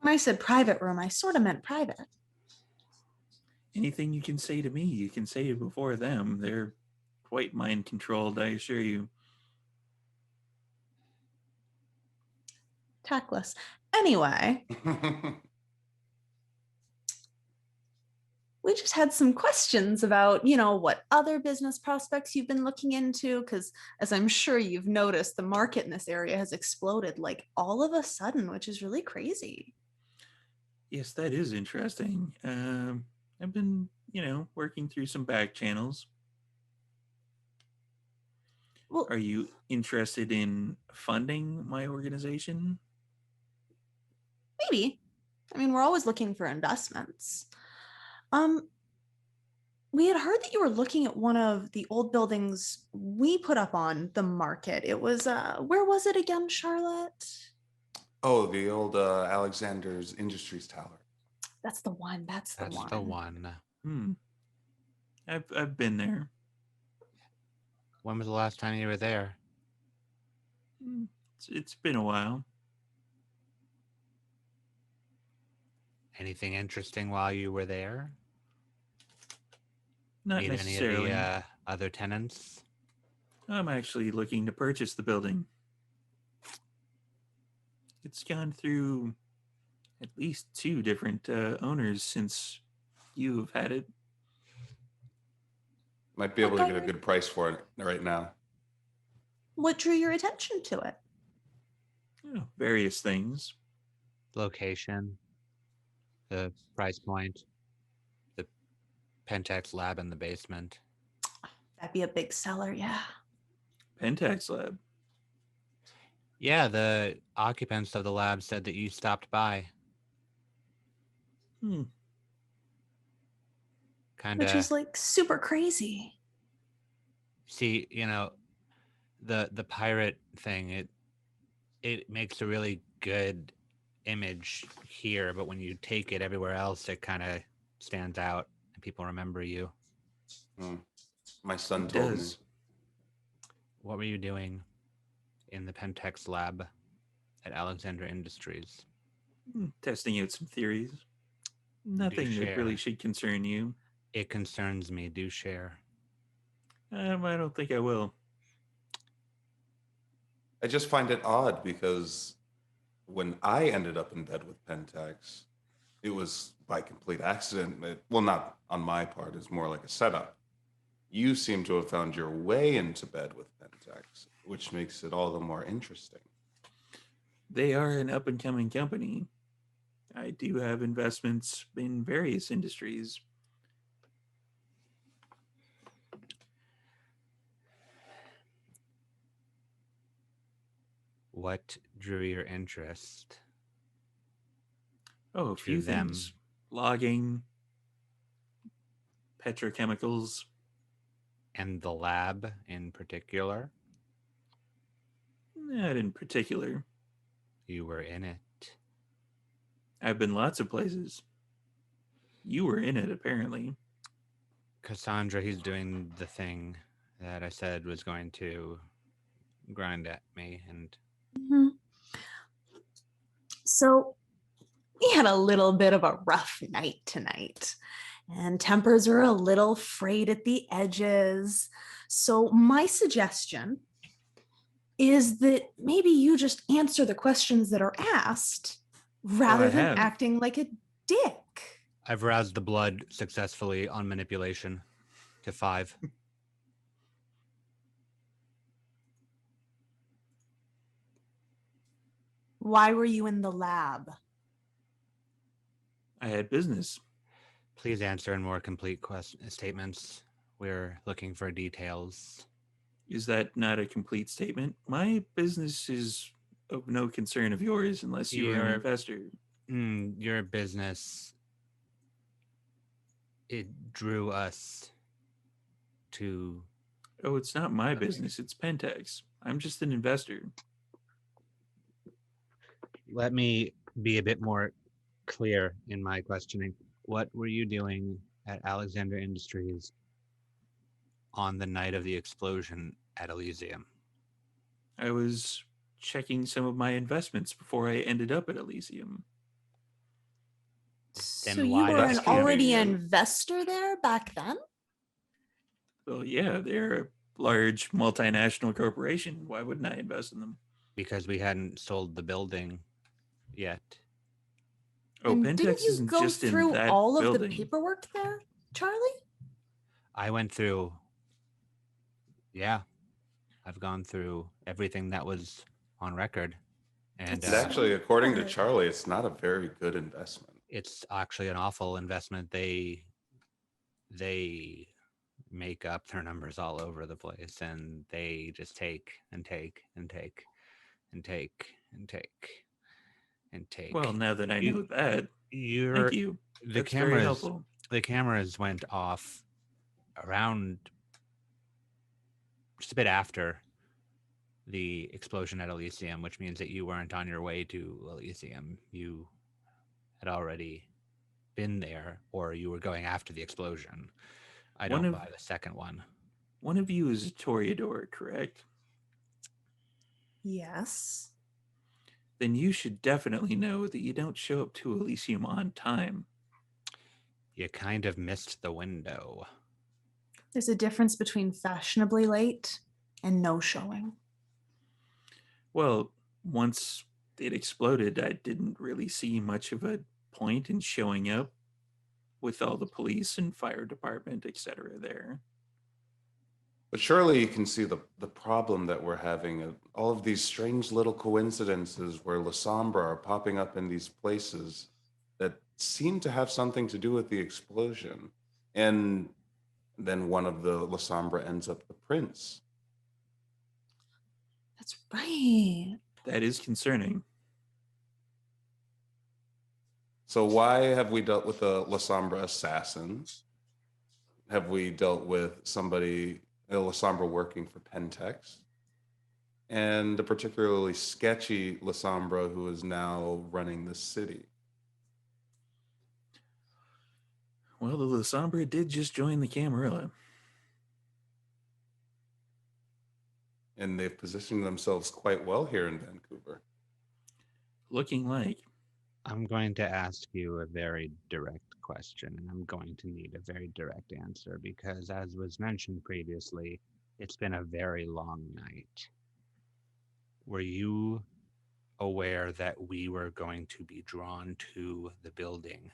When I said private room, I sort of meant private. Anything you can say to me, you can say before them. They're quite mind controlled, I assure you. Tactless. Anyway, we just had some questions about, what other business prospects you've been looking into, because as I'm sure you've noticed, the market in this area has exploded like all of a sudden, which is really crazy. Yes, that is interesting. I've been, working through some back channels. Well, are you interested in funding my organization? Maybe. I mean, we're always looking for investments. We had heard that you were looking at one of the old buildings we put up on the market. It was, where was it again, Charlotte? Oh, the old Alexander's Industries Tower. That's the one. That's the one. I've been there. When was the last time you were there? It's been a while. Anything interesting while you were there? Not Meet necessarily. Any of the other tenants? I'm actually looking to purchase the building. It's gone through at least 2 different owners since you have had it. Might be able to get a good price for it right now. What drew your attention to it? Various things. Location, the price point, the Pentax lab in the basement. That'd be a big seller, yeah. Pentax lab? Yeah, the occupants of the lab said that you stopped by. Which is like super crazy. See, the pirate thing, it makes a really good image here, but when you take it everywhere else, it kind of stands out and people remember you. My son told me. What were you doing in the Pentex lab at Alexander Industries? Testing out some theories. Nothing that really share. should concern you. It concerns me. Do share. I don't think I will. I just find it odd because when I ended up in bed with Pentax, it was by complete accident. Well, not on my part, it's more like a setup. You seem to have found your way into bed with Pentax, which makes it all the more interesting. They are an up and coming company. I do have investments in various industries. What drew your interest Oh, a to few them? things. Logging, petrochemicals. And the lab in particular? Not in particular. You were in it. I've been lots of places. You were in it, apparently. Cassandra, he's doing the thing that I said was going to grind at me, and Mhm. So we had a little bit of a rough night tonight, and tempers are a little frayed at the edges. So my suggestion is that maybe you just answer the questions that are asked rather I than have. acting like a dick. I've roused the blood successfully on manipulation to 5. Why were you in the lab? I had business. Please answer in more complete statements. We're looking for details. Is that not a complete statement? My business is of no concern of yours unless you are an investor. Your business, it drew us to... Oh, it's not my business. It's Pentax. I'm just an investor. Let me be a bit more clear in my questioning. What were you doing at Alexander Industries on the night of the explosion at Elysium? I was checking some of my investments before I ended up at Elysium. So Then you why were That's an already an convenient. investor there back then? Well, yeah, they're a large multinational corporation. Why wouldn't I invest in them? Because we hadn't sold the building yet. Oh, And didn't Pentax you isn't go just in through that all of the building. paperwork there, Charlie? I went through... Yeah. I've gone through everything that was on record. And And actually, according to Good. Charlie, it's not a very good investment. it's actually an awful investment. They make up their numbers all over the place, and they just take and take and take and take and take and take. Well, now that I You- know that, You're thank you. the That's very cameras. helpful. The cameras went off around just a bit after the explosion at Elysium, which means that you weren't on your way to Elysium. You had already been there, or you were going after the explosion. I One don't of- buy the second one. One of you is a Toreador, correct? Yes. Then you should definitely know that you don't show up to Elysium on time. You kind of missed the window. There's a difference between fashionably late and no showing. Well, once it exploded, I didn't really see much of a point in showing up with all the police and fire department, etc. there. But surely you can see the problem that we're having. All of these strange little coincidences where La Sombra are popping up in these places that seem to have something to do with the explosion. And then one of the La Sombra ends up the prince. That's right. That is concerning. So why have we dealt with a La Sombra assassin? Have we dealt with somebody, a La Sombra working for Pentex? And a particularly sketchy La Sombra who is now running the city? Well, the La Sombra did just join the Camarilla. And they've positioned themselves quite well here in Vancouver. Looking like. I'm going to ask you a very direct question, and I'm going to need a very direct answer because, as was mentioned previously, it's been a very long night. Were you aware that we were going to be drawn to the building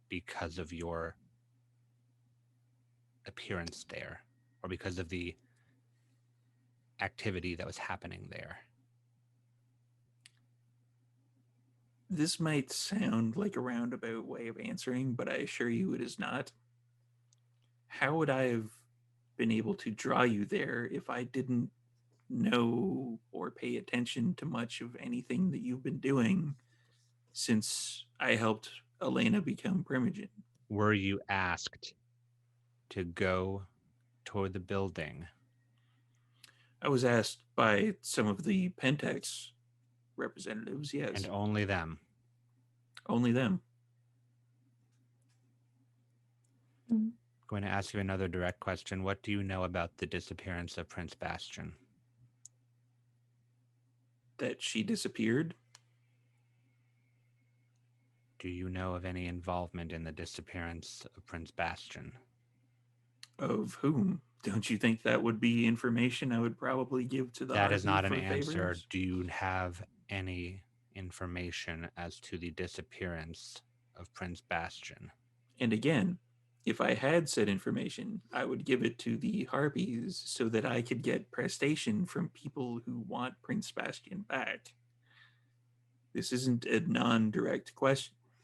because of your appearance there, or because of the activity that was happening there? This might sound like a roundabout way of answering, but I assure you it is not. How would I have been able to draw you there if I didn't know or pay attention to much of anything that you've been doing since I helped Elena become Primogen? Were you asked to go toward the building? I was asked by some of the Pentex representatives, yes. And only them? Only them. I'm going to ask you another direct question. What do you know about the disappearance of Prince Bastion? That she disappeared? Do you know of any involvement in the disappearance of Prince Bastion? Of whom? Don't you think that would be information I would probably give to the That is RV not an for answer. favors? Do you have any information as to the disappearance of Prince Bastion? And again, if I had said information, I would give it to the Harpies so that I could get prestation from people who want Prince Bastion back. This isn't a non-direct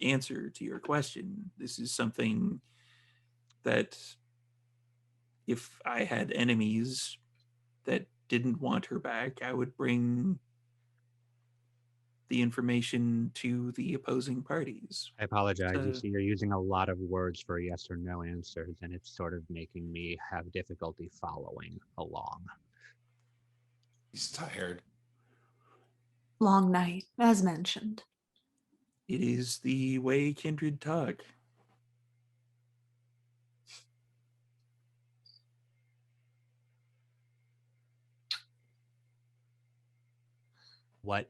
answer to your question. This is something that if I had enemies that didn't want her back, I would bring the information to the opposing parties. I apologize. You So- see, you're using a lot of words for yes or no answers, and it's sort of making me have difficulty following along. He's tired. Long night, as mentioned. It is the way kindred talk. What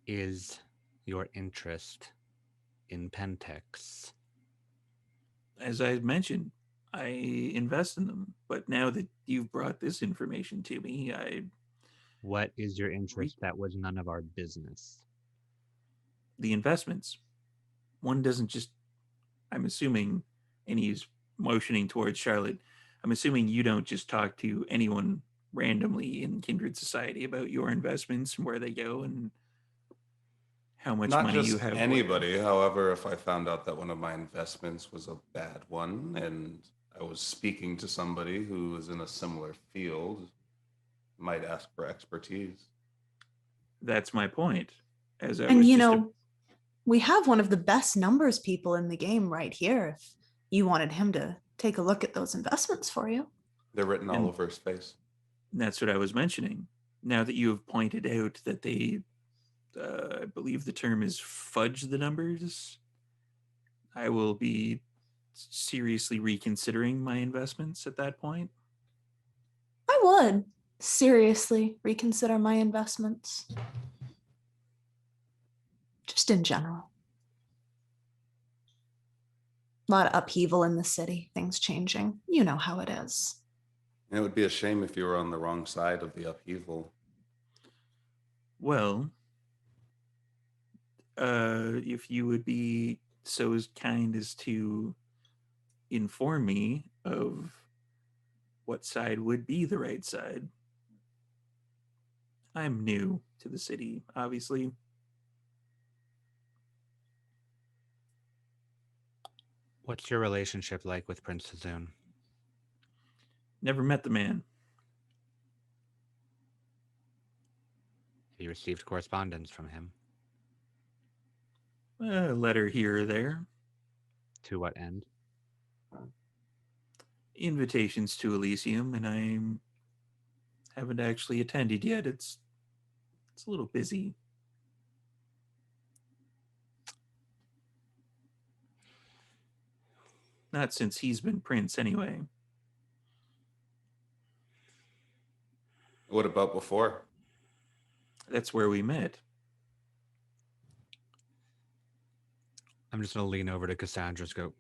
is your interest in Pentex? As I mentioned, I invest in them. But now that you've brought this information to me, What is your interest that was none of our business? the investments. One doesn't just, I'm assuming, and he's motioning towards Charlotte, I'm assuming you don't just talk to anyone randomly in Kindred Society about your investments and where they go and how much Not money just you have. anybody. However, if I found out that one of my investments was a bad one and I was speaking to somebody who was in a similar field, might ask for expertise. That's my point. As I And was you just know, we have one of the best numbers people in the game right here. If you wanted him to take a look at those investments for you. They're written all And- over his face. that's what I was mentioning. Now that you have pointed out that they, I believe the term is fudge the numbers, I will be seriously reconsidering my investments at that point. I would seriously reconsider my investments. Just in general. A lot of upheaval in the city, things changing. You know how it is. And it would be a shame if you were on the wrong side of the upheaval. Well, if you would be so kind as to inform me of what side would be the right side. I'm new to the city, obviously. What's your relationship like with Prince Hazoon? Never met the man. Have you received correspondence from him? A letter here or there. To what end? Invitations to Elysium, and I haven't actually attended yet. It's a little busy. Not since he's been prince, anyway. What about before? That's where we met. I'm just gonna lean over to Cassandra and go,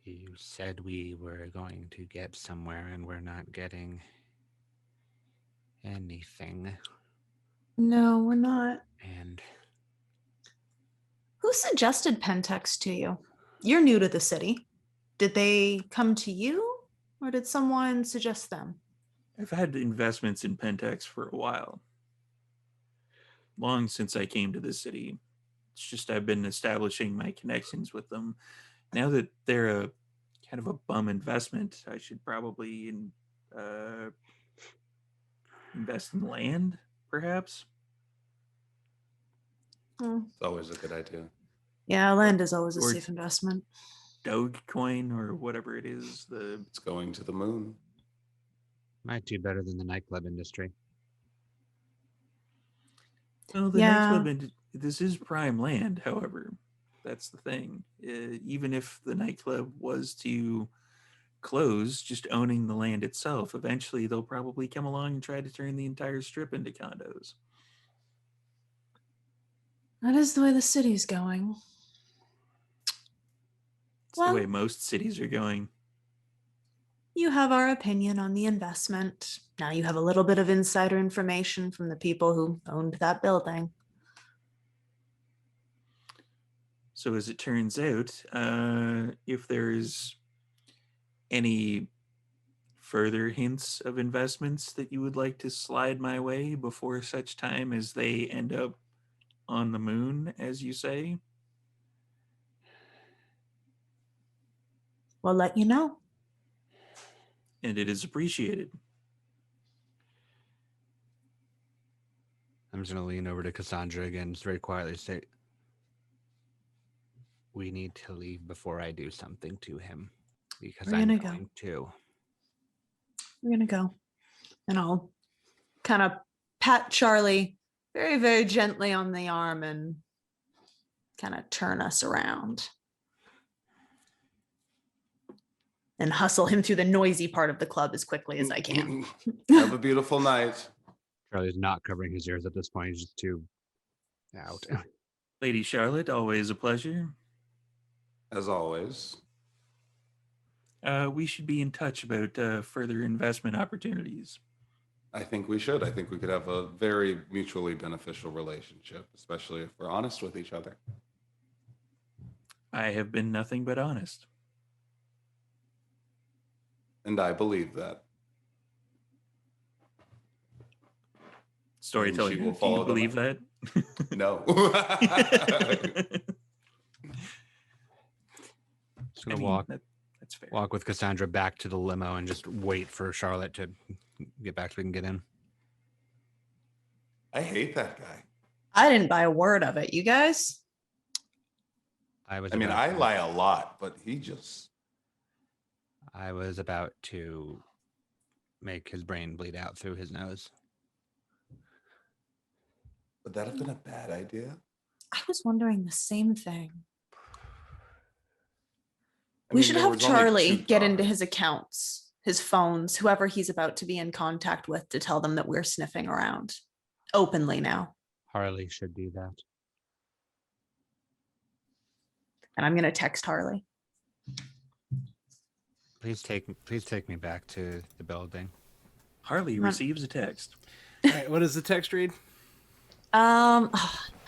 you said we were going to get somewhere and we're not getting anything. No, we're not. And Who suggested Pentex to you? You're new to the city. Did they come to you, or did someone suggest them? I've had investments in Pentex for a while. Long since I came to the city. It's just I've been establishing my connections with them. Now that they're a kind of a bum investment, I should probably invest in land, perhaps. It's always a good idea. Yeah, land is always a Or- safe investment. Dogecoin or whatever it is. It's going to the moon. might do better than the nightclub industry. Well, the Yeah. nightclub, this is prime land, however. That's the thing. Even if the nightclub was to close, just owning the land itself, eventually they'll probably come along and try to turn the entire strip into condos. That is the way the city's going. It's Well- the way most cities are going. You have our opinion on the investment. Now you have a little bit of insider information from the people who owned that building. So as it turns out, if there's any further hints of investments that you would like to slide my way before such time as they end up on the moon, as you say, We'll let you know. and it is appreciated. I'm just gonna lean over to Cassandra again, just very quietly say, we need to leave before I do something to him. Because We're I'm gonna go. going to. We're going to go. And I'll kind of pat Charlie very, very gently on the arm and kind of turn us around. And hustle him through the noisy part of the club as quickly as I can. Have a beautiful night. Charlie's not covering his ears at this point. He's just too out. Lady Charlotte, always a pleasure. As always. We should be in touch about further investment opportunities. I think we should. I think we could have a very mutually beneficial relationship, especially if we're honest with each other. I have been nothing but honest. And I believe that. Storyteller, she do will you follow them believe that? No. Just gonna walk That's fair. Walk with Cassandra back to the limo and just wait for Charlotte to get back so we can get in. I hate that guy. I didn't buy a word of it. You guys? I mean, about I to- lie a lot, but he just... I was about to make his brain bleed out through his nose. Would that have been a bad idea? I was wondering the same thing. I We mean, should there have was only Charlie two get into cars. his accounts, his phones, whoever he's about to be in contact with to tell them that we're sniffing around openly now. Harley should do that. And I'm going to text Harley. Please take me back to the building. Harley Come on. receives a text. All right, what does the text read? How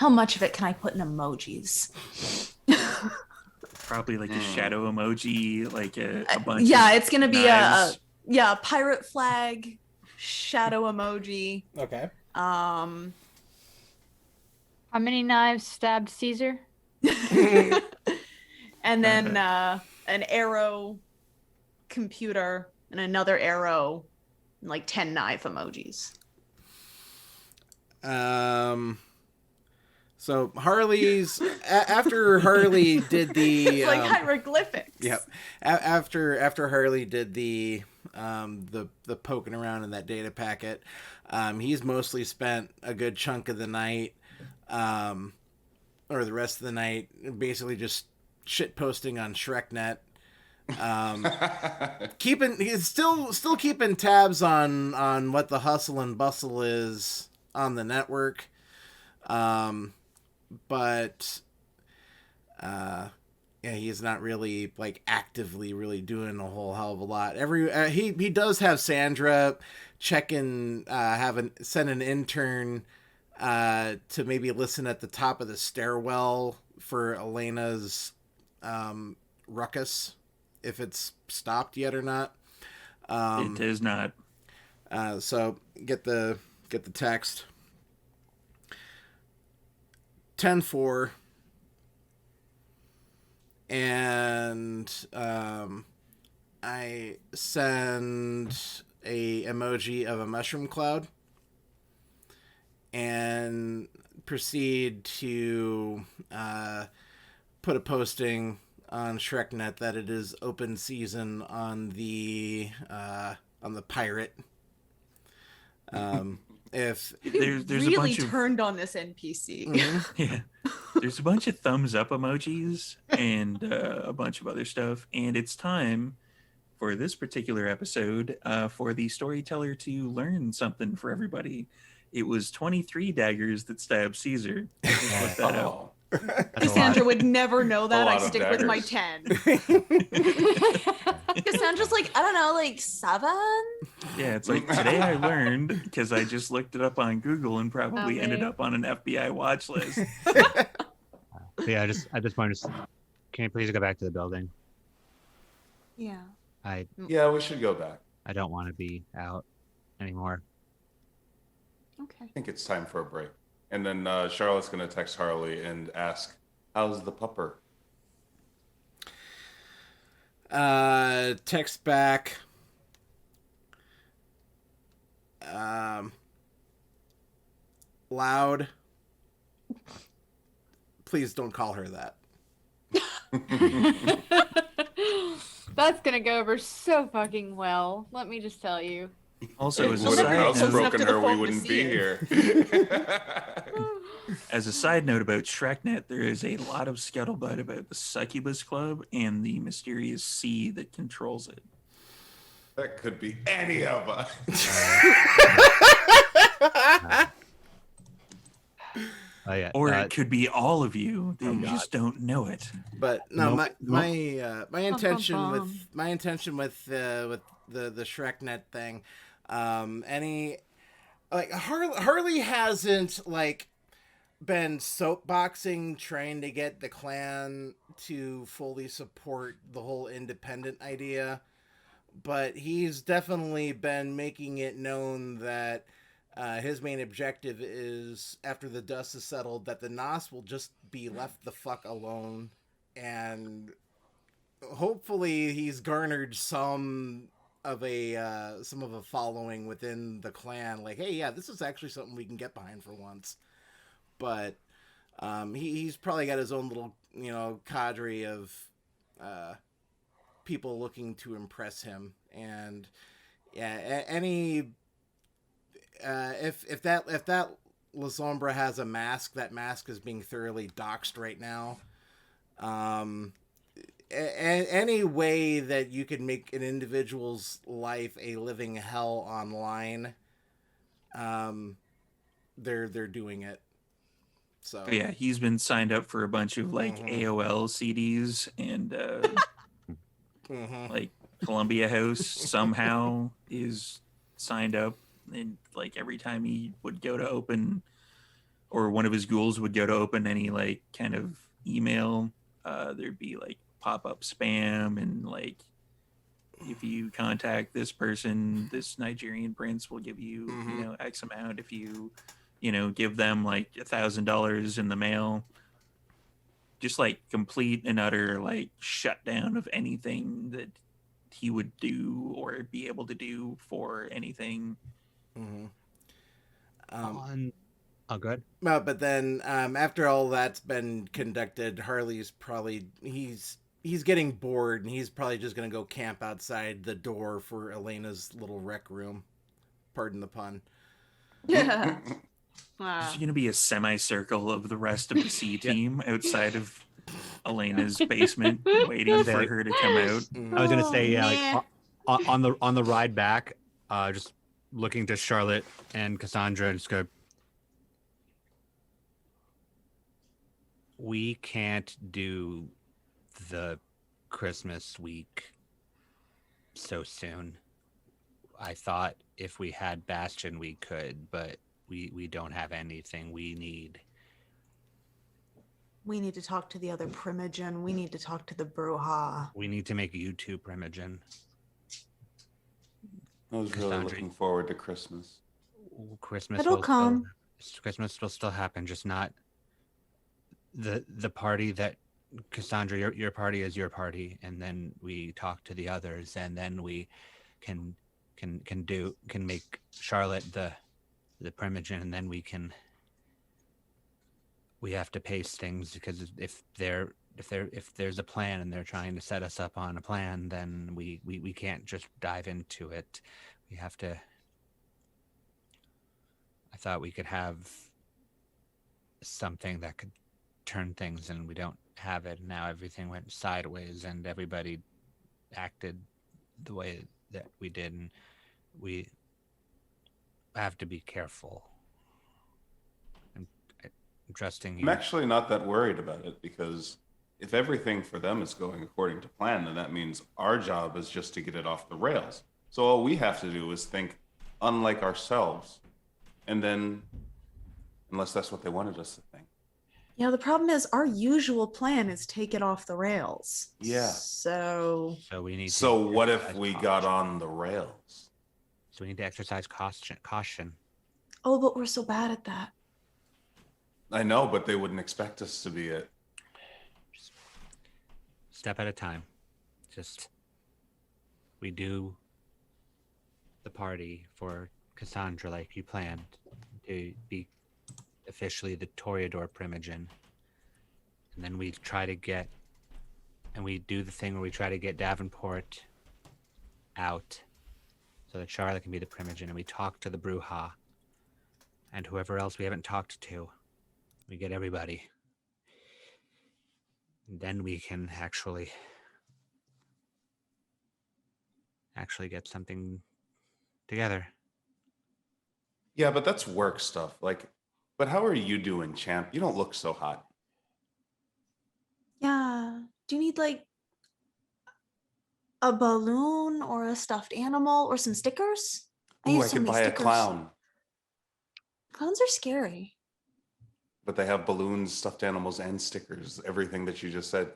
much of it can I put in emojis? Probably like a shadow emoji, like a bunch Yeah, of it's going to be knives. a pirate flag, shadow emoji. Okay. How many knives stabbed Caesar? And then an arrow computer and another arrow and like 10 knife emojis. So Harley's after Harley did the It's like hieroglyphics. yep. After Harley did the poking around in that data packet, he's mostly spent a good chunk of the night, or the rest of the night, basically just shit posting on ShrekNet. He's still keeping tabs on what the hustle and bustle is on the network. But Yeah, he's not really like actively really doing a whole hell of a lot. He does have Sandra send an intern to maybe listen at the top of the stairwell for Elena's ruckus, if it's stopped yet or not. It is not. So get the text. 10-4. And I send a emoji of a mushroom cloud and proceed to put a posting on ShrekNet that it is open season on the pirate. If there's really a bunch turned on this NPC. yeah, there's a bunch of thumbs up emojis and a bunch of other stuff, and it's time for this particular episode for the storyteller to learn something for everybody. It was 23 daggers that stabbed Caesar. Just look that up. Cassandra would never know that. I lot of stick with my daggers. 10. Cassandra's like, I don't know, like 7? Yeah, it's like today I learned because I just looked it up on Google and probably ended Okay. up on an FBI watch list. Yeah, I just want to. Can you please go back to the building? Yeah. Yeah, we should go back. I don't want to be out anymore. Okay. I think it's time for a break. And then Charlotte's going to text Harley and ask, how's the pupper? Text back. Loud. Please don't call her that. That's gonna go over so fucking well. Let me just tell you. Also, as a Would have side close enough note, broken to the her, we phone to wouldn't see be it. here. as a side note about ShrekNet, there is a lot of scuttlebutt about the Succubus Club and the mysterious sea that controls it. That could be any of us. Oh yeah. Or it could be all of you. You God. just don't know it. But no, Nope. my intention bum. with the ShrekNet thing, any like Harley hasn't like been soapboxing trying to get the clan to fully support the whole independent idea, but he's definitely been making it known that his main objective is, after the dust is settled, that the Nos will just be left the fuck alone, and hopefully he's garnered some of a following within the clan. Like, hey, yeah, this is actually something we can get behind for once. But he's probably got his own little, cadre of people looking to impress him, and yeah, any. If that La Sombra has a mask, that mask is being thoroughly doxxed right now. Any way that you can make an individual's life a living hell online, they're doing it. So But yeah, he's been signed up for a bunch of like AOL CDs and like Columbia House somehow is signed up. And like every time he would go to open, or one of his ghouls would go to open any like kind of email, there'd be like pop-up spam, and like, if you contact this person, this Nigerian prince will give you X amount if you give them like $1,000 in the mail. Just like complete and utter like shutdown of anything that he would do or be able to do for anything. Oh, good. No, but then after all that's been conducted, Harley's probably he's getting bored, and he's probably just gonna go camp outside the door for Elena's little rec room. Pardon the pun. Yeah. There's going to be a semicircle of the rest of the C team outside of Elena's basement, waiting for her to come out. I was gonna say, yeah, man. like on the ride back, just looking to Charlotte and Cassandra and just go, We can't do the Christmas week so soon. I thought if we had Bastion we could, but we don't have anything. We need to talk to the other Primogen. We need to talk to the Bruja. to make you two Primogen. I was really looking forward to Christmas. Christmas It'll will come. Christmas will still happen, just not the party that Cassandra, your party is your party, and then we talk to the others, and then we can make Charlotte the Primogen, and then we have to pace things, because if there's a plan and they're trying to set us up on a plan, then we can't just dive into it. We have to. I thought we could have something that could turn things, and we don't have it. Now everything went sideways and everybody acted the way that we did, and we have to be careful. I'm trusting you. I'm actually not that worried about it, because if everything for them is going according to plan, then that means our job is just to get it off the rails. So all we have to do is think unlike ourselves, and then, unless that's what they wanted us to think. Yeah, the problem is our usual plan is take it off the rails. Yeah. So we need. So what if we got on the rails? So we need to exercise caution. Oh, but we're so bad at that. I know, but they wouldn't expect us to be it. Just step at a time. Just we do the party for Cassandra like you planned, to be officially the Toreador Primogen, and then we try to get, and we do the thing where we try to get Davenport out so that Charlotte can be the Primogen, and we talk to the Bruja and whoever else we haven't talked to. We get everybody, and then we can actually get something together. Yeah, but that's work stuff. But how are you doing, champ? You don't look so hot. Yeah. Do you need like a balloon or a stuffed animal or some stickers? Ooh, use I so could many buy a stickers. clown. Clowns are scary. But they have balloons, stuffed animals, and stickers. Everything that you just said.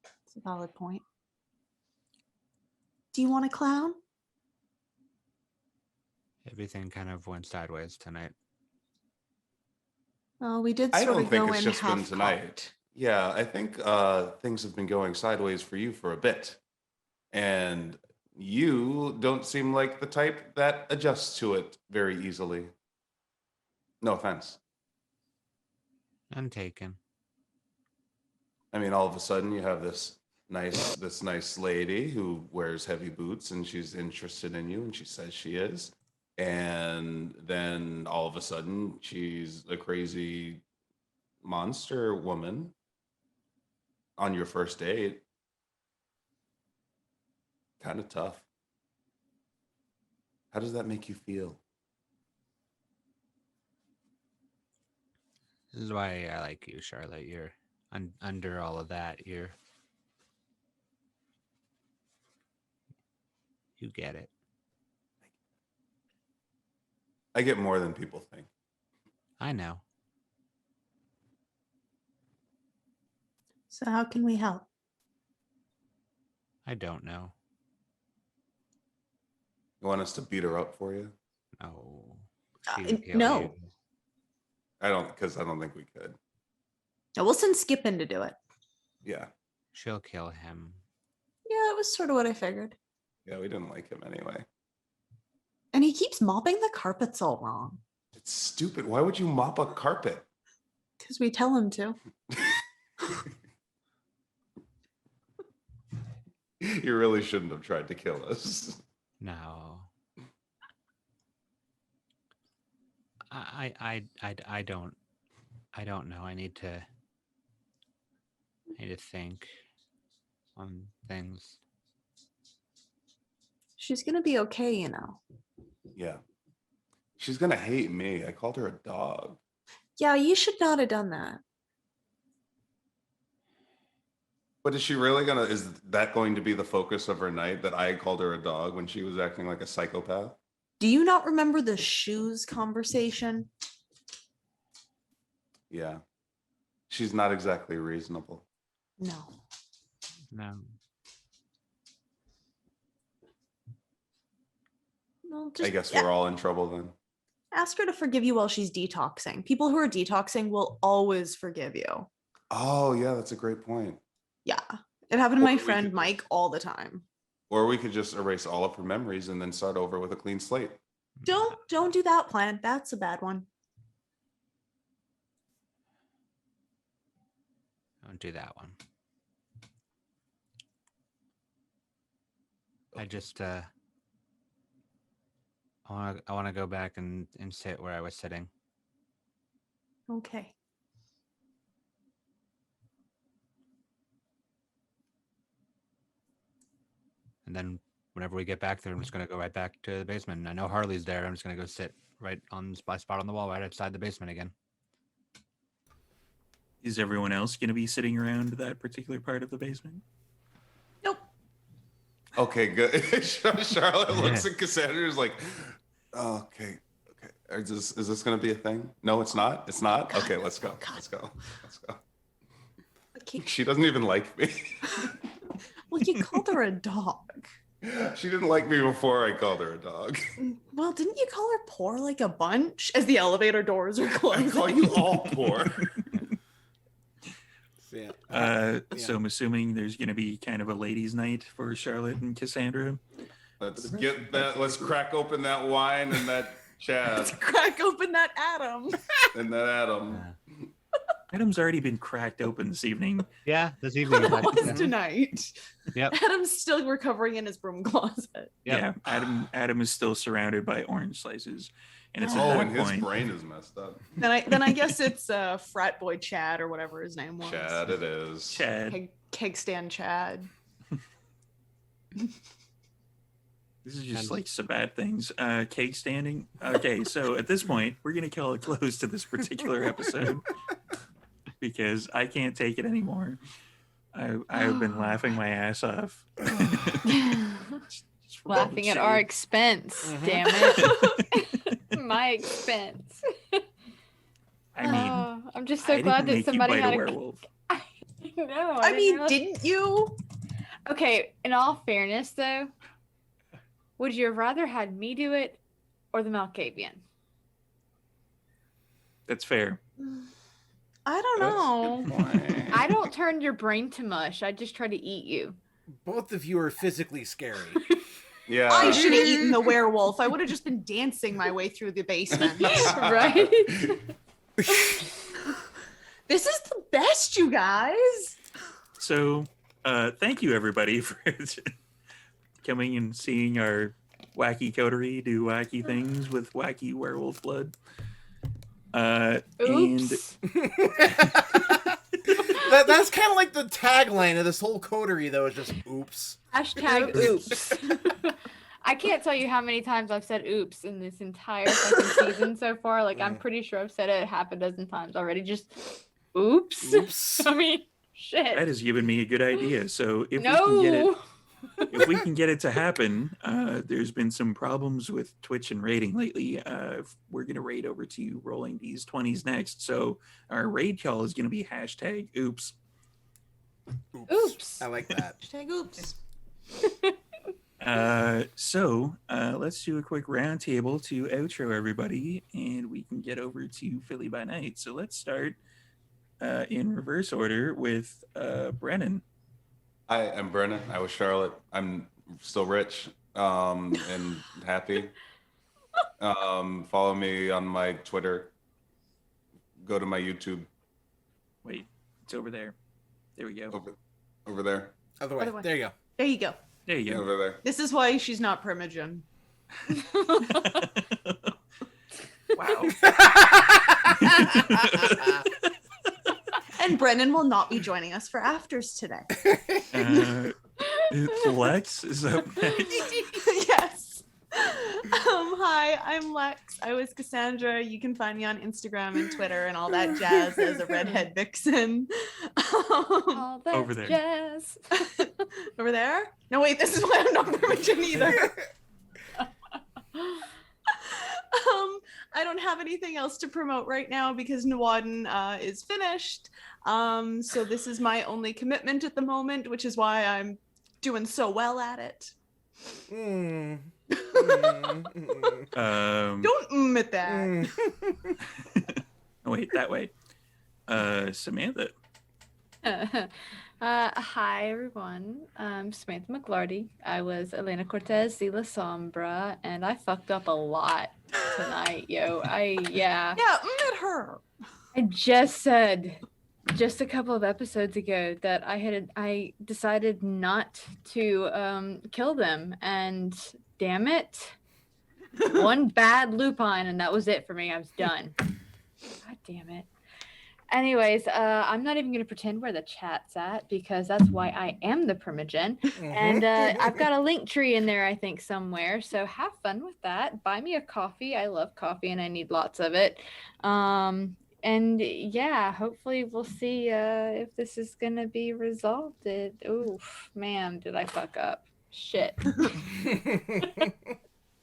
That's a valid point. Do you want a clown? Everything kind of went sideways tonight. Oh, we did I sort don't of think go it's in just been half tonight. cocked. Yeah, I think things have been going sideways for you for a bit. And you don't seem like the type that adjusts to it very easily. No offense. I'm taken. I mean, all of a sudden you have this nice lady who wears heavy boots, and she's interested in you, and she says she is. And then all of a sudden she's a crazy monster woman on your first date. Kind of tough. How does that make you feel? This is why I like you, Charlotte. You're under all of that. You get it. I get more than people think. I know. So how can we help? I don't know. You want us to beat her up for you? No. No. You. I don't think we could. No, we'll send Skip in to do it. Yeah. She'll kill him. Yeah, it was sort of what I figured. Yeah, we didn't like him anyway. And he keeps mopping the carpets all wrong. It's stupid. Why would you mop a carpet? Because we tell him to. You really shouldn't have tried to kill us. No. I don't know. I need to think on things. She's gonna be okay, you know. Yeah. She's gonna hate me. I called her a dog. Yeah, you should not have done that. But is she really gonna? Is that going to be the focus of her night? That I called her a dog when she was acting like a psychopath? Do you not remember the shoes conversation? Yeah, she's not exactly reasonable. No. No. Well, I guess we're all in trouble then. ask her to forgive you while she's detoxing. People who are detoxing will always forgive you. Oh yeah, that's a great point. Yeah. It happened to Or my we friend could Mike just- all the time. Or we could just erase all of her memories and then start over with a clean slate. Don't do that plan. That's a bad one. Don't do that one. I just I want to go back and sit where I was sitting. Okay. And then whenever we get back there, I'm just going to go right back to the basement. And I know Harley's there. I'm just going to go sit right on the spot on the wall right outside the basement again. Is everyone else going to be sitting around that particular part of the basement? Nope. Okay, good. Charlotte looks at Cassandra and is like, oh, okay. Is this going to be a thing? No, it's not. It's not. Okay, let's go. Let's go. Okay. She doesn't even like me. Well, you called her a dog. She didn't like me before I called her a dog. Well, didn't you call her poor like a bunch as the elevator doors are I closing? call you all poor. So I'm assuming there's going to be kind of a ladies' night for Charlotte and Cassandra. Let's get that. Let's crack open that wine and that Chad Let's crack open that Adam. and that Adam. Adam's already been cracked open this evening. Yeah, this evening. That was yeah. tonight. Yep. Adam's still recovering in his broom closet. Yeah, Adam is still surrounded by orange slices, and it's at Oh, that and his point. brain is messed up. Then I guess it's frat boy Chad or whatever his name was. Chad, it is. Chad, Keg stand Chad. this is just like Sabat things. Cake standing. Okay, so at this point, we're gonna call it close to this particular episode because I can't take it anymore. I've been laughing my ass off. Just for Laughing at our bullshit. expense. Damn it. My expense. I mean, Oh, I'm just I so glad didn't that make you somebody bite had a a werewolf. No, I mean, realize- didn't you? Okay, in all fairness though, would you have rather had me do it or the Malkavian? That's fair. I don't know. I don't turn your brain to mush. I just try to eat you. Both of you are physically scary. Yeah. I should have eaten the werewolf. I would have just been dancing my way through the basement. Right? This is the best, you guys. So, thank you everybody for coming and seeing our wacky coterie do wacky things with wacky werewolf blood. Oops. That's kind of like the tagline of this whole coterie, though. Is just oops. Hashtag oops. I can't tell you how many times I've said oops in this entire fucking season so far. Like, I'm pretty sure I've said it half a dozen times already. Just oops. Oops. I mean, shit. That has given me a good idea. So if we can get it to happen, there's been some problems with Twitch and raiding lately. We're gonna raid over to rolling these 20s next. So our raid call is gonna be hashtag oops. Oops. I like that. Hashtag oops. So let's do a quick round table to outro everybody, and we can get over to Philly by Night. So let's start in reverse order with Brennan. Hi, I'm Brennan. I was Charlotte. I'm still rich and happy. Follow me on my Twitter. Go to my YouTube. Wait, it's over there. There we go. Over there. Other way. Other way. There you go. There you go. There you go. Over there. This is why she's not Primogen. Wow. And Brennan will not be joining us for afters today. Lex is up next. Yes. Hi, Hi, I'm Lex. I was Cassandra. You can find me on Instagram and Twitter and all that jazz as a redhead vixen. All that Over there. jazz. Over there? No, wait, this is why I'm not Primogen either. I don't have anything else to promote right now because Nawadin is finished. So this is my only commitment at the moment, which is why I'm doing so well at it. Don't at that. Wait, that way. Samantha. Hi everyone. I'm Samantha McLarty. I was Elena Cortez de la Sombra, and I fucked up a lot tonight, yo. Yeah, at her. I just said just a couple of episodes ago that I decided not to kill them, and damn it, one bad lupine and that was it for me. I was done. God damn it. Anyways, I'm not even going to pretend where the chat's at because that's why I am the Primogen. And I've got a link tree in there, I think, somewhere. So have fun with that. Buy me a coffee. I love coffee and I need lots of it. And yeah, hopefully we'll see if this is going to be resolved. Oof, man, did I fuck up. Shit.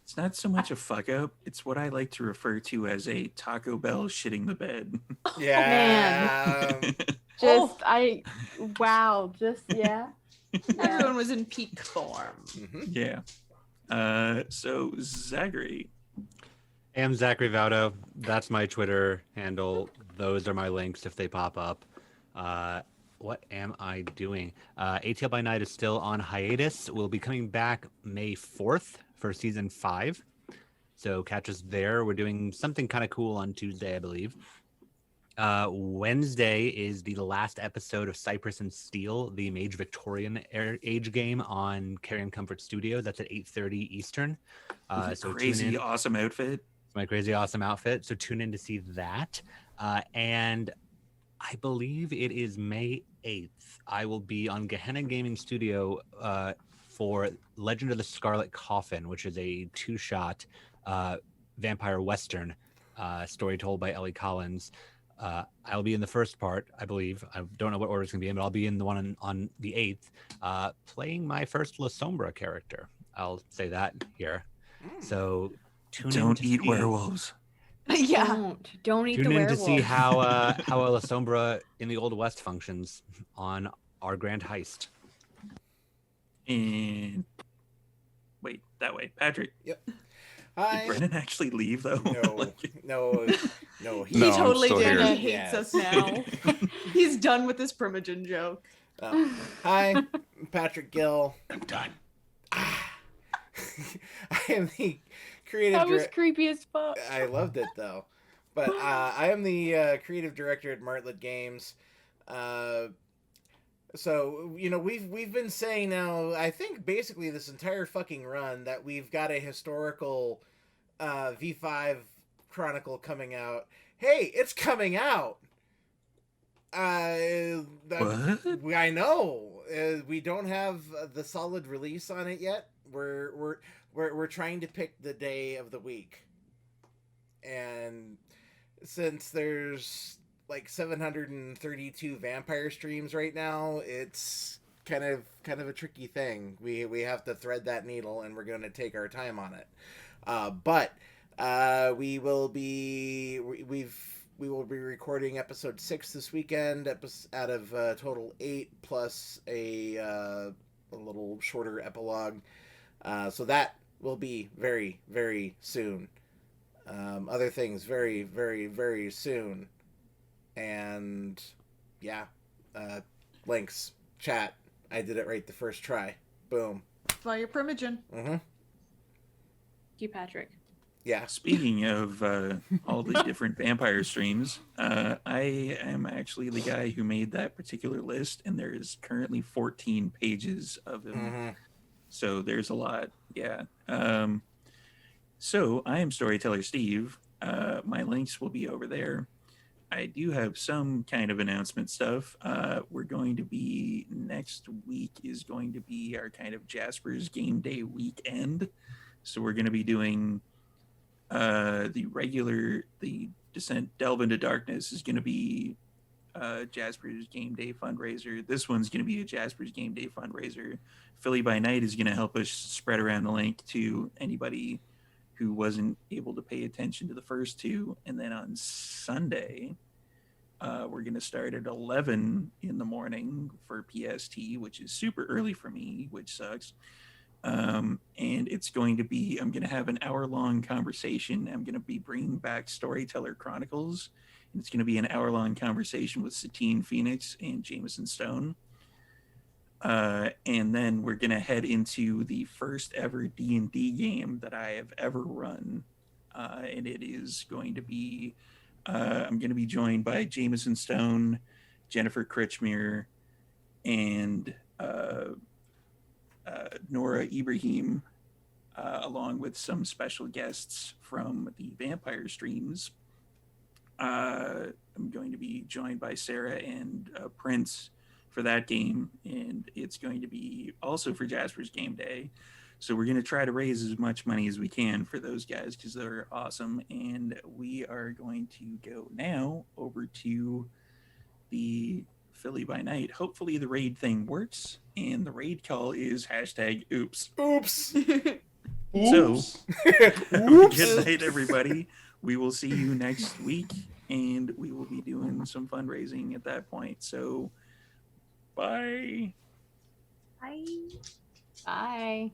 It's not so much a fuck up. It's what I like to refer to as a Taco Bell shitting the bed. Yeah. Everyone was in peak form. Yeah. So Zachary. I am Zachary Vaudo. That's my Twitter handle. Those are my links if they pop up. What am I doing? ATL by Night is still on hiatus. We'll be coming back May 4th for season 5. So catch us there. We're doing something kind of cool on Tuesday, I believe. Wednesday is the last episode of Cypress and Steel, the Mage Victorian Age game on Carrion Comfort Studios. That's at 8:30 Eastern. So crazy awesome outfit. It's my crazy awesome outfit. So tune in to see that. And I believe it is May 8th. I will be on Gehenna Gaming Studio for Legend of the Scarlet Coffin, which is a 2-shot vampire western story told by Ellie Collins. I'll be in the first part, I believe. I don't know what order it's going to be in, but I'll be in the one on the 8th, playing my first La Sombra character. I'll say that here. So don't eat werewolves. Yeah. Don't eat the Tune in werewolf. to see how a La Sombra in the Old West functions on our grand heist. And wait, that way. Patrick. Yep. Did Hi. Brennan actually leave though? No. He No, I'm totally still did. here. He hates us now. He's done with this Primogen joke. Hi, Patrick Gill. I'm done. I am the creative That was creepy as fuck. I loved it though. But I am the creative director at Martlet Games. So, you know, we've been saying now, I think basically this entire fucking run, that we've got a historical V5 Chronicle coming out. Hey, it's coming out! What? I know. We don't have the solid release on it yet. We're trying to pick the day of the week. And since there's like 732 vampire streams right now, it's kind of a tricky thing. We have to thread that needle, and we're going to take our time on it. But we will be recording episode 6 this weekend, out of total 8 plus a little shorter epilogue. So that will be very, very soon. Other things very, very, very soon. And yeah, links, chat. I did it right the first try. Boom. Well, you're Primogen. You, Patrick. Yeah. Speaking of all the different vampire streams, I am actually the guy who made that particular list, and there is currently 14 pages of them. So there's a lot. Yeah. So I am Storyteller Steve. My links will be over there. I do have some kind of announcement stuff. We're going to be, next week is going to be our kind of Jasper's Game Day weekend. So we're going to be doing The Descent Delve into Darkness is going to be Jasper's Game Day fundraiser. This one's going to be a Jasper's Game Day fundraiser. Philly by Night is going to help us spread around the link to anybody who wasn't able to pay attention to the first two. And then on Sunday, we're going to start at 11 in the morning for PST, which is super early for me, which sucks. And it's going to be, I'm going to have an hour-long conversation. I'm going to be bringing back Storyteller Chronicles. And it's going to be an hour-long conversation with Satine Phoenix and Jameson Stone. And then we're going to head into the first ever D&D game that I have ever run. And it is going to be, I'm going to be joined by Jameson Stone, Jennifer Kritchmere, and Nora Ibrahim, along with some special guests from the Vampire streams. I'm going to be joined by Sarah and Prince for that game, and it's going to be also for Jasper's Game Day. So we're going to try to raise as much money as we can for those guys because they're awesome. And we are going to go now over to the Philly by Night. Hopefully the raid thing works, and the raid call is #oops. Oops. So, good night, everybody. We will see you next week, and we will be doing some fundraising at that point. So, bye. Bye. Bye.